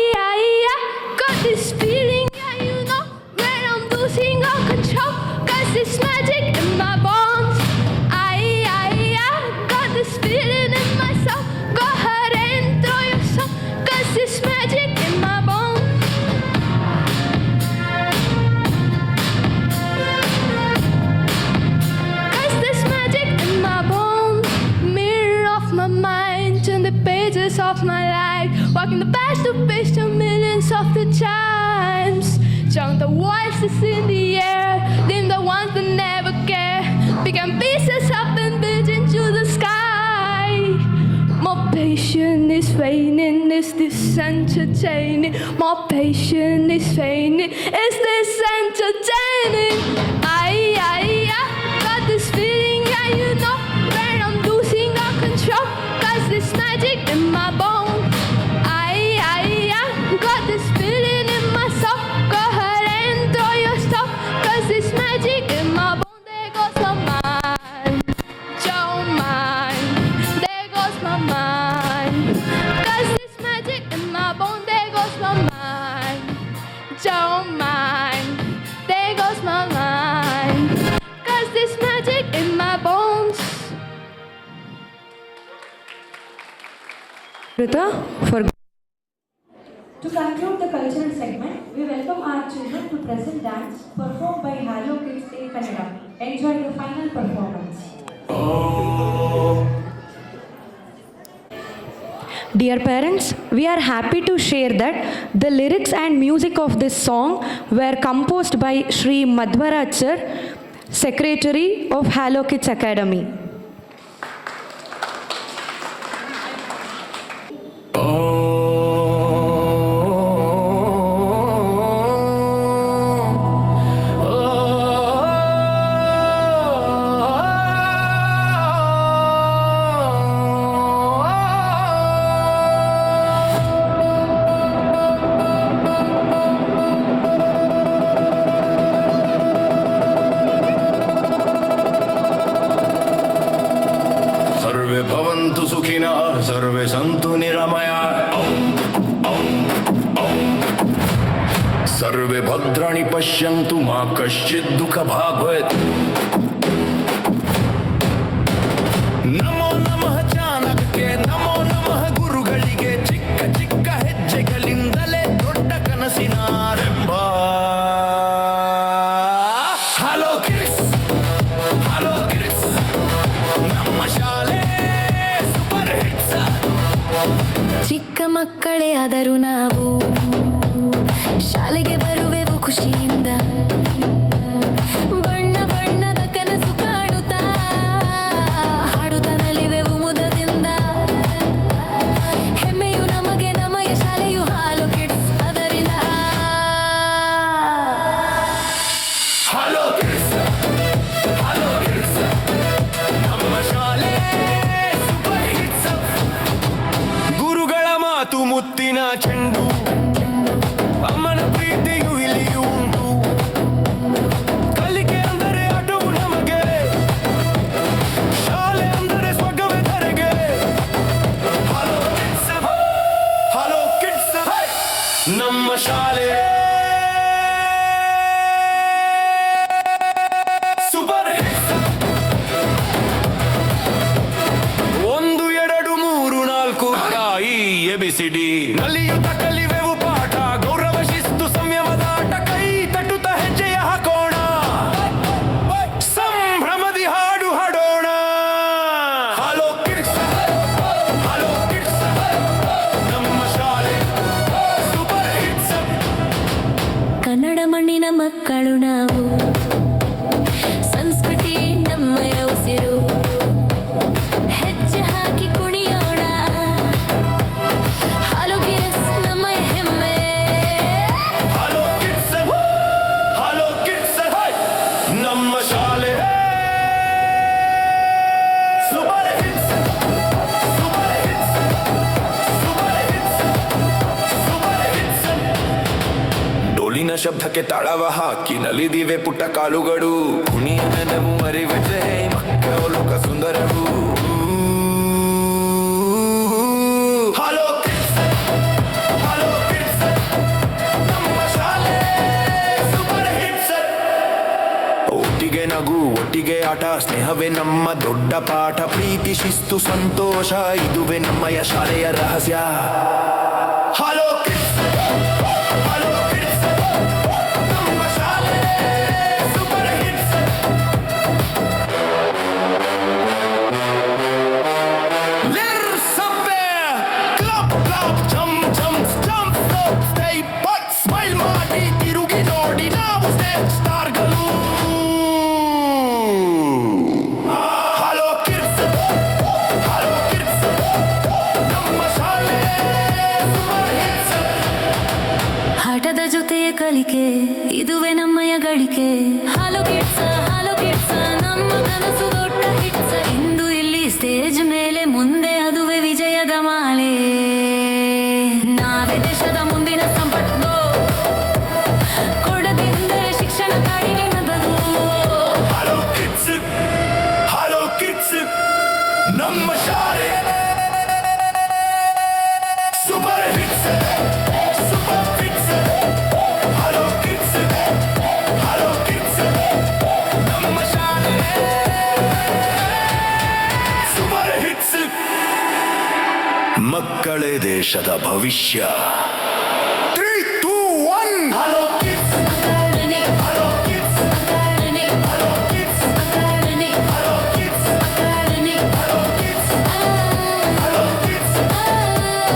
got this feeling, yeah, you know, when I'm losing all control. Cause it's magic in my bones. I got this feeling in my soul. Go ahead and throw your soul. Cause it's magic in my bones. Cause there's magic in my bones. Mirror of my mind, turn the pages of my life. Walking the past to page to millions of the times. Chunk the voices in the air, dim the ones that never care. Become pieces up and built into the sky. My patience is waning, is this entertaining? My patience is waning, is this entertaining? I got this feeling, yeah, you know, when I'm losing all control. Cause there's magic in my bone. I got this feeling in my soul. Go ahead and throw your stuff. Cause there's magic in my bone. There goes my mind. Don't mind. There goes my mind. Cause there's magic in my bone. There goes my mind. Don't mind. There goes my mind. Cause there's magic in my bones. Rita, for to conclude the cultural segment, we welcome our children to present dance performed by Hello Kids in Kannada. Enjoy the final performance. Dear parents, we are happy to share that the lyrics and music of this song were composed by Shri Madhvaraj sir, Secretary of Hello Kids Academy. सर्वे भवन्तु सुखिनः सर्वे सन्तु निरामयाः सर्वे भद्राणि पश्यन्तु मा कश्चित् दुःखभाग् भवेत् नमो नमः ಚಾಣಕ್ಯಕ್ಕೆ ನಮೋ ನಮಃ ಗುರುಗಳಿಗೆ ಚಿಕ್ಕ ಚಿಕ್ಕ ಹೆಜ್ಜೆಗಳಿಂದಲೇ ದೊಡ್ಡ ಕನಸಿನ ಆರಂಭ ಹಲೋ ಕಿಡ್ಸ್ ನಮ್ಮ ಶಾಲೆ ಸೂಪರ್ ಹಿಟ್ಸ್ ಚಿಕ್ಕ ಮಕ್ಕಳೇ ಆದರೂ ನಾವು ಶಾಲೆಗೆ ಬರುವೆವು ಖುಷಿಯಿಂದ ಬಣ್ಣ ಬಣ್ಣದ ಕನಸು ಕಾಣುತ್ತಾ ಹಾಡುತ್ತಾ ನಲಿವೆವು ಮುದದಿಂದ ಹೆಮ್ಮೆಯು ನಮಗೆ ನಮಗೆ ಶಾಲೆಯು ಹಾಲು ಕಿಡ್ಸ್ ಅದರಿಂದ ಹಲೋ ಕಿಡ್ಸ್ ನಮ್ಮ ಶಾಲೆ ಸೂಪರ್ ಹಿಟ್ಸ್ ಗುರುಗಳ ಮಾತು ಮುತ್ತಿನ ಚೆಂಡು ಅಮ್ಮನ ಪ್ರೀತಿಯು ಇಲ್ಲಿಯೂ ಉಂಟು ಕಲಿಕೆ ಅಂದರೆ ಆಟವು ನಮಗೆ ಶಾಲೆ ಅಂದರೆ ಸ್ವರ್ಗವೇ ಧರೆಗೆ ಹಲೋ ಕಿಡ್ಸ್ ನಮ್ಮ ಶಾಲೆ ಸೂಪರ್ ಹಿಟ್ಸ್ 1 2 3 4 ತಾಯಿ ABCD ನಲಿಯುತ್ತ ಕಲಿವೆವು ಪಾಠ ಗೌರವ ಶಿಸ್ತು ಸಂಯಮದ ಆಟ ಕೈ ತಟ್ಟುತ್ತ ಹೆಜ್ಜೆಯ ಹಾಕೋಣ ಸಂಭ್ರಮದಿ ಹಾಡು ಹಾಡೋಣ ಹಲೋ ಕಿಡ್ಸ್ ನಮ್ಮ ಶಾಲೆ ಸೂಪರ್ ಹಿಟ್ಸ್ ಕನ್ನಡ ಮಣ್ಣಿನ ಮಕ್ಕಳು ನಾವು ಸಂಸ್ಕೃತಿ ನಮ್ಮಯ ಉಸಿರು ಹೆಜ್ಜೆ ಹಾಕಿ ಕುಣಿಯೋಣ ಹಾಲು ಕಿಡ್ಸ್ ನಮ್ಮ ಹೆಮ್ಮೆ ಹಲೋ ಕಿಡ್ಸ್ ನಮ್ಮ ಶಾಲೆ ಶಬ್ದಕ್ಕೆ ತಾಳವ ಹಾಕಿ ನಲಿದಿವೆ ಪುಟ್ಟ ಕಾಲುಗಳು ಕುಣಿಯ ನೆನವು ಅರಿವೆ ಜೈ ಮಕ್ಕಳ ಲೋಕ ಸುಂದರವು ಹಲೋ ಕಿಡ್ಸ್ ಹಲೋ ಕಿಡ್ಸ್ ನಮ್ಮ ಶಾಲೆ ಸೂಪರ್ ಹಿಟ್ಸ್ ಒಟ್ಟಿಗೆ ನಗು ಒಟ್ಟಿಗೆ ಆಟ ಸ್ನೇಹವೇ ನಮ್ಮ ದೊಡ್ಡ ಪಾಠ ಪ್ರೀತಿ ಶಿಸ್ತು ಸಂತೋಷ ಇದುವೇ ನಮ್ಮಯ ಶಾಲೆಯ ರಹಸ್ಯ ಹಲೋ ಕಿಡ್ಸ್ ಹಲೋ ಕಿಡ್ಸ್ ನಮ್ಮ ಶಾಲೆ ಸೂಪರ್ ಹಿಟ್ಸ್ ಲಿರ್ ಸಬ್ಬೆ clap clap jump jump jump stop stay put smile ಮಾಡಿ ತಿರುಗಿ ನೋಡಿ ನಾವು ಸ್ಟೇಜ್ ಸ್ಟಾರ್ಗಳು ಹಲೋ ಕಿಡ್ಸ್ ಹಲೋ ಕಿಡ್ಸ್ ನಮ್ಮ ಶಾಲೆ ಸೂಪರ್ ಹಿಟ್ಸ್ ಹಠದ ಜೊತೆಯ ಕಲಿಕೆ ಇದುವೇ ನಮ್ಮಯ ಗಳಿಕೆ ಹಾಲು ಕಿಡ್ಸ ನಮ್ಮ ಕನಸು ದೊಡ್ಡ ಹಿಟ್ಸ ಇಂದು ಇಲ್ಲಿ ಸ್ಟೇಜ್ ಮೇಲೆ ಮುಂದೆ ಅದುವೇ ವಿಜಯದ ಮಾಲೆ ನಾವೇ ದೇಶದ ಮುಂದಿನ ಸಂಪತ್ತು ಕೊಡದಿದ್ದರೆ ಶಿಕ್ಷಣ ಕಾಡಿಗೆ ನಗದು ಹಲೋ ಕಿಡ್ಸ್ ನಮ್ಮ ಶಾಲೆ super hits super hits hello kids ನಮ್ಮ ಶಾಲೆ ಸೂಪರ್ ಹಿಟ್ಸ್ ಮಕ್ಕಳೇ ದೇಶದ ಭವಿಷ್ಯ 3, 2, 1 hello kids hello kids hello kids hello kids hello kids hello kids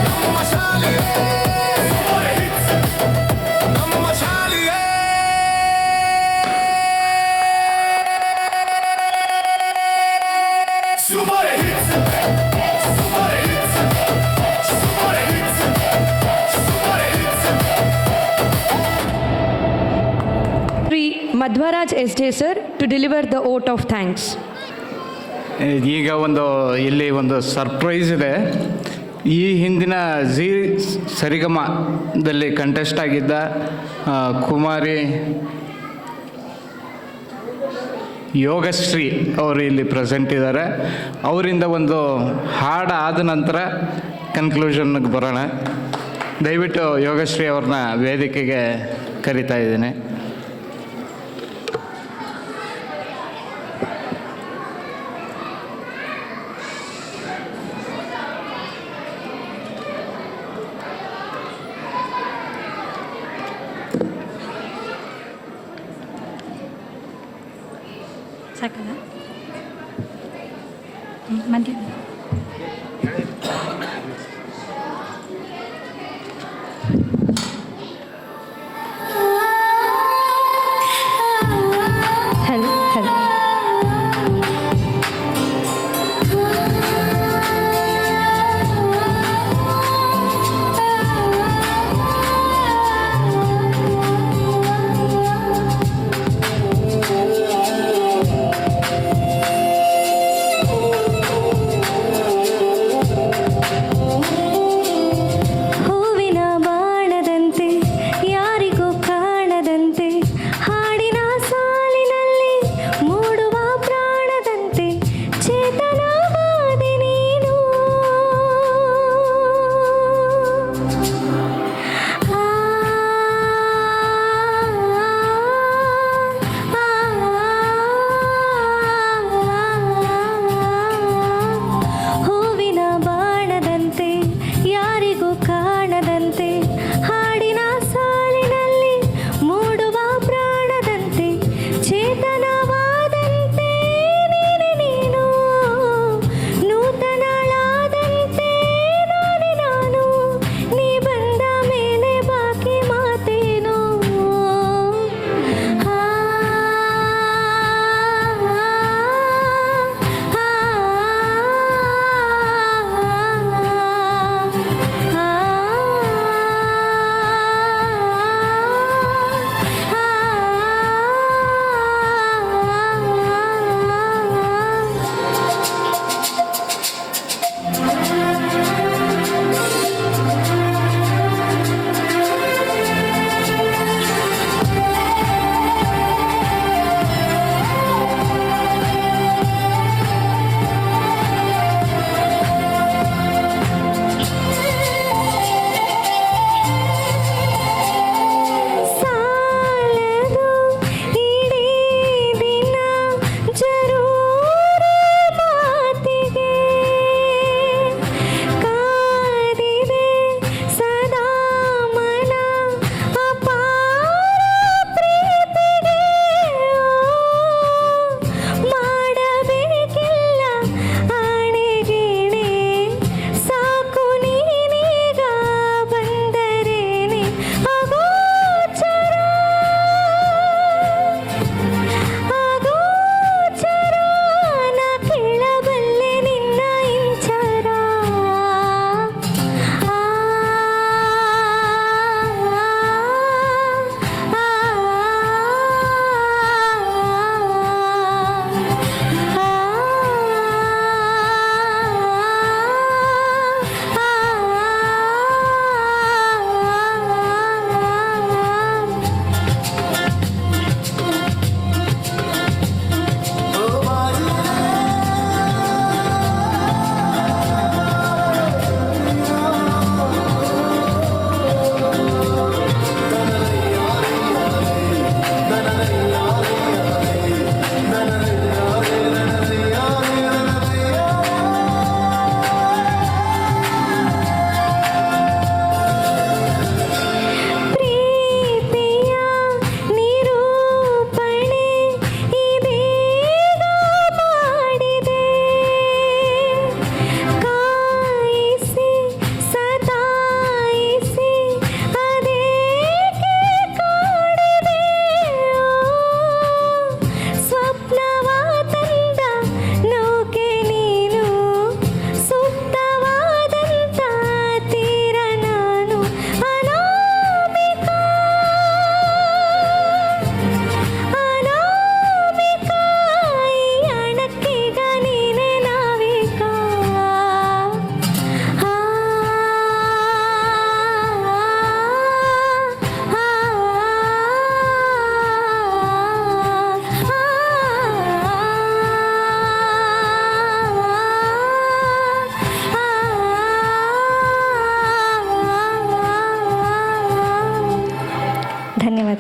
ನಮ್ಮ ಶಾಲೆ ಸೂಪರ್ ಹಿಟ್ಸ್ ನಮ್ಮ ಶಾಲೆಯೇ super hits super hits super hits super hits Sri Madhvaraj SJ sir to deliver the vote of thanks. ಈಗ ಇಲ್ಲಿ ಒಂದು surprise ಇದೆ. ಈ ಹಿಂದಿನ ಜಿ ಸರಿಗಮದಲ್ಲಿ ಕಂಟೆಸ್ಟ್ ಆಗಿದ್ದ ಕುಮಾರಿ ಯೋಗಶ್ರೀ ಅವರು ಇಲ್ಲಿ ಪ್ರೆಸೆಂಟ್ ಇದ್ದಾರೆ. ಅವರಿಂದ ಒಂದು ಹಾಡು ಆದ ನಂತರ ಕನ್ಕ್ಲೂಷನ್ಗೆ ಬರೋಣ. ದಯವಿಟ್ಟು ಯೋಗಶ್ರೀ ಅವ್ರನ್ನ ವೇದಿಕೆಗೆ ಕರಿತಾ ಇದ್ದೀನಿ. ಸಾಕಲ್ಲ ಮಧ್ಯ Hello. ಹೂವಿನ ಬಾಣದ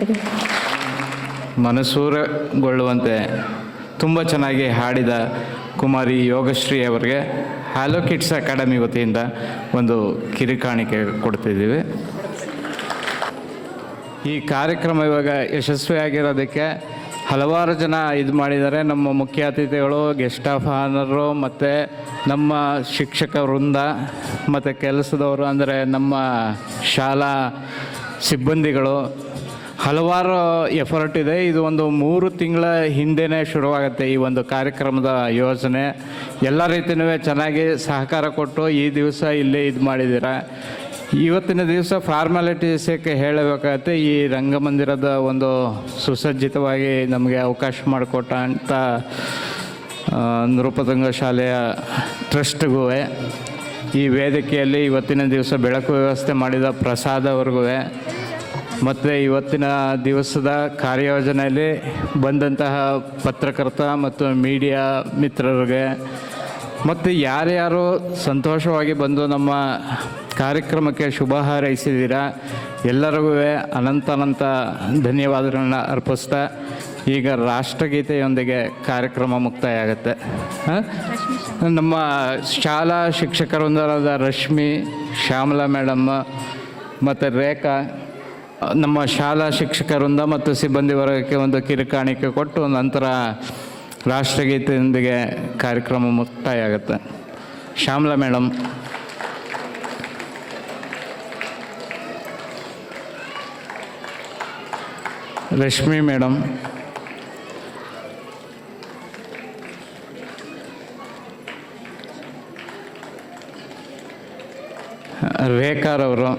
ಧನ್ಯವಾದಗಳು. ಮನಸೂರೆಗೊಳ್ಳುವಂತೆ ತುಂಬ ಚೆನ್ನಾಗಿ ಹಾಡಿದ ಕುಮಾರಿ ಯೋಗಶ್ರೀ ಅವರಿಗೆ ಹ್ಯಾಲೋ ಕಿಡ್ಸ್ ಅಕಾಡೆಮಿ ವತಿಯಿಂದ ಒಂದು ಕಿರುಕಾಣಿಕೆ ಕೊಡ್ತಿದ್ದೀವಿ. ಈ ಕಾರ್ಯಕ್ರಮ ಇವಾಗ ಯಶಸ್ವಿಯಾಗಿರೋದಕ್ಕೆ ಹಲವಾರು ಜನ ಇದು ಮಾಡಿದ್ದಾರೆ. ನಮ್ಮ ಮುಖ್ಯ ಅತಿಥಿಗಳು, ಗೆಸ್ಟ್ ಆಫ್ ಆನರು, ಮತ್ತು ನಮ್ಮ ಶಿಕ್ಷಕ ವೃಂದ ಮತ್ತು ಕೆಲಸದವರು, ಅಂದರೆ ನಮ್ಮ ಶಾಲಾ ಸಿಬ್ಬಂದಿಗಳು, ಹಲವಾರು ಎಫರ್ಟ್ ಇದೆ. ಇದು ಒಂದು 3 ತಿಂಗಳ ಹಿಂದೆಯೇ ಶುರುವಾಗುತ್ತೆ ಈ ಒಂದು ಕಾರ್ಯಕ್ರಮದ ಯೋಜನೆ. ಎಲ್ಲ ರೀತಿಯೂ ಚೆನ್ನಾಗಿ ಸಹಕಾರ ಕೊಟ್ಟು ಈ ದಿವಸ ಇಲ್ಲೇ ಇದು ಮಾಡಿದ್ದೀರ. ಇವತ್ತಿನ ದಿವಸ ಫಾರ್ಮಾಲಿಟೀಸಕ್ಕೆ ಹೇಳಬೇಕಾಗತ್ತೆ. ಈ ರಂಗಮಂದಿರದ ಒಂದು ಸುಸಜ್ಜಿತವಾಗಿ ನಮಗೆ ಅವಕಾಶ ಮಾಡಿಕೊಟ್ಟ ಅಂತ ನೃಪತುಂಗ ಶಾಲೆಯ ಟ್ರಸ್ಟ್ಗೂ, ಈ ವೇದಿಕೆಯಲ್ಲಿ ಇವತ್ತಿನ ದಿವಸ ಬೆಳಕು ವ್ಯವಸ್ಥೆ ಮಾಡಿದ ಪ್ರಸಾದ್ ಅವ್ರಿಗೂ, ಮತ್ತು ಇವತ್ತಿನ ದಿವಸದ ಕಾರ್ಯಯೋಜನೆಯಲ್ಲಿ ಬಂದಂತಹ ಪತ್ರಕರ್ತ ಮತ್ತು ಮೀಡಿಯಾ ಮಿತ್ರರಿಗೆ, ಮತ್ತು ಯಾರ್ಯಾರು ಸಂತೋಷವಾಗಿ ಬಂದು ನಮ್ಮ ಕಾರ್ಯಕ್ರಮಕ್ಕೆ ಶುಭ ಹಾರೈಸಿದ್ದೀರಾ ಎಲ್ಲರಿಗೂ ಅನಂತ ಧನ್ಯವಾದಗಳನ್ನ ಅರ್ಪಿಸ್ತಾ ಈಗ ರಾಷ್ಟ್ರಗೀತೆಯೊಂದಿಗೆ ಕಾರ್ಯಕ್ರಮ ಮುಕ್ತಾಯ ಆಗುತ್ತೆ. ನಮ್ಮ ಶಾಲಾ ಶಿಕ್ಷಕರೊಂದರಾದ ರಶ್ಮಿ, ಶ್ಯಾಮಲಾ ಮೇಡಮ್ ಮತ್ತು ರೇಖಾ, ನಮ್ಮ ಶಾಲಾ ಶಿಕ್ಷಕರಿಂದ ಮತ್ತು ಸಿಬ್ಬಂದಿ ವರ್ಗಕ್ಕೆ ಒಂದು ಕಿರುಕಾಣಿಕೆ ಕೊಟ್ಟು ನಂತರ ರಾಷ್ಟ್ರಗೀತೆಯೊಂದಿಗೆ ಕಾರ್ಯಕ್ರಮ ಮುಕ್ತಾಯ ಆಗುತ್ತೆ. ಶ್ಯಾಮಲಾ ಮೇಡಮ್. ರಶ್ಮಿ ಮೇಡಮ್. ರೇಖಾರವರು.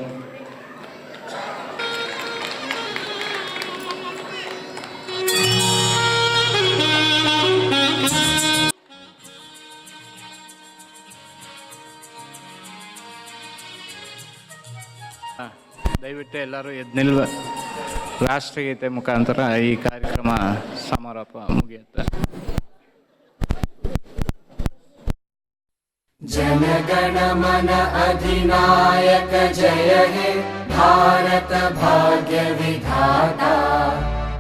ದಯವಿಟ್ಟು ಎಲ್ಲರೂ ಎದ್ದು ನಿಲ್ವ. ರಾಷ್ಟ್ರಗೀತೆ ಮುಖಾಂತರ ಈ ಕಾರ್ಯಕ್ರಮ ಸಮಾರೋಪ ಮುಗಿಯುತ್ತೆ. ಜನಗಣ ಮನ ಅಧಿನಾಯಕ ಜಯ ಹೇ ಭಾರತ ಭಾಗ್ಯ ವಿಧಾತ.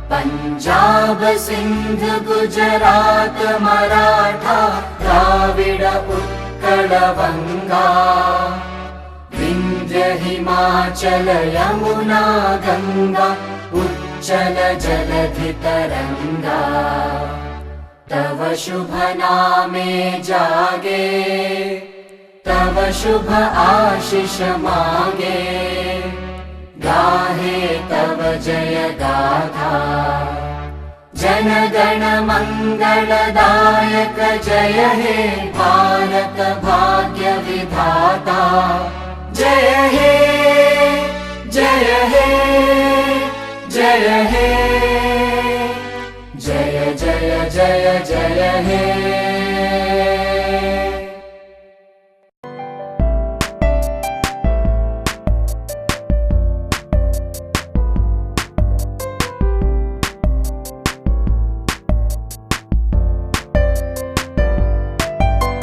पंजाब सिंध गुजरात मराठा द्राविड उत्कल बंगा. विंध्य हिमाचल यमुना गंगा उच्चल जलधि तरंगा. तव शुभ नामे जागे तव शुभ आशीष मांगे. गाहे तव जय गाथा जन गण मंगलदायक जय हे भारत भाग्य विधाता. जय हे जय हे जय हे जय जय जय जय हे.